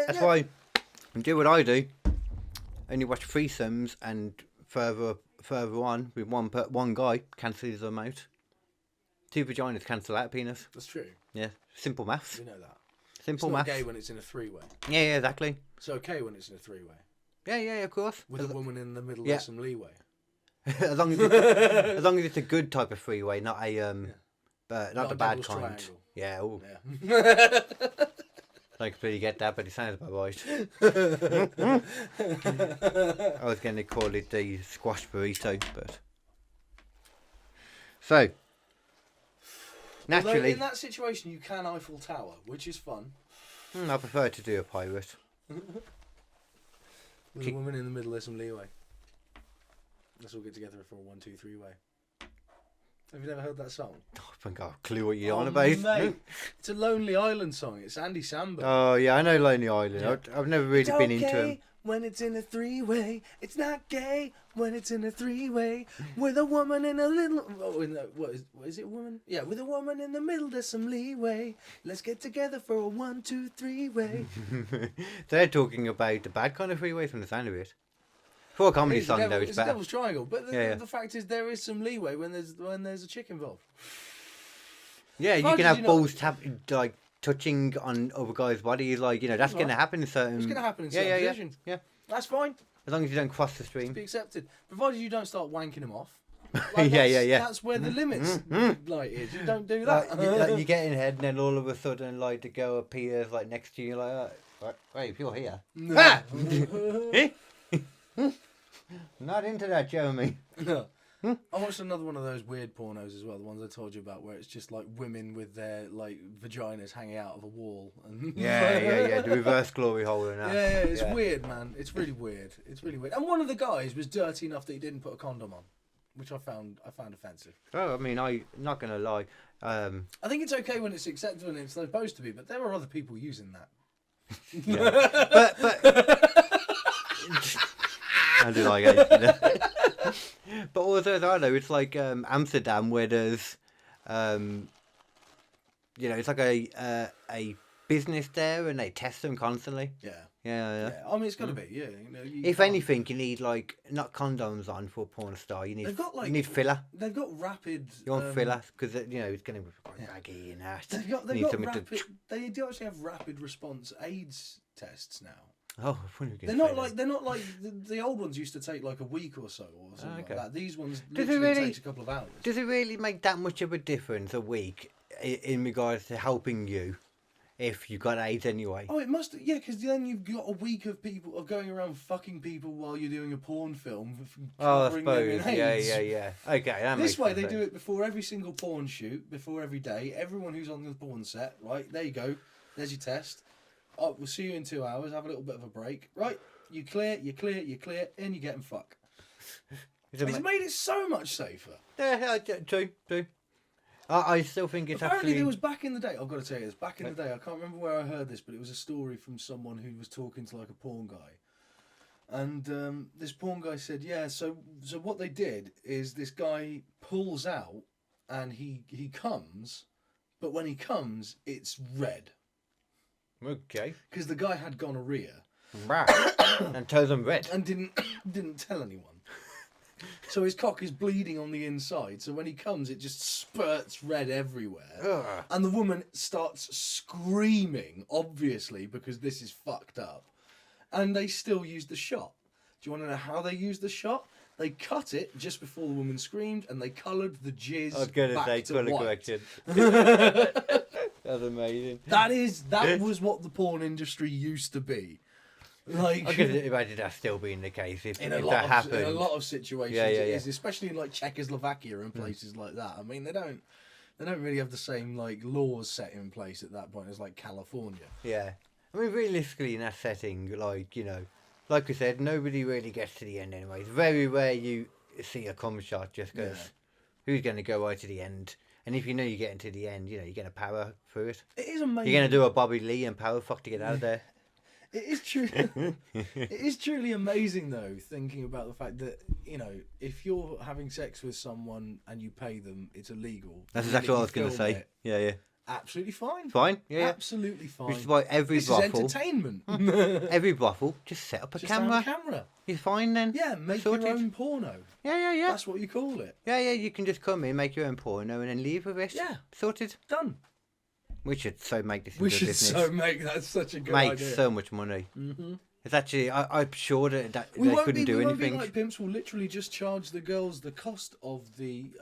That's why I do what I do. Only watch threesomes, and further on with one guy cancels them out. 2 vaginas cancel out a penis. That's true. Yeah, simple maths. We know that. Simple it's not maths. gay when it's in a three-way. Yeah, exactly. It's okay when it's in a three-way. Yeah, of course. With a woman in the middle, there's some leeway. as long as it's a good type of freeway, not a not the bad kind. Triangle. Yeah. Ooh. Yeah. I completely get that, but it sounds about right. I was going to call it the squash burrito, but so naturally, although in that situation, you can Eiffel Tower, which is fun. I prefer to do a pirate. With a woman in the middle, there's some leeway. Let's all get together for a 1, 2, 3-way. Have you never heard that song? I think I've a clue what you're on about. Mate, it's a Lonely Island song. It's Andy Samberg. Oh yeah, I know Lonely Island. Yeah. I've never really been into him. When it's in a three-way, it's not gay. When it's in a three-way, with a woman in a little. Oh, what is it, woman? Yeah, with a woman in the middle, there's some leeway. Let's get together for a 1, 2, 3-way. They're talking about the bad kind of freeway from the sound of it. For a comedy song, though, it's a better. Devil's Triangle, but the fact is, there is some leeway when there's a chick involved. Yeah, you can have balls touching on other guys' bodies, like, you know, that's going to happen in certain... It's going to happen in certain positions. Yeah. That's fine. As long as you don't cross the Be stream. accepted. Provided you don't start wanking him off. Like, That's where the limits like is. You don't do that. You get in head, and then all of a sudden, like, the girl appears like next to you, like, wait, if you're here, not into that, Jeremy. No. I watched another one of those weird pornos as well, the ones I told you about, where it's just like women with their like vaginas hanging out of a wall. And Yeah. The reverse glory hole and that. Yeah, it's weird, man. It's really weird. And one of the guys was dirty enough that he didn't put a condom on, which I found offensive. Oh, I mean, I'm not gonna lie. I think it's okay when it's accepted and it's supposed to be, but there are other people using that. but I do like it. You know? But also, I don't know, it's like Amsterdam, where there's, you know, it's like a business there, and they test them constantly. Yeah. I mean, it's got to be. Yeah. You know, if anything, you need like not condoms on for a porn star. You need you need filler. They've got rapid. You want filler because you know it's going to be baggy and that. They've got rapid. They do actually have rapid response AIDS tests now. Oh, they're not like the old ones used to take like a week or so or something like that. These ones literally takes a couple of hours. Does it really make that much of a difference a week in regards to helping you if you got AIDS anyway? Oh, it must, yeah, because then you've got a week of people going around fucking people while you're doing a porn film. Oh, I suppose. Yeah. Okay, that makes this way sense. they do it before every single porn shoot, before every day. Everyone who's on the porn set, right? There you go. There's your test. Oh, we'll see you in 2 hours. Have a little bit of a break. Right, you clear, and you get them fuck. It's made it so much safer. Yeah, true. I still think it's Apparently there was back in the day, I've got to tell you this, back in the day, I can't remember where I heard this, but it was a story from someone who was talking to like a porn guy. And this porn guy said, yeah, so what they did is this guy pulls out and he comes, but when he comes, it's red. Okay. Because the guy had gonorrhea. Right. And told them red. And didn't tell anyone. So his cock is bleeding on the inside. So when he comes, it just spurts red everywhere. Ugh. And the woman starts screaming, obviously, because this is fucked up. And they still use the shot. Do you want to know how they used the shot? They cut it just before the woman screamed, and they coloured the jizz back to white. Correction. That's amazing. That was what the porn industry used to be. Like, I can imagine that still being the case if that happened. In a lot of situations, it is, especially in like Czechoslovakia and places like that. I mean, they don't really have the same like laws set in place at that point as like California. Yeah, I mean, realistically, in that setting, like, you know, like we said, nobody really gets to the end anyway. It's very rare you see a cum shot just because who's going to go right to the end? And if you know you're getting to the end, you know, you're going to power through it. It is amazing. You're going to do a Bobby Lee and power fuck to get out of there. It is true. It is truly amazing, though, thinking about the fact that, you know, if you're having sex with someone and you pay them, it's illegal. That's exactly what I was going to say. Yeah. Absolutely fine. Fine, yeah. Absolutely fine. Which is why every this brothel... is entertainment. Every brothel, just set up a camera. Have a camera. You're fine then. Yeah, make your own porno. Yeah. That's what you call it. Yeah, you can just come in, make your own porno, and then leave with it. Yeah. Sorted. Done. We should make this into We a should business. so make that such a good idea. Make so much money. Mm-hmm. It's actually, I'm sure that we they couldn't do anything. We won't be like pimps. We'll literally just charge the girls the cost of the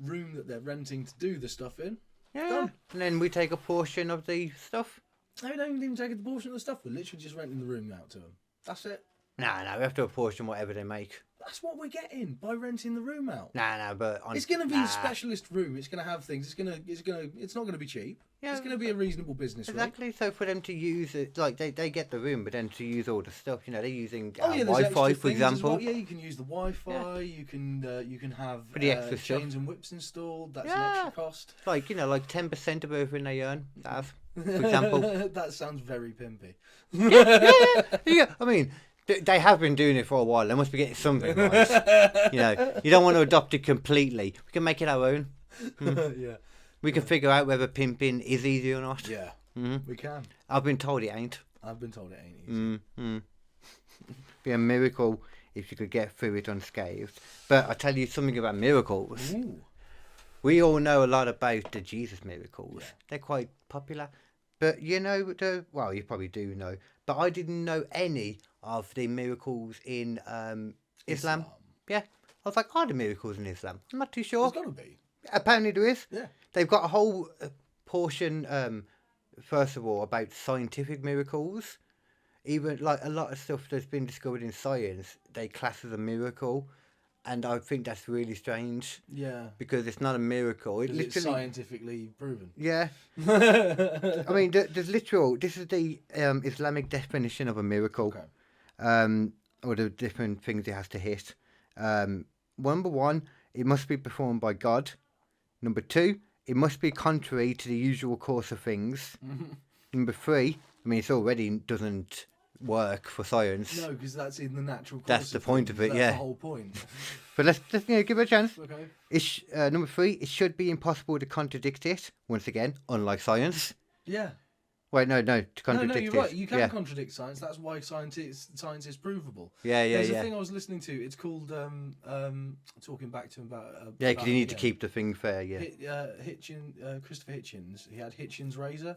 room that they're renting to do the stuff in. Yeah. Done. And then we take a portion of the stuff. No, we don't even take a portion of the stuff. We're literally just renting the room out to them. That's it. No, we have to apportion whatever they make. That's what we're getting by renting the room out. No, but it's going to be a specialist room. It's going to have things. It's not going to be cheap. Yeah, it's going to be a reasonable business. Exactly. Rate. So for them to use it, like they get the room, but then to use all the stuff, you know, they're using Wi-Fi, for example. Well. Yeah, you can use the Wi-Fi. Yeah. You can have for the extra chains stuff. And whips installed. That's an extra cost. Like, you know, like 10% of everything they earn. For example. That sounds very pimpy. Yeah. I mean. They have been doing it for a while. They must be getting something right. You know, you don't want to adopt it completely. We can make it our own. Yeah. We can figure out whether pimping is easy or not. Yeah. We can. I've been told it ain't. I've been told it ain't easy. Be a miracle if you could get through it unscathed. But I'll tell you something about miracles. Ooh. We all know a lot about the Jesus miracles. Yeah. They're quite popular. But you know, well, you probably do know, but I didn't know any of the miracles in Islam. Yeah, I was like, are there miracles in Islam? I'm not too sure. There's got to be. Apparently there is. Yeah. They've got a whole portion, first of all, about scientific miracles. Even like a lot of stuff that's been discovered in science, they class as a miracle. And I think that's really strange. Yeah. Because it's not a miracle. It's scientifically proven. Yeah. I mean, there's literal... This is the Islamic definition of a miracle. Okay. Or the different things it has to hit. Number one, it must be performed by God. Number two, it must be contrary to the usual course of things. Number three, I mean, it already doesn't work for science. No, because that's in the natural course. That's the point of it, that's yeah. the whole point. But let's give it a chance. Okay. Number three, it should be impossible to contradict it. Once again, unlike science. Yeah. Wait, no, to contradict no, you're it. right. You can contradict science. That's why science is provable. Yeah. There's a thing I was listening to. It's called talking back to him about. Yeah, because you need to keep the thing fair. Yeah. Christopher Hitchens. He had Hitchens' razor,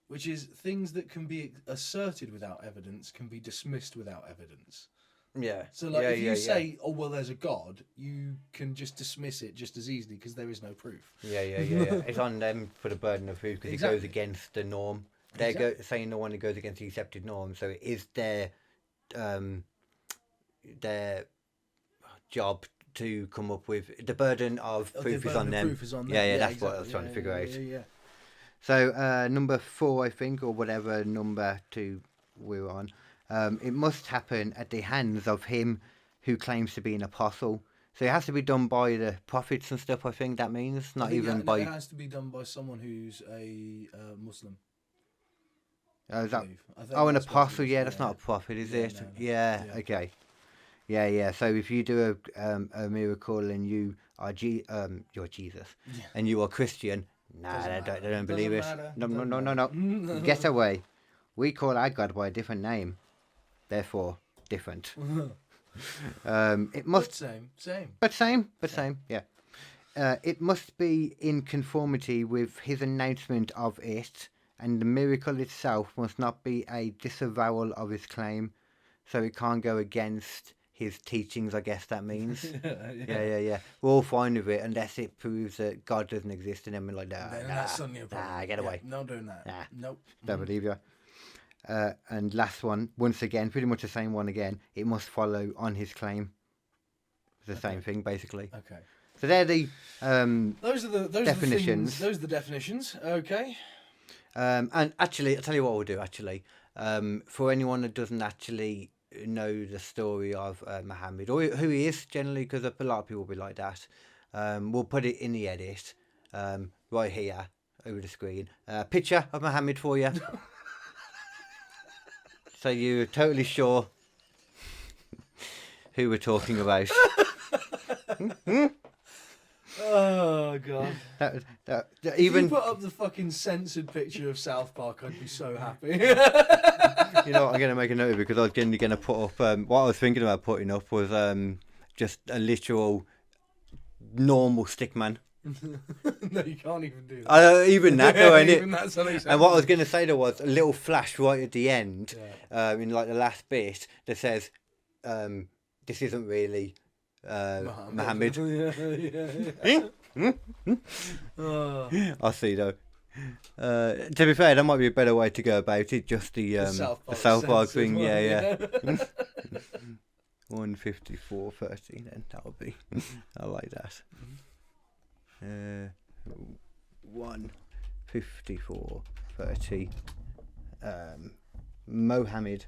which is things that can be asserted without evidence can be dismissed without evidence. Yeah. So, like, if you say, "Oh well, there's a God," you can just dismiss it just as easily because there is no proof. Yeah. It's on them for the burden of proof because it goes against the norm. They're saying the one that goes against the accepted norm, so it is their job to come up with the burden of proof is on them. Yeah, that's what I was trying to figure out. Yeah. So number 4, I think, or whatever number 2 we're on. It must happen at the hands of him who claims to be an apostle. So it has to be done by the prophets and stuff, I think that means. Not even by... It has to be done by someone who's a Muslim. Is that... an apostle, that's not a prophet, is it? No. Yeah, okay. Yeah. So if you do a miracle and you are you're Jesus, and you are Christian, they don't believe it. No. Get away. We call our God by a different name. Therefore, different. It must same. But same. Yeah. It must be in conformity with his announcement of it, and the miracle itself must not be a disavowal of his claim, so it can't go against his teachings, I guess that means. Yeah. We're all fine with it unless it proves that God doesn't exist, and then we're like, that's suddenly a problem. Get away. Not doing that. Nope. Don't believe you. And last one, once again, pretty much the same one again. It must follow on his claim. It's the same thing, basically. Okay. So they're the those are the definitions. Those are the definitions. Okay. And actually, I'll tell you what we'll do. Actually, for anyone that doesn't actually know the story of Muhammad or who he is generally, because a lot of people will be like that, we'll put it in the edit right here over the screen. Picture of Muhammad for you. So you're totally sure who we're talking about. Oh god! Even if you put up the fucking censored picture of South Park, I'd be so happy. You know what, I'm going to make a note of it because I was going to put up. What I was thinking about putting up was just a literal normal stickman. No, you can't even do that. Even that, though, even that's and what I was going to say there was a little flash right at the end, in like the last bit that says, "This isn't really Muhammad." I see though. To be fair, that might be a better way to go about it. Just the South Park thing, yeah. 154.30 then that would be. I like that. 154.30. Mohammed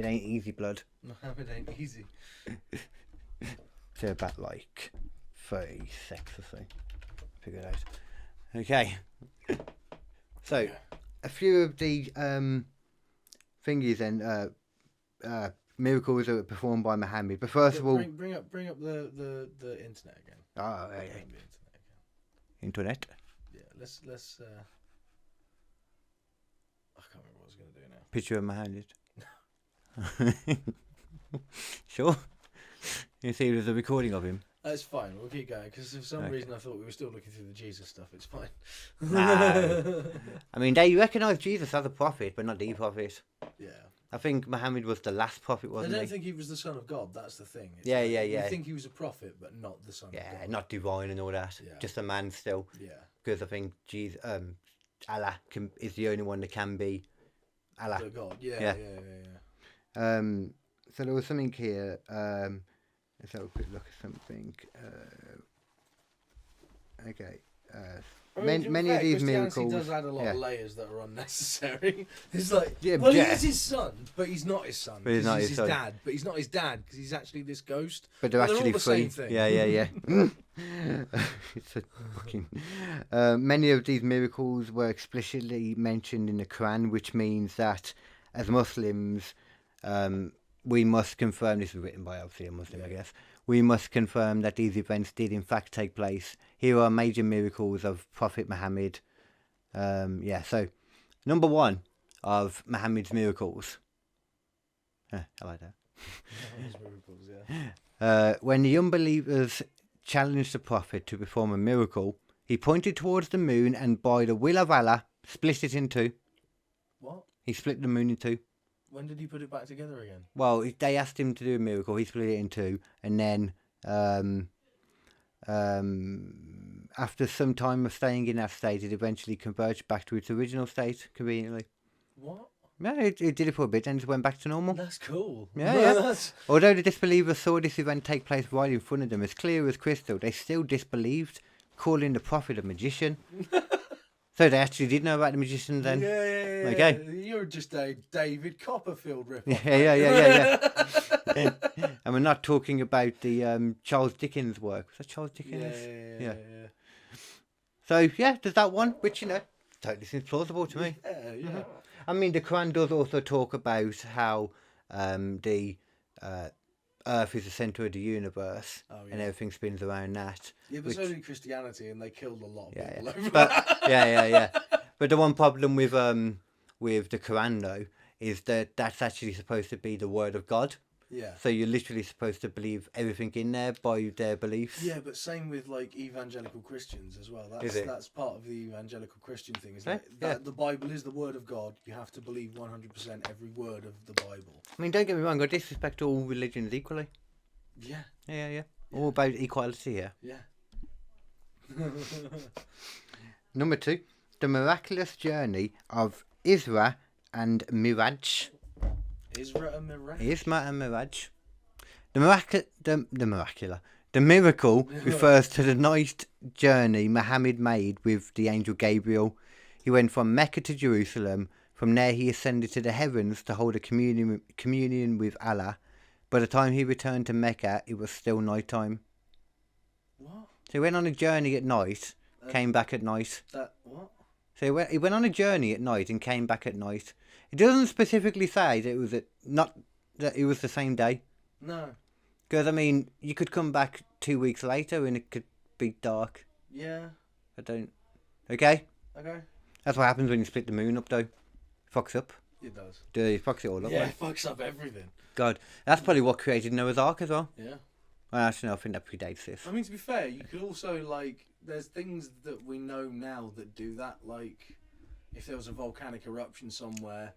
ain't easy, blood. Mohammed ain't easy. So about like 36 or so. Figure it out. Okay. So a few of the thingies then miracles that were performed by Muhammad. But first of all, bring up the internet again. Oh, yeah. Internet. Yeah, let's. I can't remember what I was going to do now. Picture of Muhammad. Sure. You see, there's a recording of him. That's fine. We'll keep going because for some Okay. reason I thought we were still looking through the Jesus stuff. It's fine. No. I mean, they recognise Jesus as a prophet, but not the prophet. Yeah. I think Muhammad was the last prophet, I wasn't don't he? think he was the son of God. That's the thing. It's Yeah, like, yeah, yeah. You think he was a prophet, but not the son of Yeah, God. not divine and all that. Yeah. Just a man still. Yeah. Because I think Allah is the only one that can be Allah. The God. Yeah. Yeah. Yeah. Yeah. So there was something here. Let's have a quick look at something. Okay. I mean, to be Many fair, of these Christianity miracles. does add a lot yeah. of layers that are unnecessary. It's like, Yeah, well, yeah. he is his son, but he's not his son. But he's 'cause not he's his his son. dad, but he's not his dad because he's actually this ghost. But they're But they're actually all the free. same thing. Yeah, yeah, yeah. It's a fucking. Many of these miracles were explicitly mentioned in the Quran, which means that as Muslims, we must confirm. This was written by obviously a Muslim, I guess. We must confirm that these events did in fact take place. Here are major miracles of Prophet Muhammad. So number one of Muhammad's miracles. I like that. His miracles, yeah. When the unbelievers challenged the Prophet to perform a miracle, he pointed towards the moon and by the will of Allah split it in two. What? He split the moon in two. When did he put it back together again? Well, they asked him to do a miracle. He split it in two, and then after some time of staying in that state, it eventually converged back to its original state conveniently. What? Yeah, it did it for a bit, then it went back to normal. That's cool. Yeah. Although the disbelievers saw this event take place right in front of them, as clear as crystal, they still disbelieved, calling the Prophet a magician. So they actually did know about the magician then? Yeah. Okay. You're just a David Copperfield rip. Yeah. And we're not talking about the Charles Dickens work. Was that Charles Dickens? Yeah. So, yeah, there's that one, which, totally seems plausible to me. Yeah. I mean, the Quran does also talk about how the Earth is the centre of the universe and everything spins around that. Yeah, but so did Christianity, and they killed a lot of people over But, that. yeah. But the one problem with the Quran, though, is that that's actually supposed to be the word of God. Yeah. So you're literally supposed to believe everything in there by their beliefs. Yeah, but same with like evangelical Christians as well. That's part of the evangelical Christian thing. Is that the Bible is the word of God. You have to believe 100% every word of the Bible. I mean, don't get me wrong. I disrespect all religions equally. Yeah. Yeah. All about equality here. Yeah. Number 2, the miraculous journey of Isra and Miraj. Isra and Miraj. Isma and Miraj. The miracle refers to the night journey Muhammad made with the angel Gabriel. He went from Mecca to Jerusalem. From there he ascended to the heavens to hold a communion with Allah. By the time he returned to Mecca, it was still night time. What? So he went on a journey at night, came back at night. What? So he went on a journey at night and came back at night. It doesn't specifically say that it was the same day. No. Because, I mean, you could come back 2 weeks later and it could be dark. Yeah. Okay? Okay. That's what happens when you split the moon up, though. It fucks up. It does. It fucks it all up. Yeah, Right? it fucks up everything. God. That's probably what created Noah's Ark as well. Yeah. Well, actually, no, I think that predates this. I mean, to be fair, you could also, there's things that we know now that do that. Like, if there was a volcanic eruption somewhere,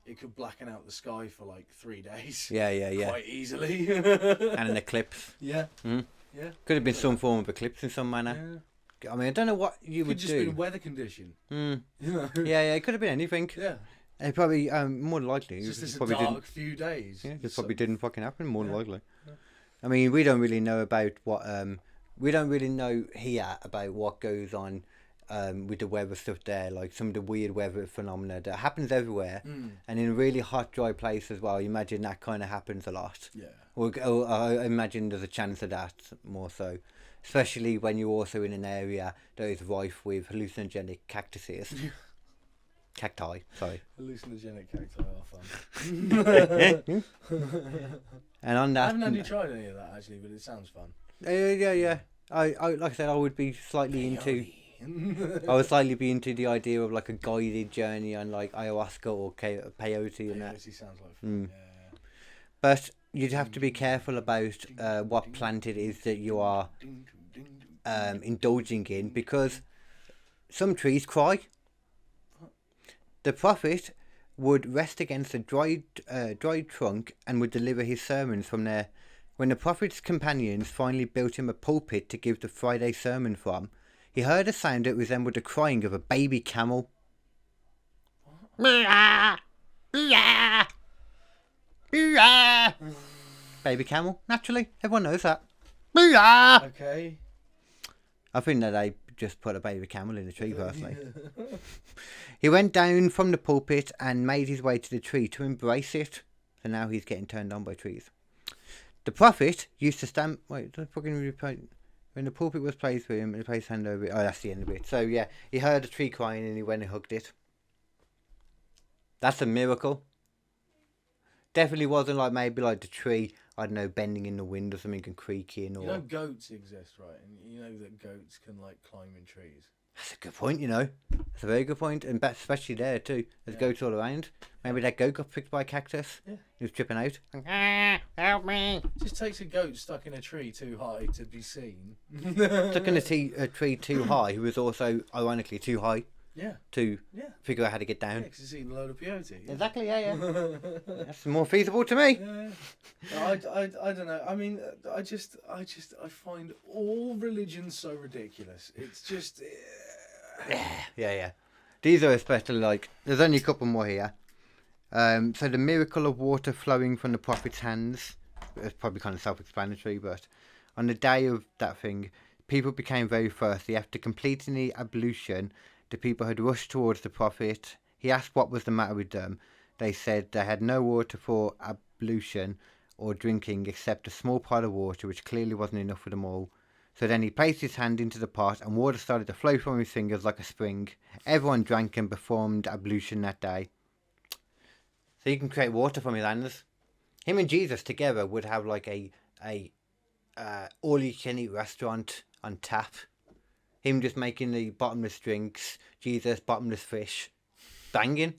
it could blacken out the sky for, 3 days. Yeah. Quite easily. And an eclipse. Yeah. Mm. Yeah. Could have been some form of eclipse in some manner. Yeah. I mean, I don't know what you Could would just do. been weather condition. Mm. You know? Yeah, it could have been anything. Yeah. It probably, more than likely. It's just probably a dark few days. Yeah, this probably didn't fucking happen, more than likely. Yeah. I mean, we don't really know about what, we don't really know here about what goes on with the weather stuff there, like some of the weird weather phenomena that happens everywhere. And in a really hot, dry place as well, you imagine that kind of happens a lot. Yeah. Or I imagine there's a chance of that more so. Especially when you're also in an area that is rife with hallucinogenic cactuses. Cacti, sorry. Hallucinogenic cacti are fun. And on that, I haven't actually tried any of that actually, but it sounds fun. yeah. I like I said, I would be slightly into. I would slightly be into the idea of like a guided journey on like ayahuasca or peyote and that. Peyote sounds like fun. Yeah. But you'd have to be careful about what plant it is that you are indulging in, because some trees cry. The prophet would rest against a dried trunk and would deliver his sermons from there. When the prophet's companions finally built him a pulpit to give the Friday sermon from, he heard a sound that resembled the crying of a baby camel. Baby camel, naturally, everyone knows that. Okay. I think that they just put a baby camel in the tree, personally. He went down from the pulpit and made his way to the tree to embrace it. So now he's getting turned on by trees. The prophet used to stand... Wait, when the pulpit was placed for him, and he placed his hand over it. Oh, that's the end of it. So, yeah, he heard a tree crying and he went and hugged it. That's a miracle. Definitely wasn't like maybe like the tree, I don't know, bending in the wind or something and creaking. Or... You know goats exist, right? And you know that goats can, like, climb in trees. That's a good point, you know. That's a very good point, and especially there too. There's goats all around. Maybe that goat got pricked by a cactus. Yeah. He was tripping out. Help me! It just takes a goat stuck in a tree too high to be seen. Stuck in a tree too high, who was also, ironically, too high. Yeah. To figure out how to get down. Yeah, because he's eating a load of peyote. Yeah. Exactly, yeah. That's more feasible to me. Yeah. I don't know. I mean, I find all religions so ridiculous. It's just... Yeah. These are especially like... There's only a couple more here. So the miracle of water flowing from the prophet's hands. It's probably kind of self-explanatory, but on the day of that thing, people became very thirsty. After completing the ablution, the people had rushed towards the prophet. He asked what was the matter with them. They said they had no water for ablution or drinking except a small pot of water, which clearly wasn't enough for them all. So then he placed his hand into the pot and water started to flow from his fingers like a spring. Everyone drank and performed ablution that day. So you can create water from his hands. Him and Jesus together would have like a all-you-can-eat restaurant on tap. Him just making the bottomless drinks. Jesus, bottomless fish. Banging.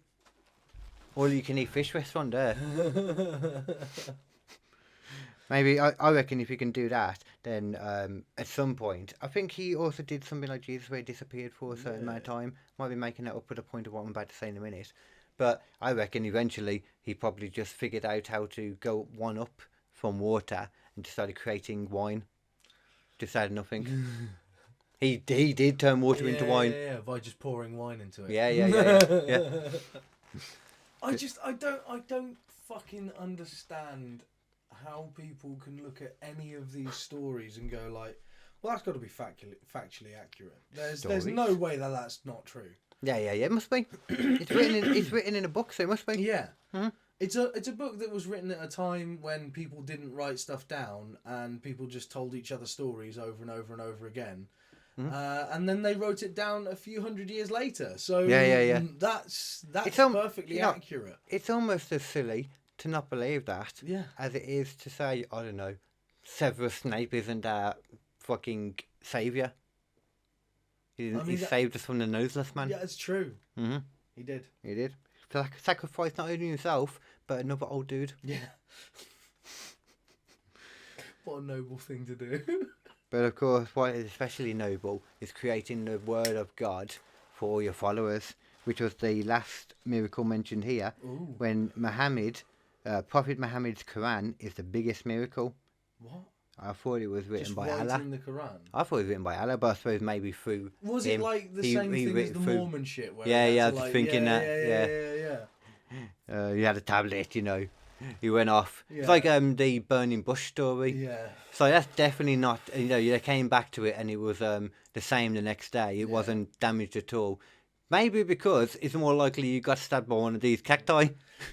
All-you-can-eat fish restaurant there. Maybe, I reckon if you can do that, then at some point... I think he also did something like Jesus where he disappeared for a certain amount of time. Might be making that up with a point of what I'm about to say in a minute. But I reckon eventually he probably just figured out how to go one up from water and just started creating wine. Just out of nothing. He did turn water into wine. Yeah, by just pouring wine into it. Yeah. I don't fucking understand how people can look at any of these stories and go like, well, that's got to be factually accurate. There's no way that that's not true. Yeah. It must be. It's written in a book, so it must be. Yeah. Mm-hmm. It's a book that was written at a time when people didn't write stuff down and people just told each other stories over and over and over again. Mm-hmm. And then they wrote it down a few hundred years later. So yeah. That's perfectly accurate. It's almost as silly to not believe that as it is to say, I don't know, Severus Snape isn't our fucking saviour. He saved us from the noseless man. Yeah, it's true. Mm-hmm. He did. Sacrifice not only himself, but another old dude. Yeah. What a noble thing to do. But of course, what is especially noble is creating the word of God for all your followers, which was the last miracle mentioned here. Ooh. When Prophet Muhammad's Quran is the biggest miracle. What? I thought it was written by Allah. Writing the Quran? I thought it was written by Allah, but I suppose maybe through Was him. it like the same thing as the Mormon shit? Where I was thinking that. Yeah. You had a tablet, you know. He went off. Yeah. It's like the burning bush story. Yeah. So that's definitely not, they came back to it and it was the same the next day. It wasn't damaged at all. Maybe because it's more likely you got stabbed by one of these cacti.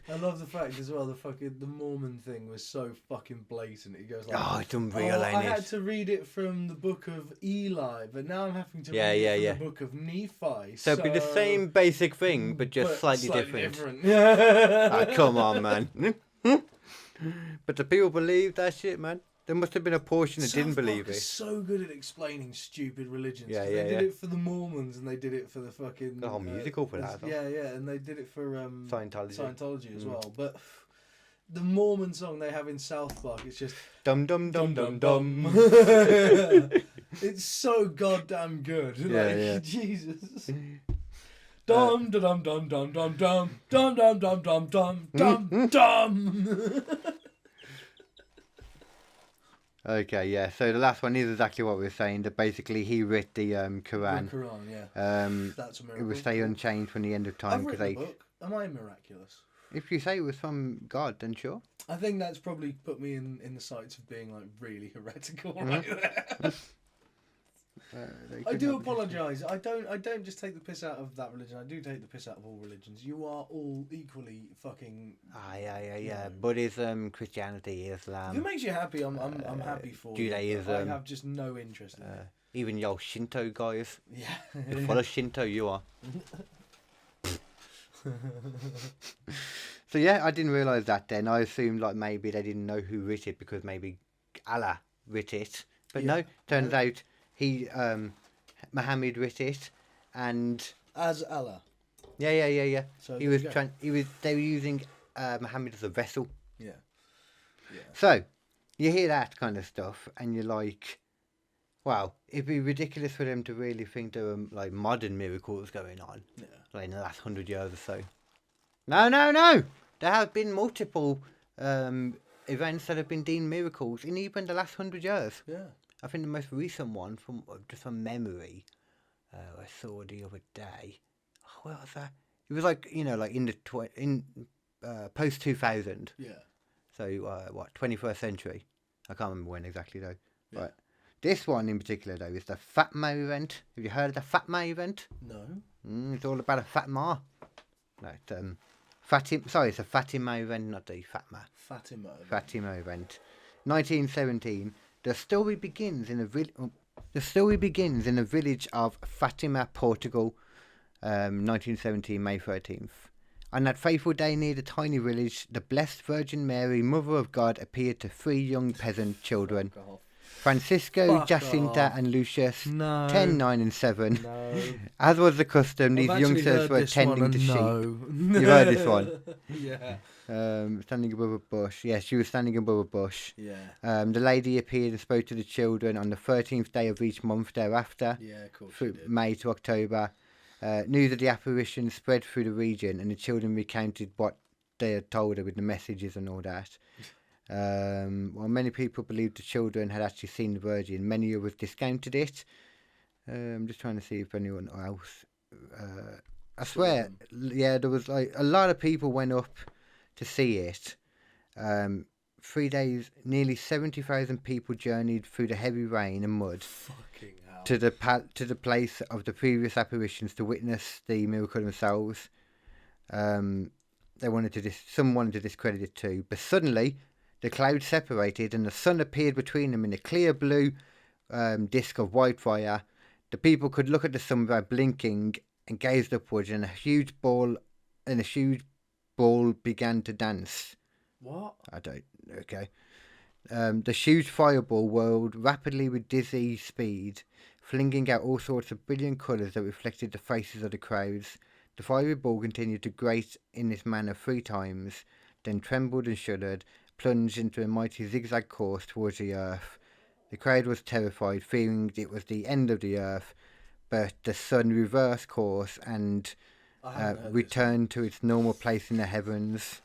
I love the fact as well, the Mormon thing was so fucking blatant. It goes like, oh, it's unreal, ain't it? I had to read it from the book of Eli, but now I'm having to read it from the book of Nephi. So it'd be the same basic thing, but just slightly different. Yeah. Come on, man. But the people believe that shit, man. There must have been a portion that didn't believe it. So good at explaining stupid religions. Yeah, they did it for the Mormons and they did it for the fucking... The whole musical for that. Yeah, and they did it for Scientology as well. But the Mormon song they have in South Park. It's just Dum dum dum dum dum. It's so goddamn good. Yeah, Like, yeah. Jesus. Dum dum dum dum dum dum dum dum dum dum dum dum dum. Okay, yeah. So the last one is exactly what we were saying. That basically he writ the Quran. The Quran, yeah. That's a It miracle. will stay unchanged from the end of time. I've written the book. Am I miraculous? If you say it was from God, then sure. I think that's probably put me in the sights of being like really heretical right there. I do apologise. I don't just take the piss out of that religion. I do take the piss out of all religions. You are all equally fucking. Yeah. Buddhism, Christianity, Islam. If it makes you happy, I'm happy for Judaism. you. I have just no interest in it. Even your Shinto guys. Yeah. You're full of Shinto, you are. So yeah, I didn't realise that then. I assumed like maybe they didn't know who writ it because maybe Allah writ it. But no, turns out he Muhammad writ it, and as Allah. Yeah. So They were using Muhammad as a vessel. Yeah. So you hear that kind of stuff, and you're like, wow, it'd be ridiculous for them to really think there were like modern miracles going on, like in the last 100 years or so. No. There have been multiple events that have been deemed miracles in even the last 100 years. Yeah. I think the most recent one, from memory, I saw the other day. Oh, what was that? It was like like in the post 2000. Yeah. So 21st century? I can't remember when exactly though. Yeah. Right. This one in particular though is the Fatma event. Have you heard of the Fatma event? No. It's all about a Fatma. No, it's a Fatima event, not the Fatma. Fatima event. 1917. The story begins in the village of Fatima, Portugal. 1917, May 13th. On that fateful day near the tiny village, the Blessed Virgin Mary, Mother of God, appeared to 3 young peasant children. Francisco, Jacinta and Lucius, 10, 9 and 7. No. As was the custom, these youngsters were tending the sheep. You've heard this one? Yeah. Standing above a bush. Yes, she was standing above a bush. Yeah. The lady appeared and spoke to the children on the 13th day of each month thereafter. Yeah, of course. Through May to October. News of the apparition spread through the region, and the children recounted what they had told her with the messages and all that. While many people believed the children had actually seen the Virgin, many others discounted it. I'm just trying to see if anyone else. I swear, there was like a lot of people went up to see it. 3 days, nearly 70,000 people journeyed through the heavy rain and mud to the place of the previous apparitions to witness the miracle themselves. Some wanted to discredit it too, but suddenly the clouds separated and the sun appeared between them in a clear blue disc of white fire. The people could look at the sun without blinking and gazed upwards, and a huge ball began to dance. What? Okay. The huge fireball whirled rapidly with dizzy speed, flinging out all sorts of brilliant colours that reflected the faces of the crowds. The fiery ball continued to grate in this manner 3 times, then trembled and shuddered, plunged into a mighty zigzag course towards the earth. The crowd was terrified, fearing it was the end of the earth, but the sun reversed course and returned to its normal place in the heavens.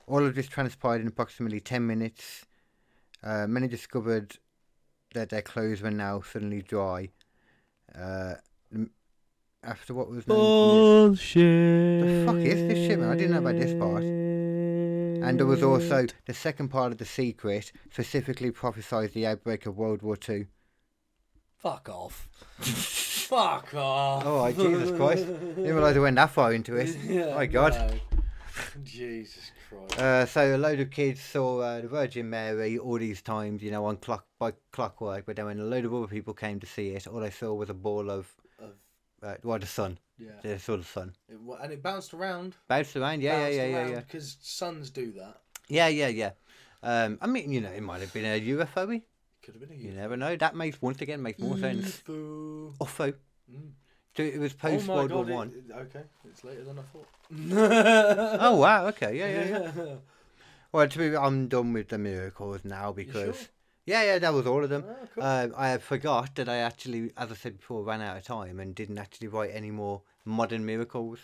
All of this transpired in approximately 10 minutes. Many discovered that their clothes were now suddenly dry. After what was known bullshit. The fuck is this shit, man? I didn't know about this part. And there was also the second part of the secret, specifically prophesied the outbreak of World War II. Fuck off. Fuck off. Oh, Jesus Christ. Didn't realise I went that far into it. Yeah, my God. No. Jesus Christ. So a load of kids saw the Virgin Mary all these times, on clockwork, but then when a load of other people came to see it, all they saw was a ball of the sun. Yeah. They saw the sun. And it bounced around. Yeah. Because suns do that. Yeah. I mean, it might have been a UFO. Could have been a UFO. You never know. That makes more sense. UFO. So it was post World War One. Okay, it's later than I thought. Oh wow. Okay. Yeah. Well, I'm done with the miracles now because sure? yeah, that was all of them. Oh, cool. I forgot that I actually, as I said before, ran out of time and didn't actually write any more modern miracles.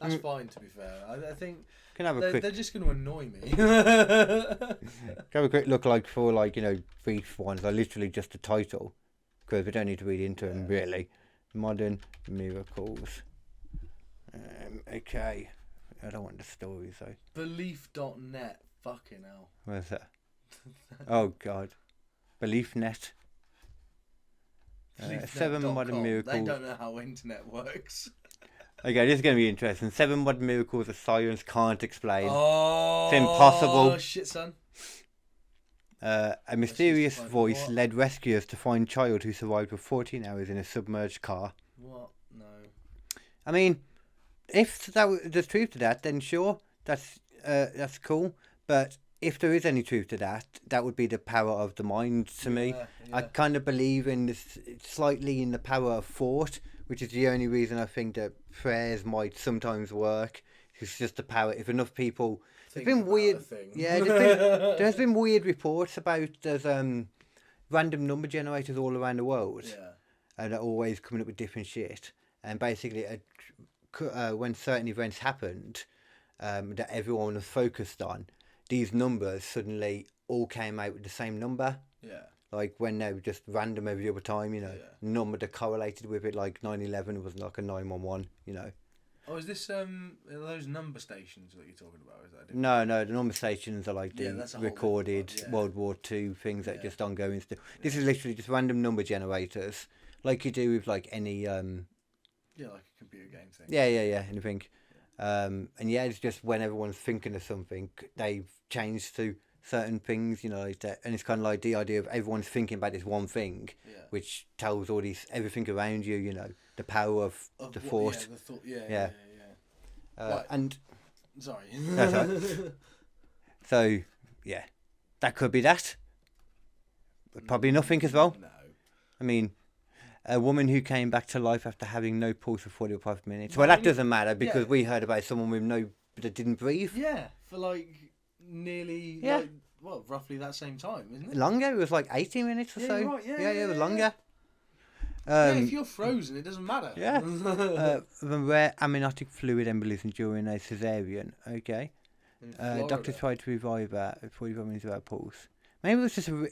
That's fine, to be fair. I think Can have a they're quick just going to annoy me. have a quick look, like for like brief ones. Are literally just the title because we don't need to read into them really. Modern miracles. Okay, I don't want the stories though. Belief.net. Fucking hell. Where's that? Oh God, BeliefNet. 7 modern miracles. They don't know how internet works. Okay, this is going to be interesting. 7 modern miracles that science can't explain. Oh, It's impossible. Shit, son. A mysterious voice led rescuers to find child who survived for 14 hours in a submerged car. What? No. I mean, if there's truth to that, then sure, that's cool. But if there is any truth to that, that would be the power of the mind to me. I kind of believe in this slightly in the power of thought, which is the only reason I think that prayers might sometimes work. It's just the power. If enough people, there's been weird. Yeah, there's been weird reports about there's random number generators all around the world, and they're always coming up with different shit. And basically, when certain events happened, that everyone was focused on, these numbers suddenly all came out with the same number. Yeah. Like when they were just random every other time, number that correlated with it, like 9/11 was like a 911, Oh, is this those number stations that you're talking about? Is that No, the number stations are like the recorded World War II things that are just ongoing still. This is literally just random number generators, like you do with like any like a computer game thing. Yeah, anything. And it's just when everyone's thinking of something, they've changed to certain things, like that. And it's kind of like the idea of everyone's thinking about this one thing, which tells everything around you, the power of the thought. Right. And sorry. That's right. So, yeah, that could be that. But probably nothing as well. No. I mean, a woman who came back to life after having no pulse for 45 minutes. Well, that doesn't matter because we heard about someone with that didn't breathe. Yeah, for like nearly, roughly that same time, isn't it? Longer. It was like 80 minutes or so. Right, it was longer. If you're frozen, it doesn't matter. Yeah. Rare amniotic fluid embolism during a cesarean. Okay. Doctor tried to revive her 45 minutes without pulse. Maybe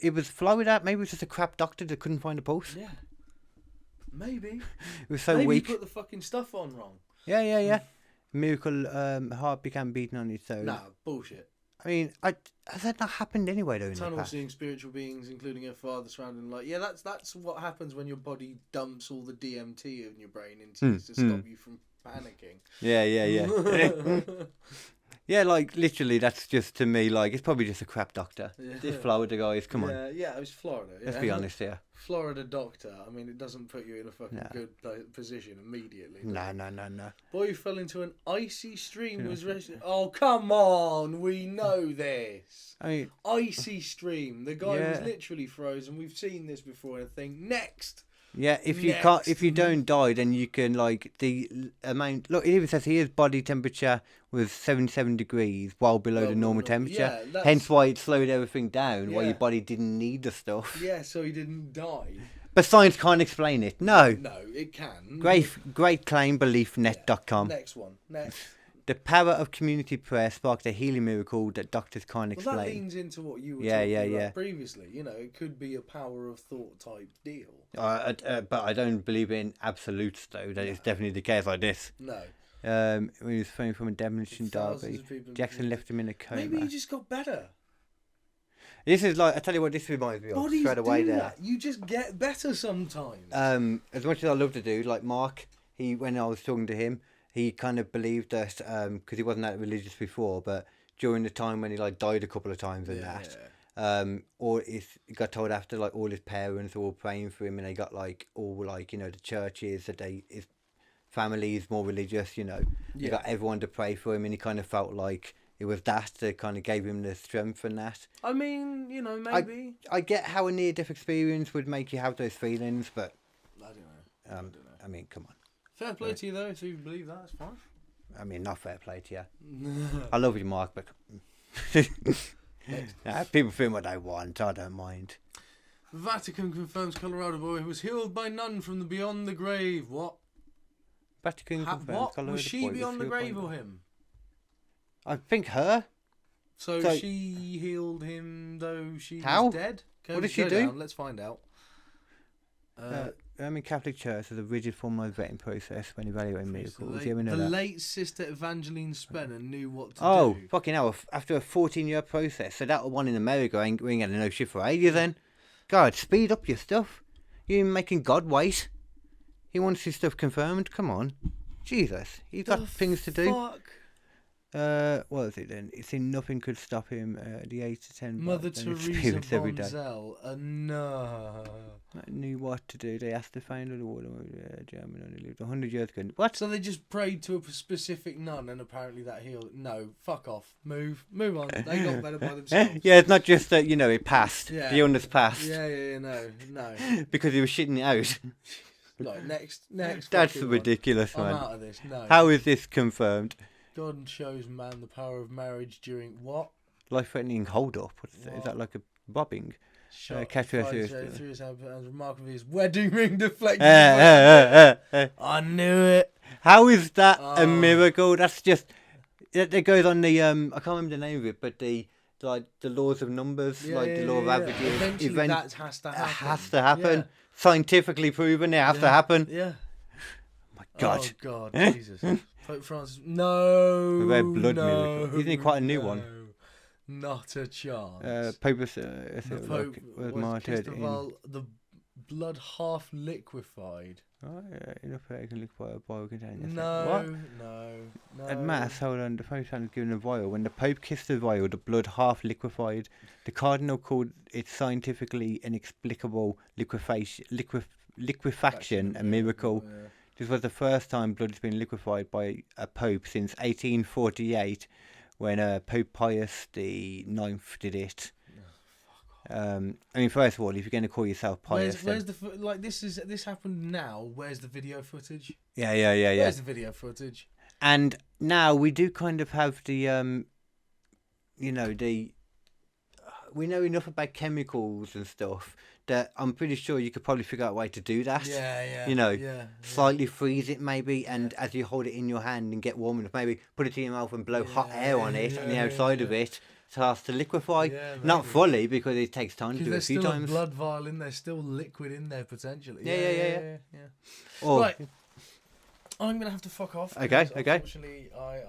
it was Florida. Maybe it was just a crap doctor that couldn't find a pulse. Yeah. Maybe. It was so Maybe weak. Maybe put the fucking stuff on wrong. Yeah. Miracle heart began beating on its own. Nah, bullshit. I mean, has that not happened anyway though? Tunnel seeing spiritual beings, including her father, surrounding that's what happens when your body dumps all the DMT in your brain into you to stop you from panicking. Yeah. Yeah, like literally, that's just to me like it's probably just a crap doctor. This Florida guys, come on. Yeah, it was Florida. Yeah. Let's be honest here. Florida doctor. I mean, it doesn't put you in a fucking good position immediately. No. Boy who fell into an icy stream was rescued. Oh, come on, we know this. I mean, icy stream. The guy was literally frozen. We've seen this before. I think next. Yeah, if you don't die, then you can the amount. Look, it even says his body temperature was 77 degrees, well below the normal temperature. Yeah, hence why it slowed everything down. Why your body didn't need the stuff. Yeah, so he didn't die. But science can't explain it. No, it can. Great claim. BeliefNet.com. Next one. Next. The power of community prayer sparked a healing miracle that doctors can't explain. Well, that leans into what you were talking about previously. It could be a power of thought type deal. But I don't believe in absolutes, though. That is definitely the case like this. No. When he was phoned from a demolition derby, Jackson left him in a coma. Maybe he just got better. This is I tell you what, this reminds me of Bodies straight away do there. That. You just get better sometimes. As much as I love to do, like Mark, when I was talking to him, he kind of believed that because he wasn't that religious before, but during the time when he died a couple of times and or he got told after all his parents were all praying for him and they got the churches that his family is more religious, they got everyone to pray for him and he kind of felt like it was that kind of gave him the strength and that. I mean, maybe. I get how a near-death experience would make you have those feelings, but I don't know. I mean, come on. Fair play to you though, if you believe that, it's fine. I mean, not fair play to you. I love you, Mark, but Nah, people film what they want. I don't mind. Vatican confirms Colorado boy who was healed by nun from the beyond the grave. What? Vatican confirms What? Colorado Was she boy beyond the healed by grave nun. or him? I think her. So So- she healed him though she How? was dead? What did she Go do? down, let's find out. Roman Catholic Church has a rigid formalised vetting process when evaluating miracles. The You ever know the that? late Sister Evangeline Spenner knew what to Oh, do. fucking hell. After a 14-year process. So that one in America we ain't getting no shit for ages then. God, speed up your stuff. You're making God wait. He wants his stuff confirmed. Come on. Jesus. He's got things to do. Fuck? What is it then? It's in Nothing Could Stop Him. The 8 to 10. Mother Then Teresa experience every day. Bonzel. No. Knew what to do. They asked to find the water. German only lived 100 years ago. What? So they just prayed to a specific nun and apparently that healed. No, fuck off. Move on. They got better by themselves. Yeah, it's not just that, it passed. Yeah. The illness passed. Yeah, no. Because he was shitting it out. Like, next. That's fucking one. ridiculous, I'm man. out of this. No. How is this confirmed? God shows man the power of marriage during what? Life-threatening hold-up. Is What? that like a bobbing? Shot catch her fired serious- through his hand as remarkably his wedding ring deflected. I knew it. How is that Oh. a miracle? That's just... It goes on the... I can't remember the name of it, but the laws of numbers, the law of averages. Eventually that has to It happen. has to happen. Yeah. Scientifically proven it has to happen. Yeah. My God. Oh God, Jesus. Pope Francis. No. A red blood no, miracle. Isn't he quite a new one? Not a chance. Pope the Pope was was martyred in... Christoval, the blood half liquefied. Oh, yeah, enough it can look for a vial containing... No, What? no. At Mass, hold on, the Pope was given a vial. When the Pope kissed the vial, the blood half liquefied. The Cardinal called it scientifically inexplicable liquefaction a miracle. Yeah. This was the first time blood has been liquefied by a Pope since 1848, when Pope Pius the Ninth did it. I mean, first of all, if you're going to call yourself Pius, Where's the this happened now? Where's the video footage? yeah. Where's the video footage? And now we do kind of have the, we know enough about chemicals and stuff that I'm pretty sure you could probably figure out a way to do that. Yeah. Slightly freeze it maybe, and as you hold it in your hand and get warm enough, maybe put it in your mouth and blow hot air on it on the outside of it. Starts to liquefy, Yeah, not maybe. fully because it takes time to Because do it a there's few still times. a blood vial in there, still liquid in there potentially. Yeah. Yeah. Or, Right. I'm gonna have to fuck off. Okay, because okay. Unfortunately, I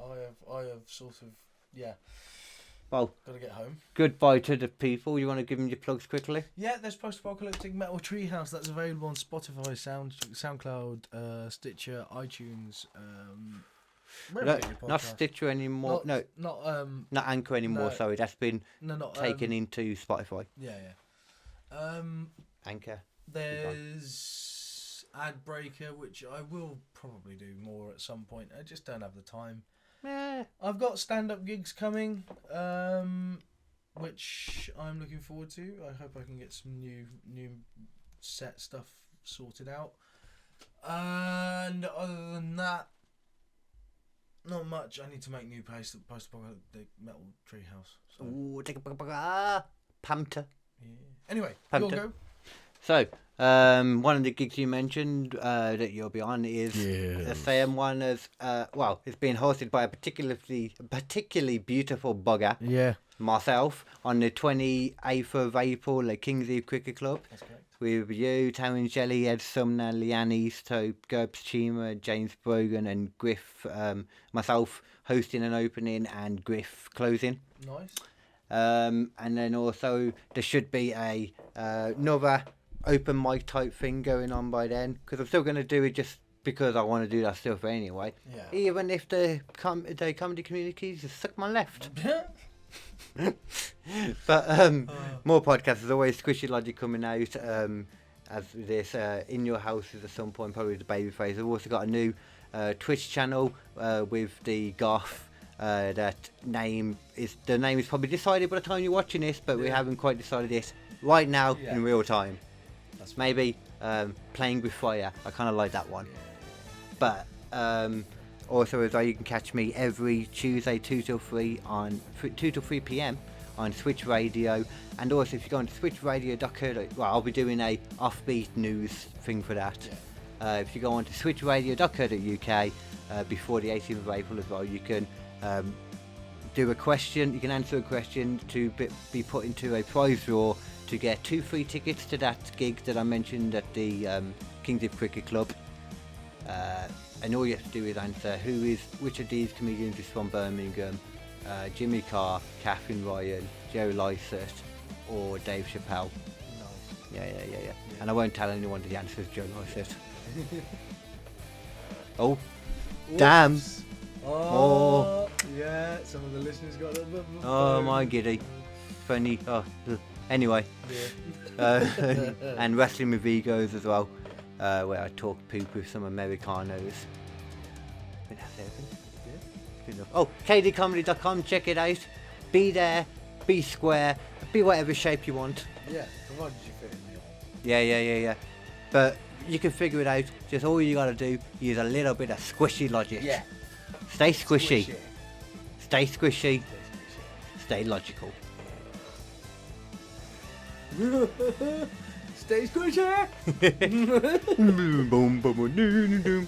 have sort of well, gotta get home. goodbye to the people. You want to give them your plugs quickly? Yeah, there's Post-Apocalyptic Metal Treehouse. That's available on Spotify, SoundCloud, Stitcher, iTunes. Wherever you get your Not podcasts. Stitcher anymore. Not Not Anchor anymore. no. Sorry, that's been not taken into Spotify. Yeah. Anchor. There's Adbreaker, which I will probably do more at some point. I just don't have the time. I've got stand-up gigs coming, which I'm looking forward to. I hope I can get some new set stuff sorted out. And other than that, not much. I need to make new post-apocalyptic metal treehouse. So, Ooh, Pamter. yeah. Anyway, Pamter. you'll go. So, one of the gigs you mentioned that you'll be on is the same one as it's being hosted by a particularly beautiful bugger, Yeah, myself, on the 28th of April at King's Eve Cricket Club. that's correct. With you, Taryn Jelly, Ed Sumner, Leanne Eastope, Gerbs Chima, James Brogan, and Griff. Myself hosting and opening, and Griff closing. Nice. And then also there should be another open mic type thing going on by then, because I'm still going to do it just because I want to do that stuff anyway. Yeah. Even if the comedy community just suck my left. But more podcasts. There's always Squishy Logic coming out. As this In Your Houses at some point, probably the Babyface. I've also got a new Twitch channel with the Goth. The name is probably decided by the time you're watching this, but we haven't quite decided it right now in real time. That's Maybe Playing with Fire. I kind of like that one. But Also, as well, you can catch me every Tuesday 2 till 3 on 2 till 3 p.m. on Switch Radio. And also, if you go on switchradio.co, well, I'll be doing a offbeat news thing for that. If you go on to switchradio.co.uk before the 18th of April as well, you can do a question. You can answer a question to be put into a prize draw to get 2 free tickets to that gig that I mentioned at the Kingsif Cricket Club. And all you have to do is answer which of these comedians is from Birmingham: Jimmy Carr, Catherine Ryan, Joe Lycett, or Dave Chappelle. Nice. Yeah. And I won't tell anyone the answer is Joe Lycett. Oh, Whoops. damn! Oh, yeah. Some of the listeners got a little bit. Oh my giddy! Funny. Oh, anyway. Yeah. And Wrestling with Egos as well, where I talk poop with some Americanos. But that's everything. Good enough. Oh, kdcomedy.com, check it out. Be there, be square, be whatever shape you want. Yeah, provided you fit in there. Yeah. But you can figure it out. Just all you gotta do, use a little bit of squishy logic. Yeah. Stay squishy. Squish it. Stay squishy. Stay logical. Stay squishy. Boom, boom, boom, boom, boom.